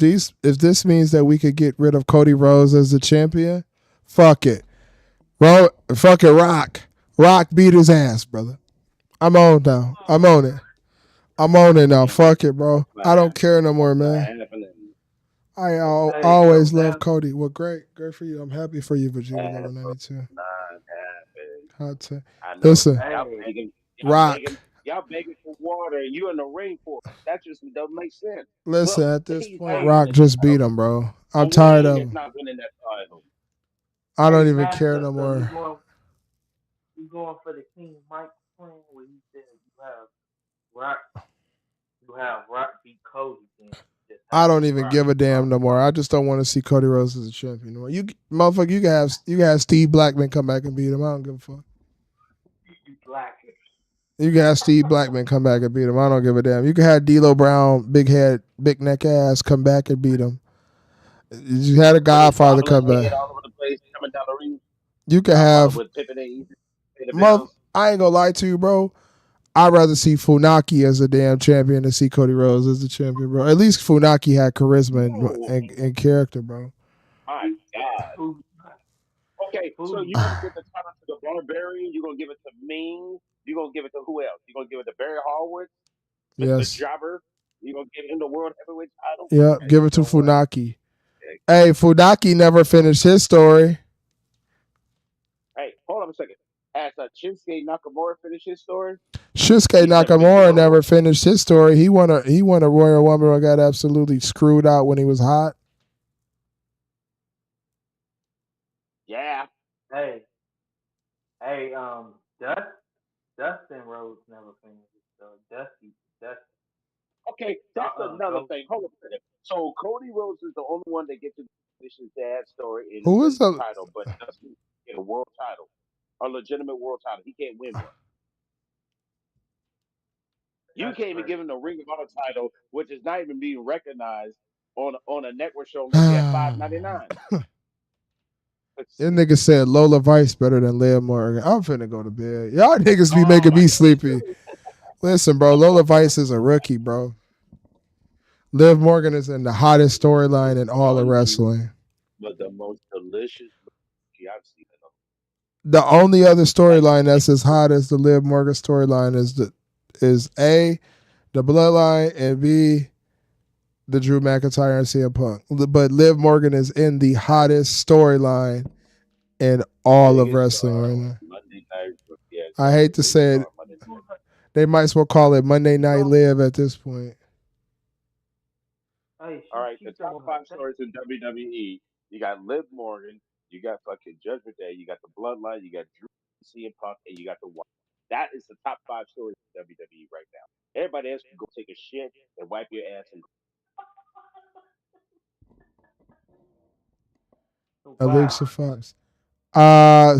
this means that we could get rid of Cody Rhodes as the champion, fuck it. Fuck it, Rock beat his ass, brother. I'm on now. I'm on it. I'm on it now. Fuck it, bro. I don't care no more, man. I Hey, so always love that's Cody. Well, great for you. I'm happy for you, Vegeta That's Level 92. not happening. Hot take. I know. Listen, hey, Rock. Y'all begging for water, and you in the rainforest. That just doesn't make sense. Listen, Look, at this he's point, not hey, Rock winning that just beat title. him, bro. A I'm tired wing of is him. not winning that title. I don't hey, even care master. no So more. you going for the King Mike plan where you said Rock, you have Rock beat Cody, then you just I have don't even Rock give a beat damn Cody. no more. I just don't want to see Cody Rhodes as a champion no more. You motherfucker, you can have Steve Blackman come back and beat him. I don't give a fuck. You black. You can have Steve Blackman come back and beat him. I don't give a damn. You can have D'Lo Brown, big head, big neck ass, come back and beat him. You had a With his Godfather bobbling come head back. all over the place, coming down the ring. You can Godfather have with Pippin and Easy pay the bills. I ain't gonna lie to you, bro. I'd rather see Funaki as a damn champion than see Cody Rhodes as the champion, bro. At least Funaki had charisma No, and character, bro. my God. Who? Okay, so Who? you're gonna give the title to the Barbarian. You're gonna give it to Ming. You're gonna give it to who else? You're gonna give it to Barry Horowitz, Mr. Yes. Jobber. You're gonna give him the world heavyweight title. Yeah, Hey, give you it to know what? Funaki. Hey, Funaki never finished his story. Hey, hold on a second. As Shinsuke Nakamura finished his story, Shinsuke he should have been Nakamura global. never finished his story. He won a Royal Rumble and got absolutely screwed out when he was hot. Yeah. Hey, hey, Dustin Rhodes never finished his story. Dusty, Okay, that's another go. thing. Hold on a second. So Cody Rhodes is the only one that gets to finish his dad's story and Who win is the the title, but doesn't get a world title, a legitimate world title. He can't win one. You That's can't even crazy. give him the Ring of Honor title, which is not even being recognized on a network show unless you have $5.99. That nigga said Lola Vice better than Liv Morgan. I'm finna go to bed. Y'all niggas be Oh making my me sleepy. God! Listen, bro, Lola Vice is a rookie, bro. Liv Morgan is in the hottest storyline in all of wrestling. But the most delicious I've seen in a The only other like storyline that's as hot as the Liv Morgan storyline is A, the Bloodline, and B, the Drew McIntyre and CM Punk. But Liv Morgan is in the hottest storyline in all of biggest wrestling star right on now. Monday night. Yeah, I sorry, hate to biggest say star it. on Monday night. They might as well call it Monday She Night going. Live at this point. Hey, All right, she the still top on her five thing. stories in WWE. You got Liv Morgan, you got fucking Judgment Day, you got the Bloodline, you got Drew CM Punk, and you got the White. That is the top five stories in WWE right now. Everybody else can go take a shit and wipe your ass and Wow. Alicia Fox.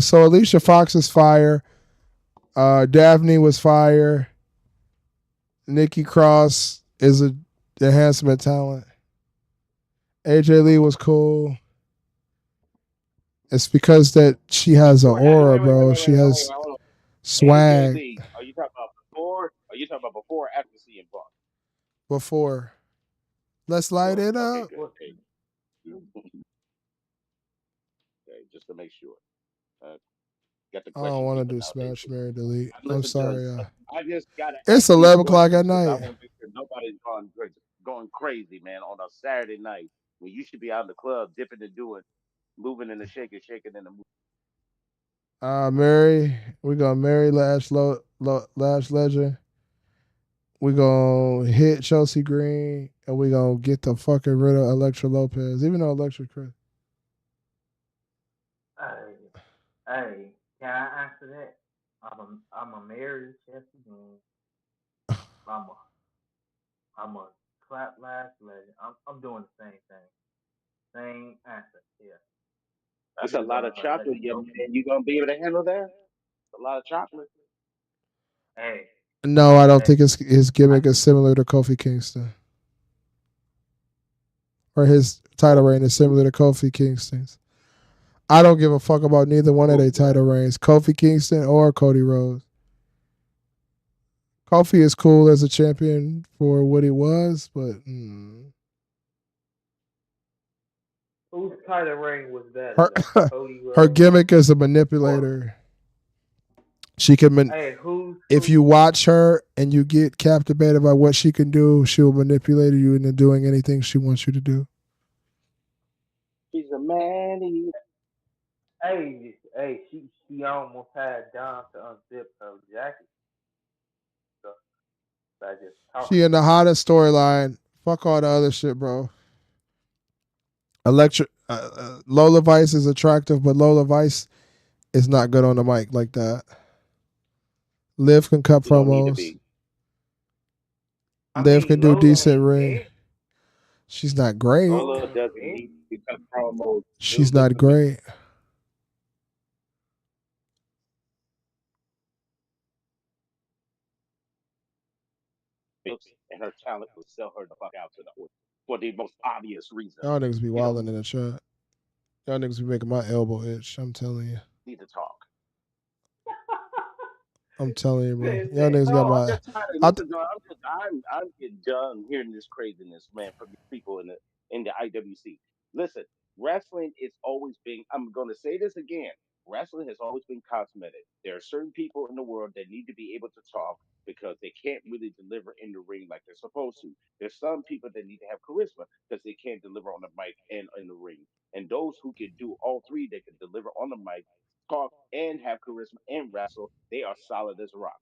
So Alicia Fox is fire. Daphne was fire. Nikki Cross is a enhancement talent. AJ Lee was cool. It's because that she has an aura, bro. She has hold on. AJ swag Lee, are you talking about before? Are you talking about before or after CM Punk? before. Let's light Well, it Okay, up. good. what? Okay, okay just to make sure. Uh, got the I don't question want to beeping do out. Smash Mary Delete. I I'm listen to. sorry. I just gotta It's ask these 11 o'clock questions at because I night. want to make sure nobody's going crazy, man, on a Saturday night when you should be out in the club dipping and doing, moving and the shaking in the movie. Mary, we gonna marry Lash Legend. We gonna hit Chelsea Green, and we gonna get the fucking rid of Electra Lopez, even though Electra Chris. Hey, hey, can I answer that? I'm a married Chelsea and I'm a, I'm a clap last legend. I'm doing the same thing. Same answer. Yeah. That's a Even lot though of chocolate, yeah, man. You gonna be able to handle that? A lot of chocolate. hey, No, I don't hey, think his I, gimmick is similar to Kofi Kingston, or his title Who? reign is similar to Kofi Kingston's. I don't give a fuck about neither one of their Who? title reigns, Kofi Kingston or Cody Rhodes. Kofi is cool as a champion for what he was, but Whose title reign was better her though? Cody her Rhodes gimmick as a or manipulator. She can hey, who's if you watch her and you get captivated by what she can do, she will manipulate you into doing anything she wants you to do. She's a man eater. she almost had Don to unzip her jacket. So I just She talking in the shit. hottest storyline. Fuck all the other shit, bro. Electric Lola Vice is attractive, but Lola Vice is not good on the mic like that. Liv can cut She don't need to promos. be. I Liv mean, can do Lola decent ain't ring. dead. She's not great. Lola Lola ain't doesn't dead. need to cut promos. She's Liv not great. and her talent will sell her the fuck out to the audience for the most obvious reason. Y'all niggas be You know, wilding in the chat. Y'all niggas be making my elbow itch. I'm telling you. need to talk. I'm telling you, bro. Said Y'all that. niggas got No, I'm my. just tired. I Listen, John, I'm getting done hearing this craziness, man, from these people in the IWC. Listen, wrestling is always being. I'm going to say this again. Wrestling has always been cosmetic. There are certain people in the world that need to be able to talk because they can't really deliver in the ring like they're supposed to. There's some people that need to have charisma because they can't deliver on the mic and in the ring. And those who can do all three, they can deliver on the mic, talk, and have charisma and wrestle. They are solid as a rock.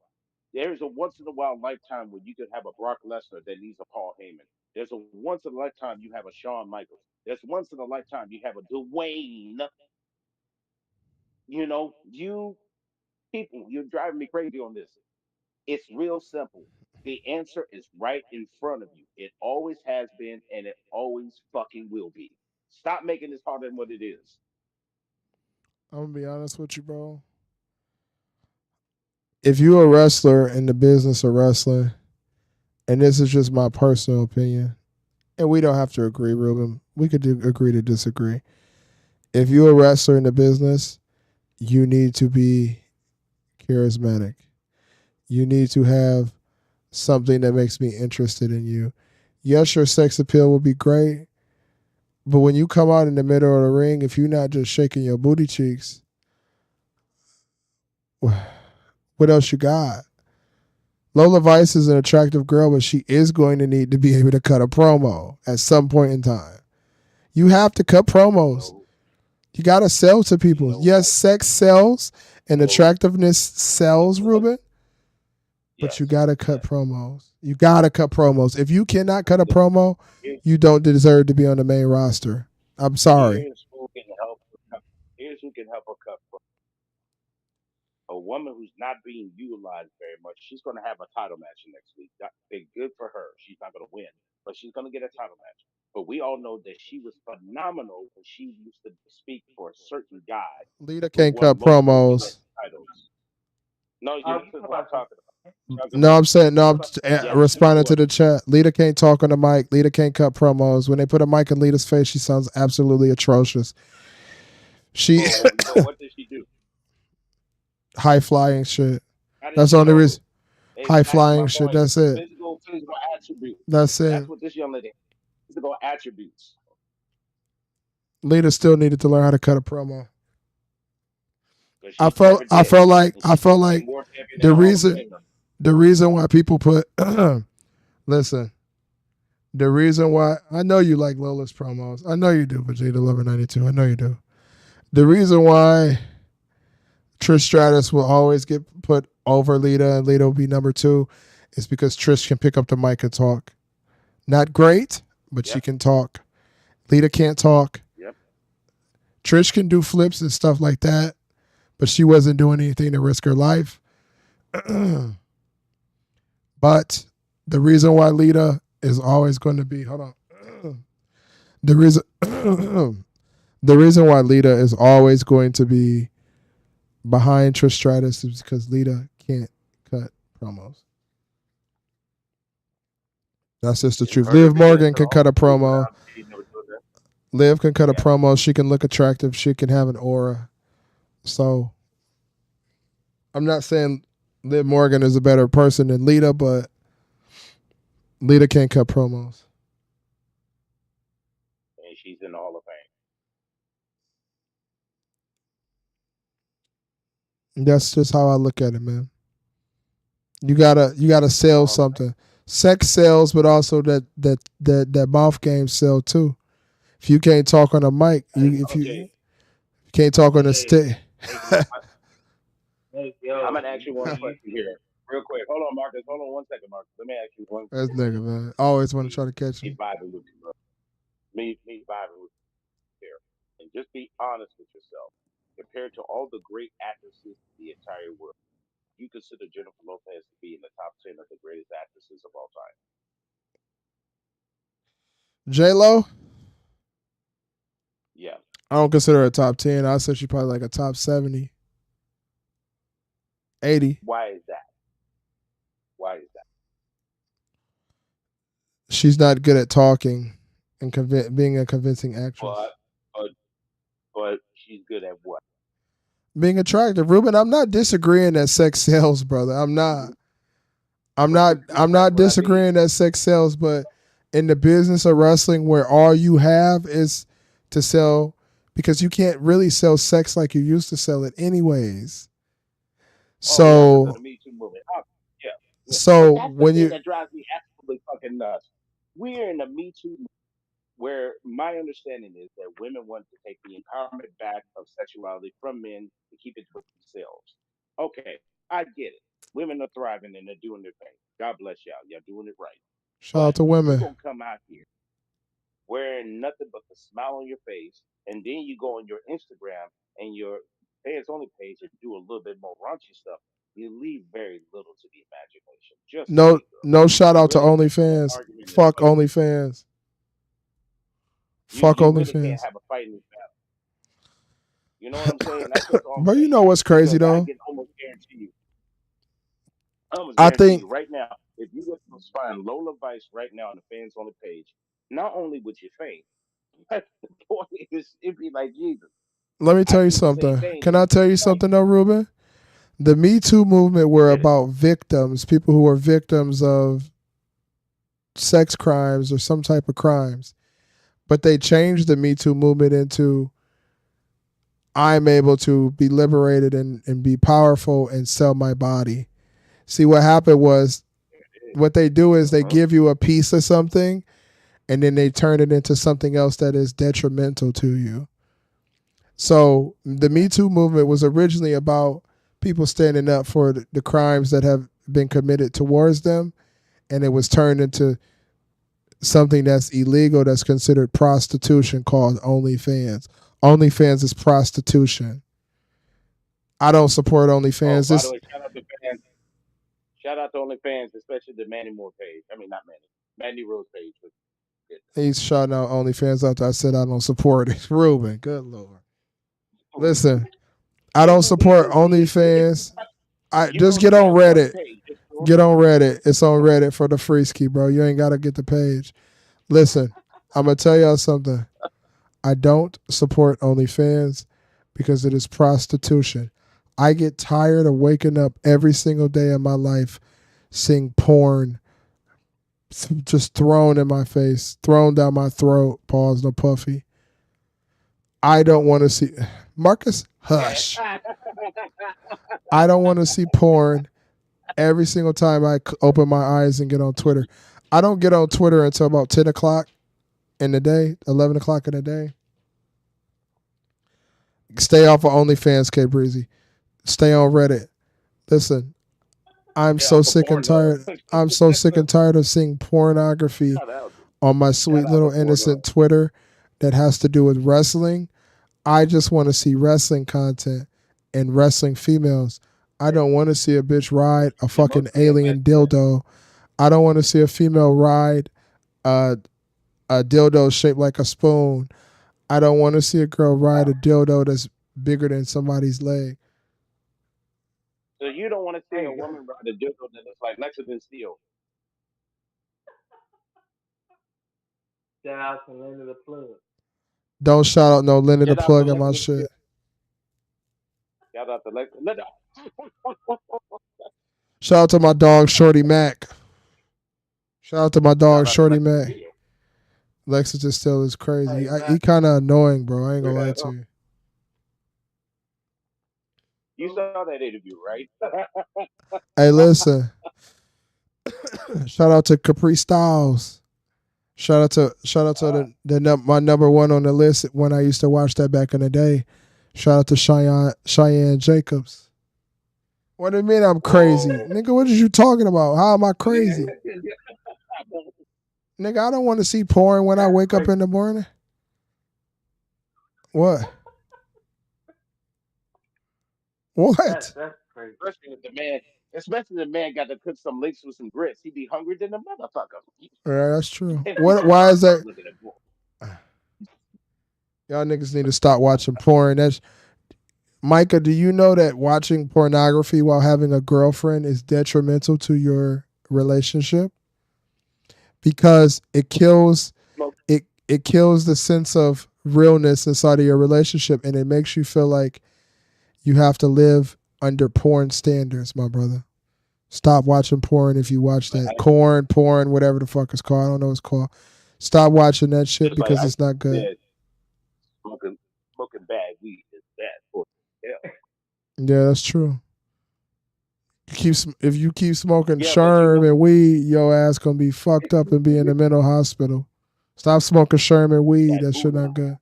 There's a once in a while lifetime where you could have a Brock Lesnar that needs a Paul Heyman. There's a once in a lifetime you have a Shawn Michaels. There's once in a lifetime you have a Dwayne. You people, you're driving me crazy on this. It's real simple. The answer is right in front of you. It always has been, and it always fucking will be. Stop making this harder than what it is. I'm gonna be honest with you, bro. If you're a wrestler in the business of wrestling, and this is just my personal opinion, and we don't have to agree, Ruben. We could agree to disagree. If you're a wrestler in the business, you need to be charismatic. You need to have something that makes me interested in you. Yes, your sex appeal will be great, but when you come out in the middle of the ring, if you're not just shaking your booty cheeks, what else you got? Lola Vice is an attractive girl, but she is going to need to be able to cut a promo at some point in time. You have to cut promos. No, You got to sell to people. no, Yes, sex sells and no, attractiveness sells, no. Ruben, but you Yes, got to cut yes. promos. You got to cut promos. If you cannot cut a Listen, promo, here's, you don't deserve to be on the main roster. I'm sorry. here's who can help. Here's who can help her cut. A woman who's not being utilized very much, she's going to have a title match next week. That's good for her. She's not going to win, but she's going to get a title match. But we all know that she was phenomenal when she used to speak for a certain guy Lita who can't won cut multiple U.S. promos. titles. No, you Oh, listen you to talking what I'm about talking about. Talking No, about I'm saying no. I'm yes, she's responding to what? the chat. Lita can't talk on the mic. Lita can't cut promos. When they put a mic in Lita's face, she sounds absolutely atrocious. She But what did she do? high flying shit. How did That's the she only do reason. it? High Exactly my flying shit. point. That's it. Physical attributes. That's That's it. what this young lady. Physical attributes. Lita still needed to learn how to cut a promo. But I she felt never I did, felt like and I she felt became like more champion than the a Hall of reason Famer. the reason why people put listen, the reason why I know you like Lola's promos. I know you do, Vegeta 1192. I know you do. The reason why Trish Stratus will always get put over Lita and Lita will be number 2 is because Trish can pick up the mic and talk. Not great, but she Yep, can talk. Lita can't talk. yep. Trish can do flips and stuff like that, but she wasn't doing anything to risk her life. But the reason why Lita is always going to be hold on. The reason the reason why Lita is always going to be behind Trish Stratus is because Lita can't cut promos. That's just the You truth. heard her Liv being into Morgan the can cut Hall a of Fame promo. without she never doing that. Liv can cut a Yeah, promo. She can look attractive. She can have an aura. So I'm not saying Liv Morgan is a better person than Lita, but Lita can't cut promos. and she's in the Hall of Fame. That's just how I look at it, man. You gotta She's in the sell Hall of Fame. something. Sex sells, but also that mouth game sell too. If you can't talk on a mic, Hey, if Okay, you can't talk on a hey, stick. hey, I, hey, I'm yo, gonna ask you one you question here, real quick. Hold on, Marcus. Hold on 1 second, Marcus. Let me ask you one That's quick nigga, question. man. I always want to Me, try to catch me him. vibing with you, bro. Me vibing with you here, and just be honest with yourself. Compared to all the great actresses in the entire world, you consider Jennifer Lopez to be in the top 10 of the greatest actresses of all time. J Lo, Yeah. I don't consider her a top 10. I said she's probably like a top 70, 80. Why is that? Why is that? She's not good at talking and being a convincing actress. But but but she's good at what? Being attractive, Ruben. I'm not disagreeing that sex sells, brother. I'm not. I'm not. I'm That's not what I mean. disagreeing that sex sells, but in the business of wrestling, where all you have is to sell, because you can't really sell sex like you used to sell it, anyways. Oh yeah, because of the So, Me Too movement. Oh, yeah, yeah. But so that's the when thing you that drives me absolutely fucking nuts. We're in the Me Too where my understanding is that women want to take the empowerment back of sexuality from men to keep it with themselves. Okay, I get it. Women are thriving and they're doing their thing. God bless y'all. Y'all doing it right. shout out But to you women, gonna come out here wearing nothing but the smile on your face, and then you go on your Instagram and your fans only page and do a little bit more raunchy stuff. You leave very little to the imagination. Just no, saying, girl. no shout You out to really can't have an OnlyFans. argument in a Fuck fight. OnlyFans. You Fuck you really can't OnlyFans. have a fight in this battle. You know what I'm saying? That's just all I'm But you saying. know what's crazy Because I though? can almost I guarantee think, you right now, if you were to find Lola Vice right now on the fans only page, not only would you faint, but the point is, it'd be like Jesus. let me I tell you do the same something. thing, Can and I it's tell you like, something though, Ruben? The Me Too movement were hit it. about victims, people who were victims of sex crimes or some type of crimes. But they changed the Me Too movement into I'm able to be liberated and be powerful and sell my body. See, what happened was what they do is they Uh-huh. give you a piece of something and then they turn it into something else that is detrimental to you. So the Me Too movement was originally about people standing up for the crimes that have been committed towards them, and it was turned into something that's illegal, that's considered prostitution, called OnlyFans. OnlyFans is prostitution. I don't support Oh, OnlyFans. by the This way, shout out to fans. Shout out to OnlyFans, especially the Manny Moore page. I mean, not Manny, Mandy Rose page. But good. he's shouting out OnlyFans after I said I don't support it. Ruben, good lord. Listen, I don't It's support illegal, B. OnlyFans. I You just don't get even on have one Reddit. page. Just go on Get there. on Reddit. It's on Reddit for the free ski, bro. You ain't gotta get the page. Listen, I'm gonna tell y'all something. I don't support OnlyFans because it is prostitution. I get tired of waking up every single day of my life seeing porn just thrown in my face, thrown down my throat. Pause, no puffy. I don't want to see Marcus. Hush. I don't want to see porn every single time I open my eyes and get on Twitter. I don't get on Twitter until about 10 o'clock in the day, 11 o'clock in the day. Stay off of OnlyFans, K Breezy. Stay on Reddit. Listen, I'm Yeah, so off of sick and Pornhub. tired. I'm so sick and tired of seeing pornography Shout out. on my Shout sweet out to little Pornhub. innocent Twitter that has to do with wrestling. I just want to see wrestling content and wrestling females. I don't want to see a bitch ride a And fucking mostly at alien that. dildo. I don't want to see a female ride a, a dildo shaped like a spoon. I don't want to see a girl ride a dildo that's bigger than somebody's leg. So you don't want to see a hey, woman ride a dildo that looks like Lexington Steel. shout out to Linda the Plug. Don't shout out no Linda the Shout out to plug in my Lexington shit. Steel. Shout out to Lexington. Shout out to my dog Shorty Mac. Shout out to my dog Shout out to Shorty Lexus Mac. Steele. Lexington still is crazy. Hey, He Mac. kind of annoying, bro. I ain't gonna lie to you. You saw that interview, right? Hey, listen. Shout out to Capri Styles. Shout out to my number one on the list when I used to watch that back in the day. Shout out to Cheyenne Jacobs. What do you mean I'm crazy? Oh, Nigga, what are you talking about? How am I crazy? yeah. Nigga, I don't want to see porn when I That's wake up crazy. in the morning. What? What? That's crazy. Especially the man got to cook some links with some grits. He be hungry than a motherfucker. Yeah, that's true. And What? Why is that? looking at porn. Y'all niggas need to stop watching porn. That's Micah. Do you know that watching pornography while having a girlfriend is detrimental to your relationship because Smoke. it kills the sense of realness inside of your relationship, and it makes you feel like you have to live under porn standards, my brother. Stop watching porn if you watch Like that. I Porn, whatever the fuck it's called. I don't know what it's called. Stop watching that shit just like because I it's not good. said, smoking bad weed is bad for you. Yeah. Yeah, that's true. If you keep smoking Yeah, but you sherm know and weed, your ass gonna be fucked up and be in the mental hospital. Stop smoking sherm and weed. that That shit moolah, not good.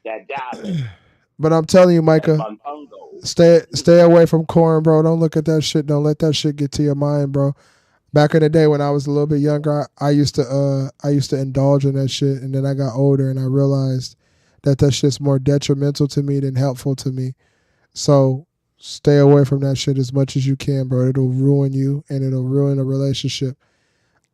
that diamond, But I'm telling you, that Micah, montongo. stay away from corn, bro. Don't look at that shit. Don't let that shit get to your mind, bro. Back in the day when I was a little bit younger, I used to indulge in that shit, and then I got older and I realized that shit's more detrimental to me than helpful to me. So stay away from that shit as much as you can, bro. It'll ruin you and it'll ruin a relationship.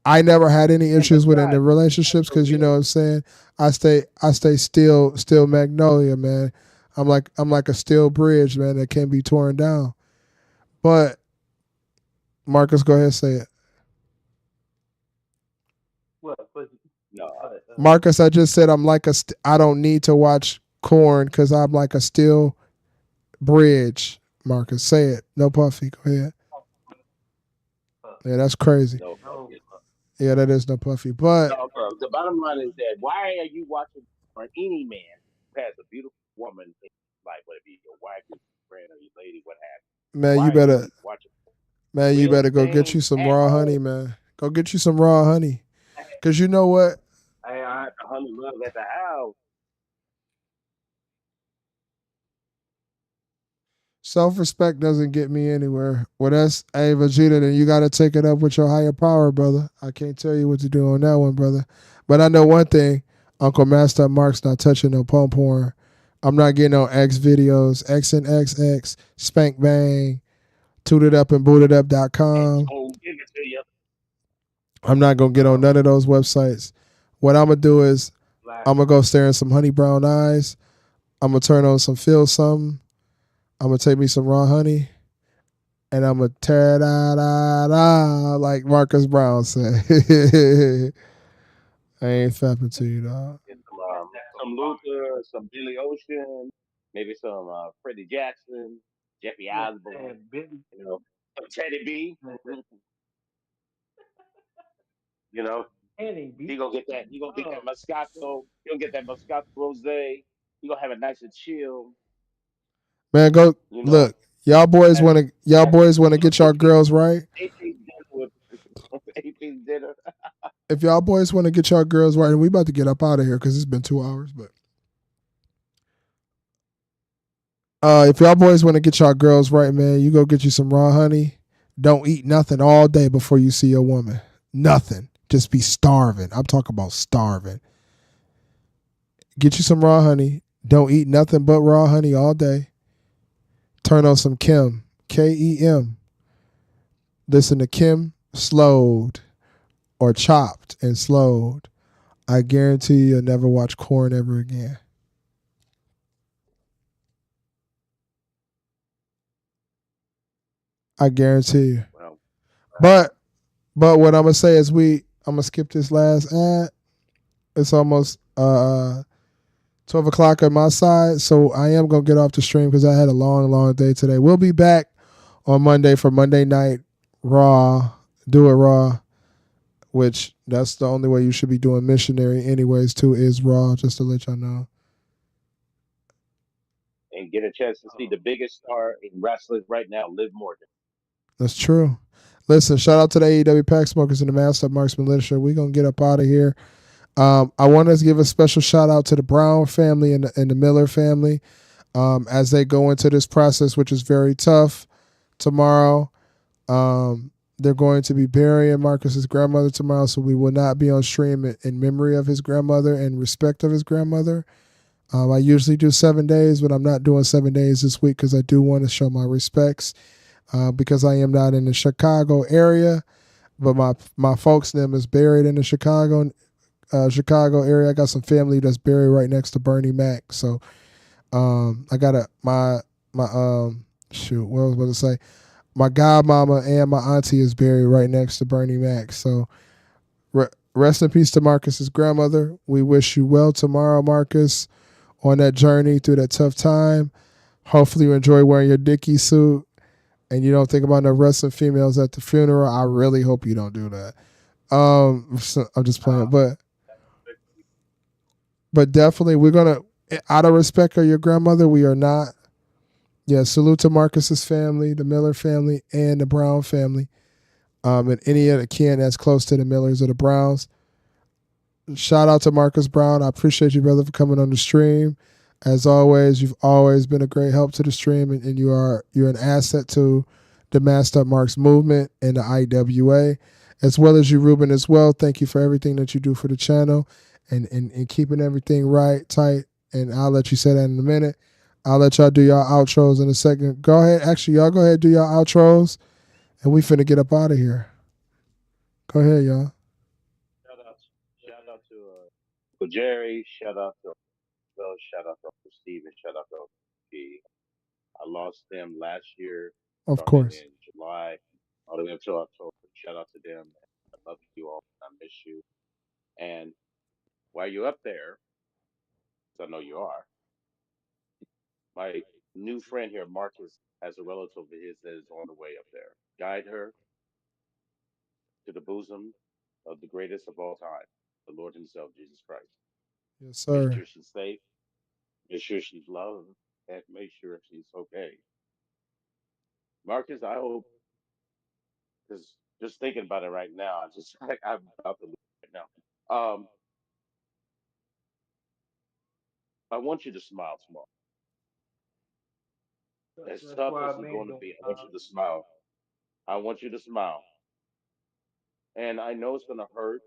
I never had any And issues with it in besides, the relationships for because you real, know what I'm saying. I stay still magnolia, man. I'm like a steel bridge, man, that can't be torn down. But Marcus, go ahead and say it. What? no, What? Marcus, I just said I don't need to watch corn because I'm like a steel bridge. Marcus, say it. No puffy. Go ahead. Yeah, that's crazy. no, fuck No. it. Yeah, that is no puffy. But No, bro. The bottom line is that why are you watching for any man who has a beautiful woman in his life, whether it be your wife, your friend, or your lady, what have you? man, Why you are better you watching man, you real better go get things you some at raw honey, home? man. Go get you some raw honey. Cause you know what? I have the honey love at the house. Self-respect doesn't get me anywhere. Well, that's hey Vegeta. Then you got to take it up with your higher power, brother. I can't tell you what to do on that one, brother. But I know one thing: Uncle Master Mark's not touching no pump porn. I'm not getting on X videos, X and XX, Spank Bang, Tooted Up and Booted And Up.com. oh, give it to you. I'm not gonna get on No. none of those websites. What I'm gonna do is Black. I'm gonna go stare in some honey brown eyes. I'm gonna turn on some Feel Something. I'm gonna take me some raw honey, and I'm gonna tear da da da like Marcus Brown said. I ain't fapping to you, dog. Get some Luther, some Billy Ocean, maybe some Freddie Jackson, Jeffrey Yeah. Osborne, Billy. you know, some Teddy B. You know, Henny he B. gonna get that. He gonna get that Moscato. He gonna get that Moscato Rosé. He gonna have it nice and chill. Man, go You know, look. Y'all boys have wanna y'all have boys wanna little get y'all girls right. eight piece dinner with 8-piece dinner. If y'all boys wanna get y'all girls right, and we about to get up out of here because it's been 2 hours, but if y'all boys want to get y'all girls right, man, you go get you some raw honey. Don't eat nothing all day before you see a woman. Nothing. Just be starving. I'm talking about starving. Get you some raw honey. Don't eat nothing but raw honey all day. Turn on some Kim. Kem. Listen to Kim slowed or chopped and slowed. I guarantee you'll never watch corn ever again. I guarantee you. Well, But what I'm gonna say is I'm gonna skip this last ad. It's almost 12 o'clock on my side, so I am gonna get off the stream because I had a long day today. We'll be back on Monday for Monday night Raw. Do it Raw, which that's the only way you should be doing missionary anyways too, is Raw, just to let y'all know. and get a chance to see Oh, the biggest star in wrestling right now, Liv Morgan. That's true. Listen, shout out to the AEW Pack Smokers and the Master Marksman Literature. We're going to get up out of here. I want to give a special shout out to the Brown family and the Miller family as they go into this process, which is very tough tomorrow. They're going to be burying Marcus's grandmother tomorrow, so we will not be on stream in memory of his grandmother and respect of his grandmother. I usually do 7 days, but I'm not doing 7 days this week because I do want to show my respects because I am not in the Chicago area, but my folks' name is buried in the Chicago area. I got some family that's buried right next to Bernie Mac, so I got my shoot, what was I about to say? My godmama and my auntie is buried right next to Bernie Mac. So rest in peace to Marcus's grandmother. We wish you well tomorrow, Marcus, on that journey through that tough time. Hopefully you enjoy wearing your Dickie suit and you don't think about no wrestling females at the funeral. I really hope you don't do that. I'm just playing, nah, but definitely we're gonna, out of respect of your grandmother, we are not. Yeah, salute to Marcus's family, the Miller family, and the Brown family, and any other kin that's close to the Millers or the Browns. Shout out to Marcus Brown. I appreciate you, brother, for coming on the stream. As always, you've always been a great help to the stream, and you're an asset to the Master Marks movement and the IWA, as well as you, Ruben, as well. Thank you for everything that you do for the channel and keeping everything right, tight. And I'll let you say that in a minute. I'll let y'all do y'all outros in a second. Go ahead. Actually, y'all go ahead and do y'all outros, and we finna get up out of here. Go ahead, y'all. Shout out to Uncle Jerry. Shout out to Bill. Shout out to Uncle Steve. And shout out to Uncle G. I lost them last year, Of starting course. in July, all the way up till October. Shout out to them. I love you all. I miss you. And while you're up there, 'cause I know you are, my new friend here, Marcus, has a relative of his that is on the way up there. Guide her to the bosom of the greatest of all time, the Lord Himself, Jesus Christ. Yes, Make sure sir. she's safe. Make sure she's loved. And make sure she's okay. Marcus, I hope, because just thinking about it right now, I just I'm about to leave right now. I want you to smile tomorrow. As that's tough what as I've it's been going to doing. be, I want you to smile. I want you to smile. And I know it's going to hurt,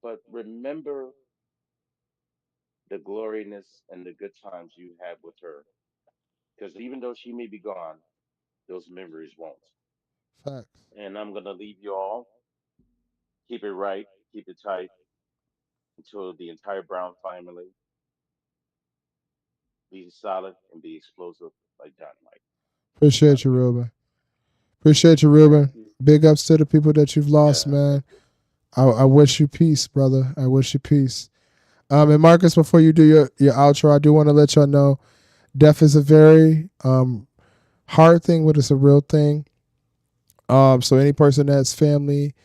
but remember the gloriness and the good times you had with her. Because even though she may be gone, those memories won't. Facts. And I'm going to leave you all. Keep it right, keep it tight until the entire Brown family be solid and be explosive like dynamite. God Appreciate you, bless. Ruben. Appreciate you, Thank Ruben. you. Big ups to the people that you've lost, Yeah, man. I wish you peace, brother. I wish you peace. And Marcus, before you do your outro, I do want to let y'all know death is a very hard thing, but it's a real thing. So any person that has family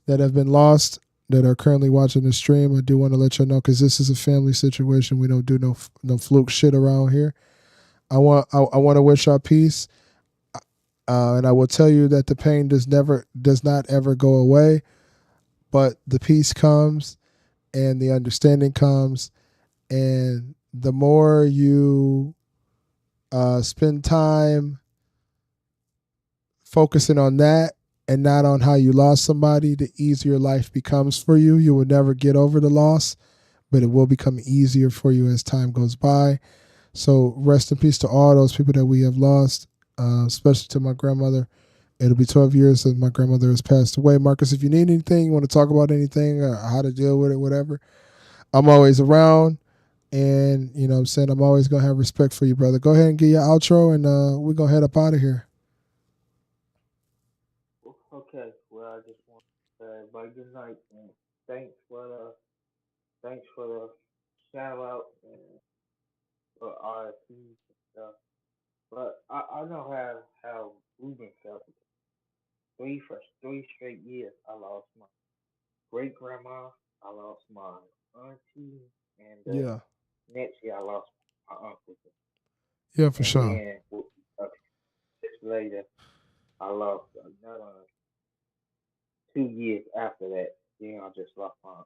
that have been lost that are currently watching the stream, I do want to let y'all know because this is a family situation. We don't do no fluke shit around here. I want to wish y'all peace, and I will tell you that the pain does not ever go away, but the peace comes and the understanding comes, and the more you spend time focusing on that and not on how you lost somebody, the easier life becomes for you. You will never get over the loss, but it will become easier for you as time goes by. So rest in peace to all those people that we have lost, especially to my grandmother. It'll be 12 years since my grandmother has passed away. Marcus, if you need anything, you want to talk about anything, or how to deal with it, whatever, I'm always around. And, you know what I'm saying, I'm always going to have respect for you, brother. Go ahead and get your outro, and we're going to head up out of here. Okay, well, I just want to say everybody good night and thanks for the thanks for the shout out and for RFPs and stuff. But I know how Ruben felt. For 3 straight years, I lost my great grandma, I lost my auntie, and Yeah. next year I lost my uncle. Yeah, for And sure. then a few years later, I lost another 2 years after that. Then I just lost my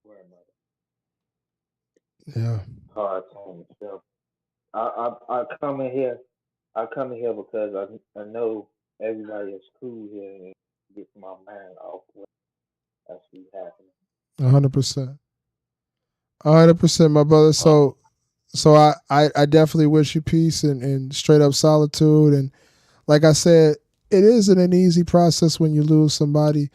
grandmother. Yeah. Hard time. So I come in here. I come in here because I know everybody is cool here and gets my mind off what actually happening. 100%. 100%, my brother. Oh, So I definitely wish you peace and straight up solitude. And like I said, it isn't an easy process when you lose somebody,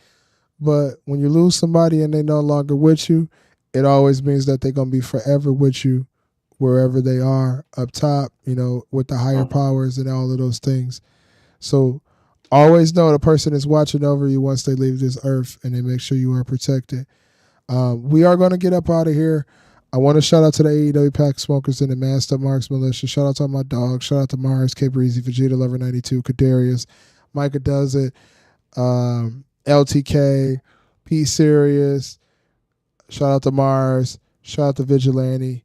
but when you lose somebody and they no longer with you, it always means that they're gonna be forever with you wherever they are up top, with the higher Mm-hmm. powers and all of those things. So always know the person is watching over you once they leave this earth, and they make sure you are protected. We are going to get up out of here. I want to shout out to the AEW Pack Smokers and the Master Marks Militia. Shout out to my dog. Shout out to Mars, K Breezy, Vegeta Lover 92, Kadarius, Micah Does It, LTK, P Sirius. Shout out to Mars. Shout out to Vigilante.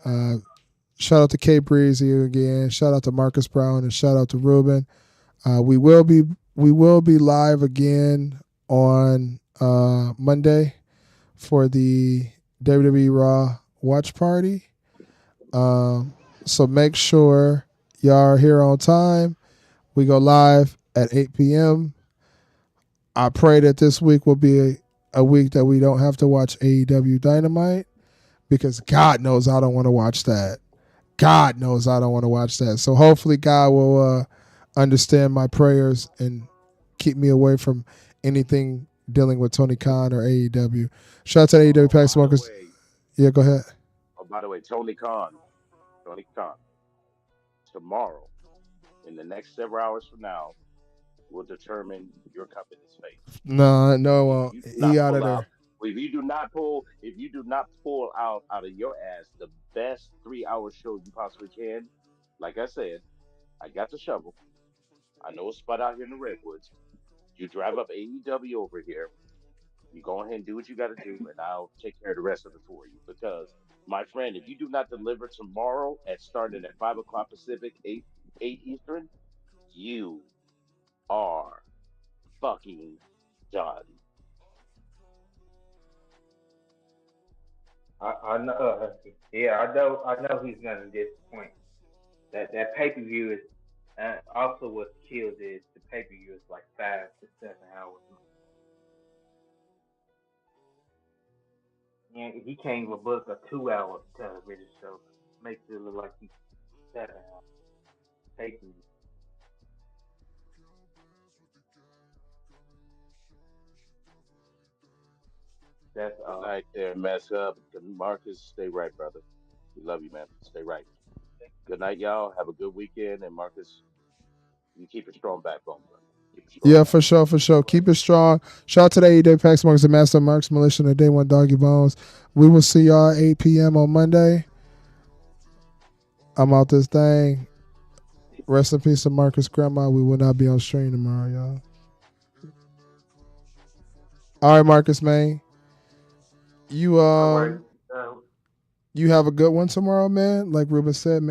Uh, Shout out to K Breezy again. Shout out to Marcus Brown and shout out to Ruben. We will be live again on Monday for the WWE Raw watch party. Um, so make sure y'all are here on time. We go live at 8 p.m. I pray that this week will be a week that we don't have to watch AEW Dynamite because God knows I don't want to watch that. God knows I don't want to watch that. So hopefully God will understand my prayers and keep me away from anything dealing with Tony Khan or AEW. Shout out to the AEW oh, Pack by the Smokers. way, Yeah, go ahead. Tony Khan, tomorrow, in the next several hours from now, will determine your company's fate. No, no, If you do he not out of pull out, there. if you do not pull out of your ass the best 3 hour show you possibly can, like I said, I got the shovel. I know a spot out here in the redwoods. You drive up AEW over here. You go ahead and do what you got to do, and I'll take care of the rest of it for you. Because, my friend, if you do not deliver tomorrow at starting at 5 o'clock Pacific, eight Eastern, you are fucking done. I know. Yeah, I know he's gonna disappoint. That pay per view is also what kills is the pay per view is like 5 to 7 hours. And he can't even book a 2 hour television show. Makes it look like he's 7 hours pay per view. That's Good night there, mess up. Marcus, stay right, brother. We love you, man. Stay right. Good night, y'all. Have a good weekend. And Marcus, you keep a strong backbone, brother. Keep a strong Yeah, for backbone. sure, for sure. Keep it strong. Shout out to the AEW Pack Smokers and Master Marks Militia and the Day One Doggy Bones. We will see y'all at 8 p.m. on Monday. I'm out this thing. Rest in peace to Marcus Grandma. We will not be on stream tomorrow, y'all. All right, Marcus, man. You all right. you have a good one tomorrow, man. Like Ruben said, make